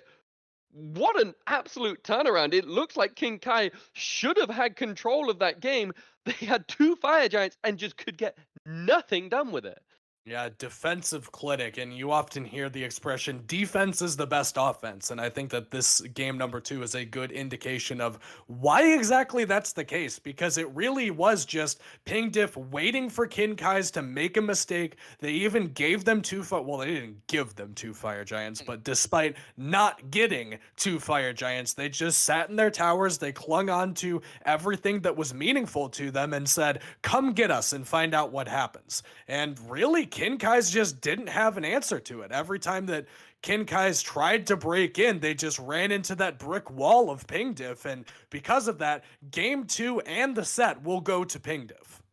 What an absolute turnaround. It looks like King Kai should have had control of that game. They had 2 Fire Giants and just could get nothing done with it. Yeah, defensive clinic, and you often hear the expression, defense is the best offense, and I think that this game number 2 is a good indication of why exactly that's the case, because it really was just Ping Diff waiting for Kinkai's to make a mistake. They even gave them 2 well, they didn't give them 2 Fire Giants, but despite not getting 2 Fire Giants, they just sat in their towers, they clung on to everything that was meaningful to them and said, come get us and find out what happens. And really, Kinkai's just didn't have an answer to it. Every time that Kinkai's tried to break in, they just ran into that brick wall of Ping Diff, and because of that, game 2 and the set will go to Ping Diff.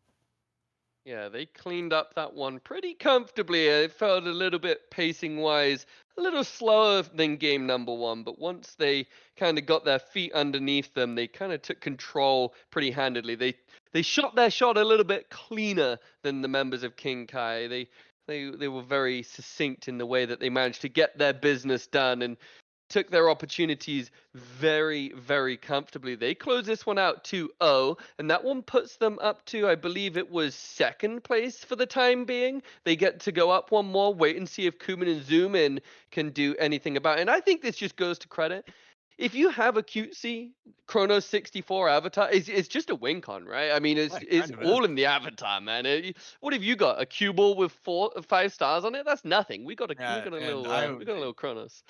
Yeah, they cleaned up that one pretty comfortably. It felt a little bit pacing wise, a little slower than game number one, but once they kind of got their feet underneath them, they kind of took control pretty handedly. They shot their shot a little bit cleaner than the members of King Kai. They were very succinct in the way that they managed to get their business done and took their opportunities very, very comfortably. They closed this one out 2-0, and that one puts them up to, I believe it was second place for the time being. They get to go up one more, wait and see if Kuman and Zoomin can do anything about it. And I think this just goes to credit. If you have a cutesy Chrono 64 avatar, it's just a win con, right? I mean, it's Right, it's kind of all is. in the avatar, man. What have you got? A cue ball with 5 stars on it? That's nothing. We got a Yeah, and we got a little Chronos.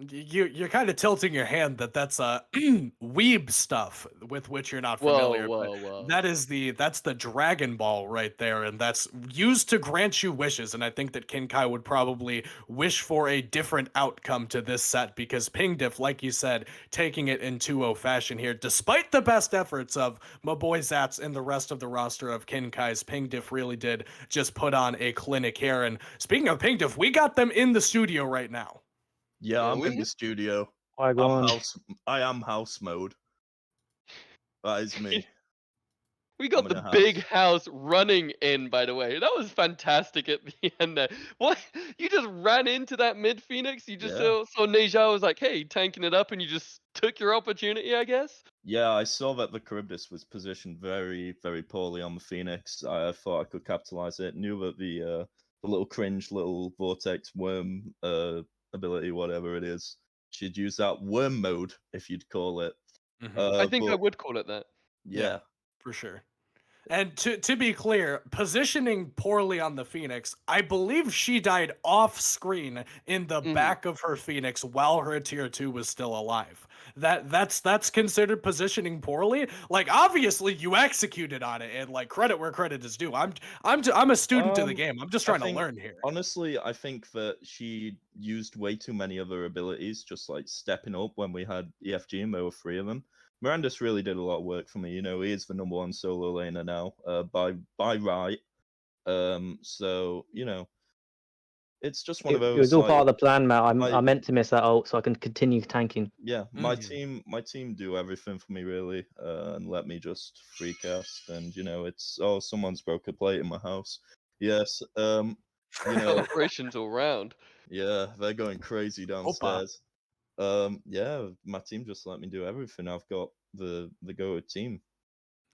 you're kind of tilting your hand that that's weeb stuff with which you're not Whoa, familiar, but whoa, whoa. that's the Dragon Ball right there, and that's used to grant you wishes. And I think that Kinkai would probably wish for a different outcome to this set because Ping Diff, like you said, taking it in 2-0 fashion here, despite the best efforts of my boy Zats and the rest of the roster of Kinkai's. Ping Diff really did just put on a clinic here. And speaking of Ping Diff, we got them in the studio right now. Yeah, I'm in Really? the studio. I go on. I am house mode. That is me. We got I'm the in a big house running in, by the way. That was fantastic at the end there. What? You just ran into that mid Phoenix? You just Yeah. saw Neja was like, hey, tanking it up, and you just took your opportunity, I guess? Yeah, I saw that the Charybdis was positioned very, very poorly on the Phoenix. I thought I could capitalize it. Knew that the little cringe, little vortex worm ability, whatever it is, she'd use that worm mode, if you'd call it. I think I But would call it that. yeah, For sure. And to be clear, positioning poorly on the Phoenix, I believe she died off screen in the Mhm. back of her Phoenix while her tier 2 was still alive. That's considered positioning poorly. Like obviously you executed on it and like credit where credit is due. I'm a student to the Um, game. I'm just I trying to think learn here. honestly, I think that she used way too many other abilities, just like stepping up when we had EFG and there were 3 of them. Mirandus really did a lot of work for me. You know, he is the #1 solo laner now, by right. So you know, it's just one of It was those all part like of the plan, Matt. I like meant to miss that ult so I can continue tanking. yeah, Mhm. my team do everything for me really, and let me just free cast. And you know, it's someone's broke a plate in my house. Yes, you know, Celebrations all round. yeah, they're going crazy Opa. downstairs. Yeah, my team just let me do everything. I've got the go team.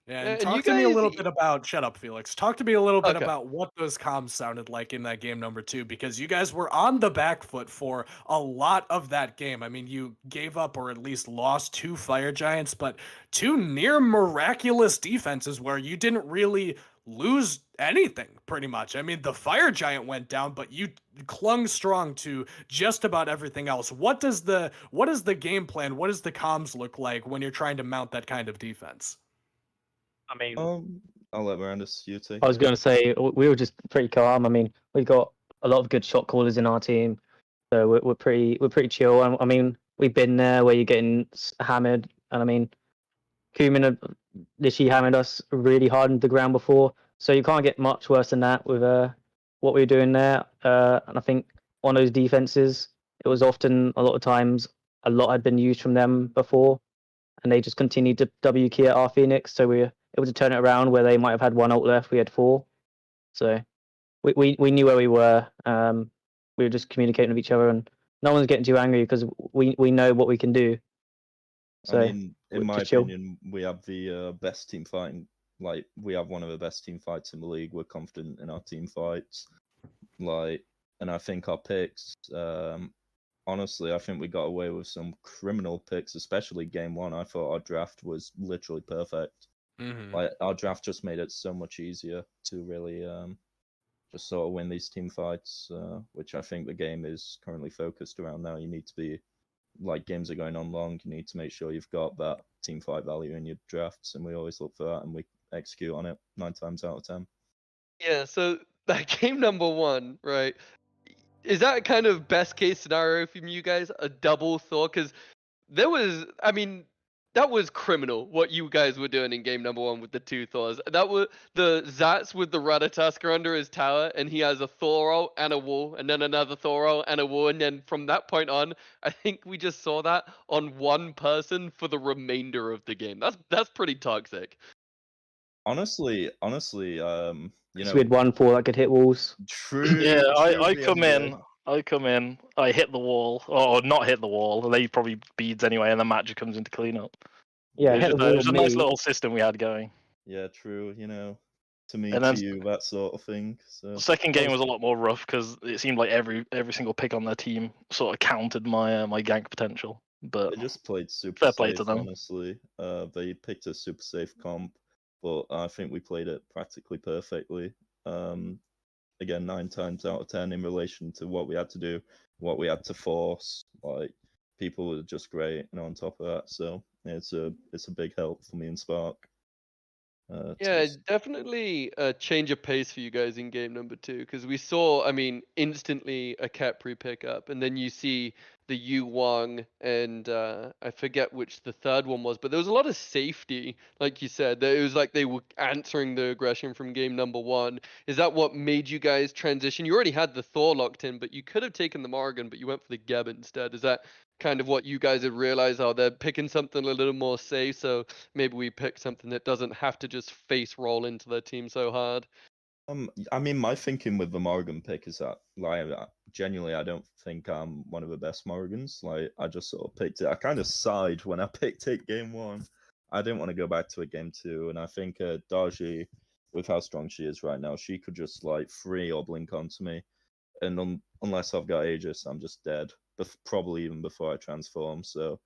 Yeah, Yeah, and and you talk to me a guys. little bit about shut up, Felix. Talk to me a little bit Okay. about what those comms sounded like in that game number 2, because you guys were on the back foot for a lot of that game. I mean, you gave up or at least lost 2 fire giants, but 2 near miraculous defenses where you didn't really lose anything pretty much. I mean, the fire giant went down, but you clung strong to just about everything else. What is the game plan? What does the comms look like when you're trying to mount that kind of defense? I mean, I'll let Mirandus you take I was it. going to say we were just pretty calm. I mean, we've got a lot of good shot callers in our team, so we're pretty chill. I mean, we've been there where you're getting hammered, and I mean, Kumin had literally hammered us really hard into the ground before, so you can't get much worse than that with what we were doing there. And I think on those defenses, it was often a lot of times a lot had been used from them before, and they just continued to W key at our Phoenix, so we were able to turn it around where they might have had 1 ult left. We had 4, so we knew where we were. We were just communicating with each other, and no one's getting too angry because we know what we can do. So I mean, in we're my just chill. opinion, we have the best team fighting. Like, we have one of the best team fights in the league. We're confident in our team fights. Like, and I think our picks. Honestly, I think we got away with some criminal picks, especially game 1. I thought our draft was literally perfect. Mhm. Like, our draft just made it so much easier to really just sort of win these team fights, which I think the game is currently focused around now. You need to be like games are going on long, you need to make sure you've got that team fight value in your drafts, and we always look for that, and we execute on it 9 times out of 10. Yeah, so that game number 1, right? Is that kind of best case scenario from you guys? A double Thor? Because there was, I mean, that was criminal what you guys were doing in game number 1 with the 2 Thors. That was the Zats with the Ratatoskr under his tower, and he has a Thor ult and a wall, and then another Thor ult and a wall, and then from that point on, I think we just saw that on one person for the remainder of the game. That's pretty toxic. Honestly, you So know, we had 1-4 that could hit walls. true. Yeah, true I come BNJ. in, I hit the wall, or not hit the wall. They probably beads anyway, and the magic comes into cleanup. Yeah, It hit the was, wall. it was a nice me. little system we had going. Yeah, true. You know, to me, And to then you, that sort of thing. So the second game was a lot more rough because it seemed like every single pick on their team sort of countered my my gank potential. But they just played super fair play safe. to them. Honestly, they picked a super safe comp, but I think we played it practically perfectly. Again, 9 times out of 10 in relation to what we had to do, what we had to force. Like, people were just great, and on top of that, so it's a big help for me and Spark. Yeah, definitely a change of pace for you guys in game number 2, because we saw, I mean, instantly a Khepri pick up, and then you see the Yu Wang, and I forget which the third one was, but there was a lot of safety, like you said. That it was like they were answering the aggression from game number 1. Is that what made you guys transition? You already had the Thor locked in, but you could have taken the Morgan, but you went for the Geb instead. Is that kind of what you guys had realized? Oh, they're picking something a little more safe, so maybe we pick something that doesn't have to just face roll into their team so hard. I mean, my thinking with the Morgan pick is that, like, genuinely, I don't think I'm one of the best Morgans. Like, I just sort of picked it. I kind of sighed when I picked it game 1. I didn't want to go back to a game 2, and I think Darji, with how strong she is right now, she could just like free or blink onto me, and unless I've got Aegis, I'm just dead. Probably even before I transform. So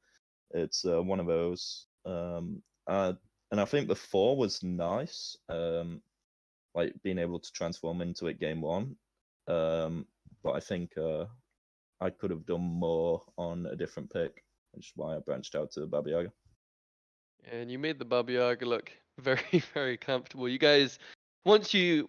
it's one of those. And I think the 4 was nice. Like being able to transform into it game 1. But I think I could have done more on a different pick, which is why I branched out to Baba Yaga. And you made the Baba Yaga look very, very comfortable. You guys, once you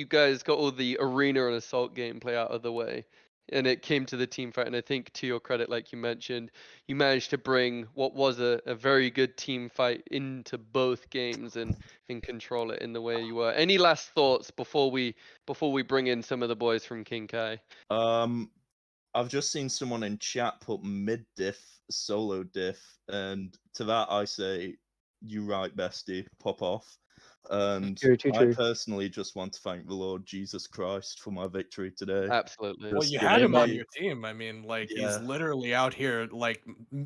guys got all the arena and assault gameplay out of the way, and it came to the team fight, and I think to your credit, like you mentioned, you managed to bring what was a very good team fight into both games and control it in the way you were. Any last thoughts before we bring in some of the boys from King Kai? I've just seen someone in chat put mid diff, solo diff, and to that I say, you right, bestie, pop off. And True. I personally just want to thank the Lord Jesus Christ for my victory today. Absolutely. Well, Just you had him on me- your team. I mean, like he's Yeah. literally out here, like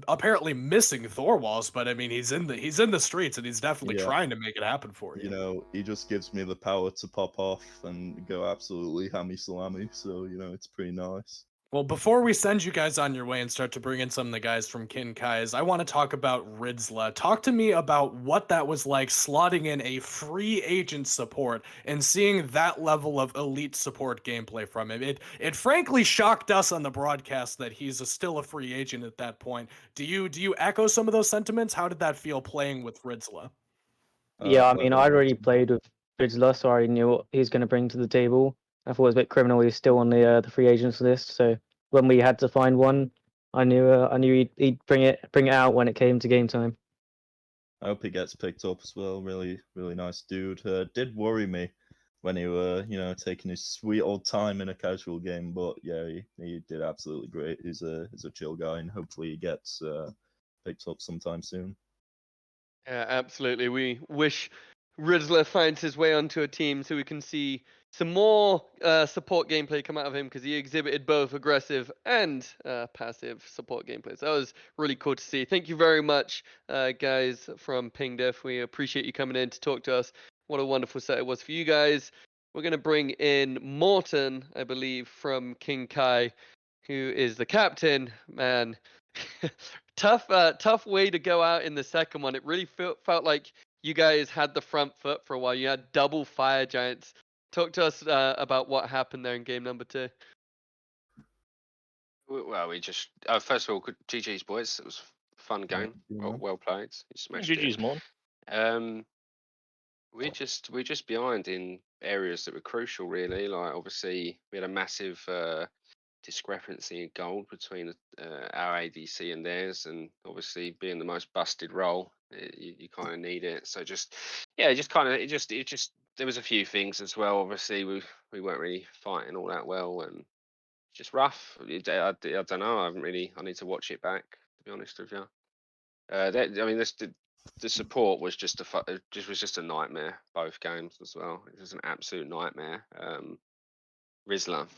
apparently missing Thor walls, but I mean, he's in the streets, and he's definitely Yeah. trying to make it happen for you. You know, he just gives me the power to pop off and go absolutely hammy salami. So, you know, it's pretty nice. Well, before we send you guys on your way and start to bring in some of the guys from Kin Kai's, I want to talk about Ridzla. Talk to me about what that was like slotting in a free agent support and seeing that level of elite support gameplay from him. It frankly shocked us on the broadcast that he's still a free agent at that point. Do you echo some of those sentiments? How did that feel playing with Ridzla? Yeah, I Go mean, ahead, I'd already Martin. played with Ridzla, so I already knew what he was going to bring to the table. I thought it was a bit criminal. He was still on the free agents list, so when we had to find one, I knew he'd bring it out when it came to game time. I hope he gets picked up as well. Really, really nice dude. Did worry me when he were, you know, taking his sweet old time in a casual game, but yeah, he did absolutely great. He's a chill guy, and hopefully he gets picked up sometime soon. Yeah, absolutely. We wish Ridzler finds his way onto a team so we can see some more support gameplay come out of him, because he exhibited both aggressive and passive support gameplay. So that was really cool to see. Thank you very much, guys from Ping Diff. We appreciate you coming in to talk to us. What a wonderful set it was for you guys. We're going to bring in Morton, I believe, from King Kai, who is the captain. Man, tough way to go out in the second one. It really felt like you guys had the front foot for a while. You had double fire giants. Talk to us about what happened there in game number 2. Well, we just first of all, good GG's boys. It was a fun game. Well played. You smashed GG's it. more. We're just behind in areas that were crucial, really. Like obviously we had a massive discrepancy in gold between our ADC and theirs, and obviously being the most busted role, you kind of need it. So just kind of it just there was a few things as well. Obviously we weren't really fighting all that well, and just rough. I don't know. I need to watch it back, to be honest with you. The support was just a nightmare. Both games as well. It was an absolute nightmare. Rizla,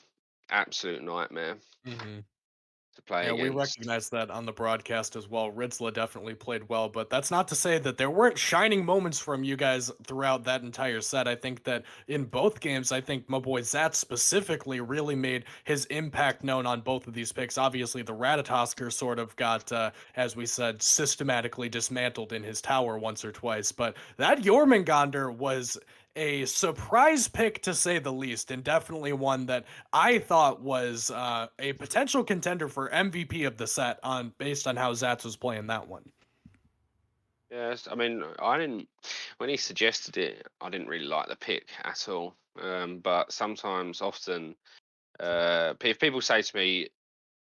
absolute nightmare to play Yeah, we against. recognize that on the broadcast as well. Ritzla definitely played well, but that's not to say that there weren't shining moments from you guys throughout that entire set. I think that in both games, I think my boy Zat specifically really made his impact known on both of these picks. Obviously, the Ratatosker sort of got, as we said, systematically dismantled in his tower once or twice, but that Jormungandr was a surprise pick to say the least, and definitely one that I thought was a potential contender for MVP of the set based on how Zats was playing that one. Yes, I mean, I didn't when he suggested it. I didn't really like the pick at all. But often, if people say to me,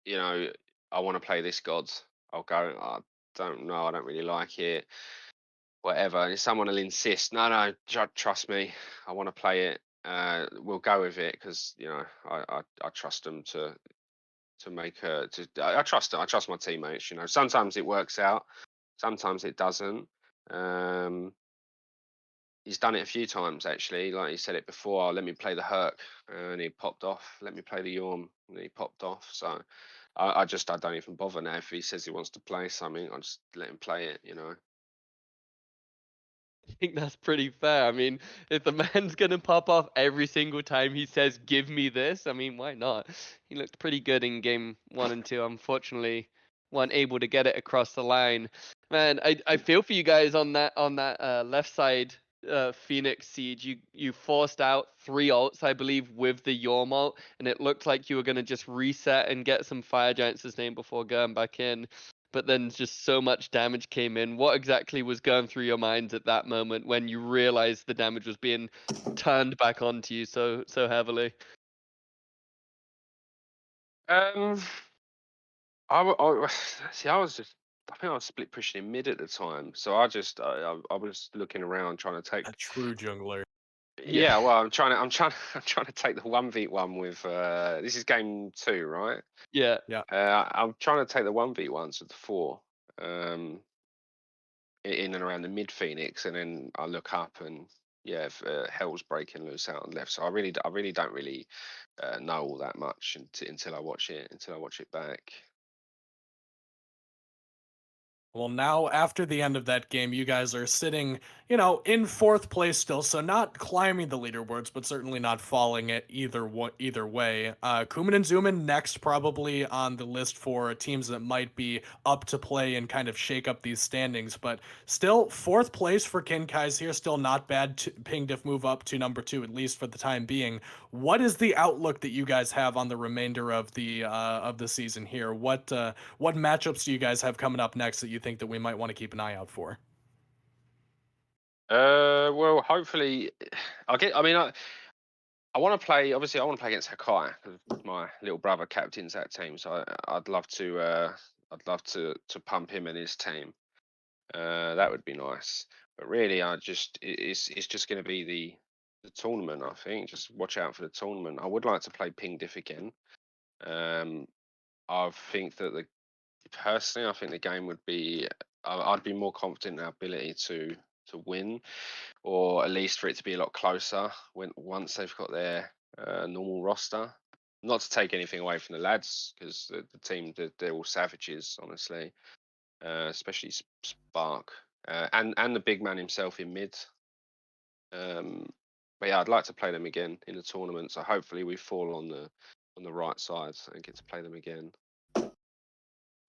I want to play this god, I'll go. I don't know. I don't really like it. Whatever. And if someone will insist, no, trust me, I want to play it. We'll go with it because I trust them to make I trust them. I trust my teammates. Sometimes it works out, sometimes it doesn't. He's done it a few times actually. Like he said it before. Let me play the Herc, and he popped off. Let me play the Yorm, and he popped off. So I don't even bother now. If he says he wants to play something, I'll just let him play it. I think that's pretty fair. I mean, if the man's gonna pop off every single time he says, "Give me this," I mean, why not? He looked pretty good in game 1 and 2. Unfortunately, weren't able to get it across the line. Man, I feel for you guys on that left side. Phoenix Siege, you forced out 3 ults, I believe, with the Yorm ult, and it looked like you were gonna just reset and get some Fire Giants' name before going back in. But then just so much damage came in. What exactly was going through your minds at that moment when you realized the damage was being turned back onto you so heavily? See. I think I was split pushing in mid at the time, so I was looking around trying to take. A true jungler. Yeah, well, I'm trying to take the 1v1 with. This is game 2, right? Yeah. I'm trying to take the 1v1s with the 4. In and around the mid Phoenix, and then I look up and hell's breaking loose out on left. So I really don't know all that much until I watch it back. Well, now after the end of that game, you guys are sitting, in 4th place still, so not climbing the leaderboards, but certainly not falling it either way. Kuman and Zuman next, probably on the list for teams that might be up to play and kind of shake up these standings, but still 4th place for Kinkai's here, still not bad. Ping Diff move up to number 2 at least for the time being. What is the outlook that you guys have on the remainder of the season here? What matchups do you guys have coming up next that you think that we might want to keep an eye out for? Well, hopefully, I want to play. Obviously, I want to play against Hakai because my little brother captains that team. So I'd love to pump him and his team. That would be nice. But really, it's just going to be the tournament. I think just watch out for the tournament. I would like to play Ping Diff again. I think that personally, I think the game would be. I'd be more confident in our ability to win, or at least for it to be a lot closer once they've got their normal roster. Not to take anything away from the lads, because the team they're all savages, honestly. Especially Spark and the big man himself in mid. But yeah, I'd like to play them again in the tournament. So hopefully we fall on the right side and get to play them again.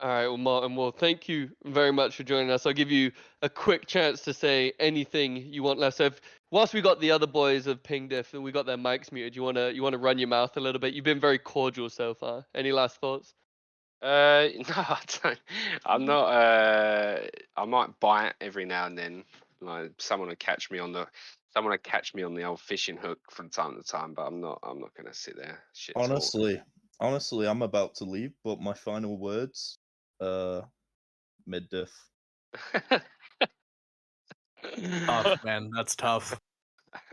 All right, well, Martin, well, thank you very much for joining us. I'll give you a quick chance to say anything you want left. So, whilst we got the other boys of Ping Diff and we got their mics muted, you wanna run your mouth a little bit? You've been very cordial so far. Any last thoughts? No, I don't. I'm not. I might bite every now and then. Like someone would catch me on the old fishing hook from time to time, but I'm not gonna sit there. Shit talk. Honestly, Honestly, I'm about to leave, but my final words, mid diff. Tough, man. That's tough.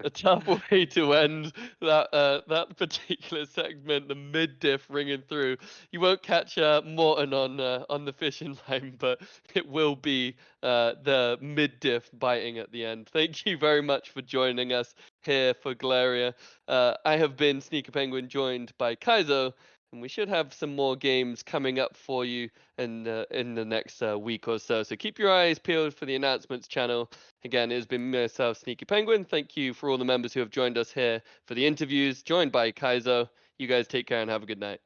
A tough way to end that particular segment. The mid diff ringing through. You won't catch Morton on the fishing line, but it will be the mid diff biting at the end. Thank you very much for joining us here for Galeria. I have been Sneaker Penguin, joined by Kaizo, and we should have some more games coming up for you in the next week or so. So keep your eyes peeled for the announcements channel. Again, it has been myself, Sneaky Penguin. Thank you for all the members who have joined us here for the interviews, joined by Kaizo. You guys take care and have a good night.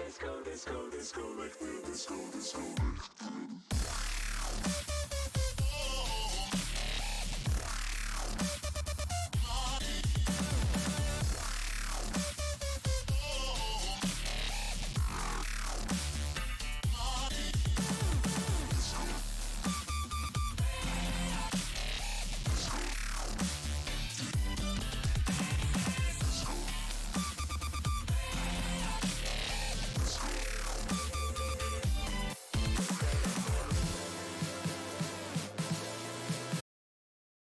Let's go, let's go, let's go, let's go, let's go, let's go.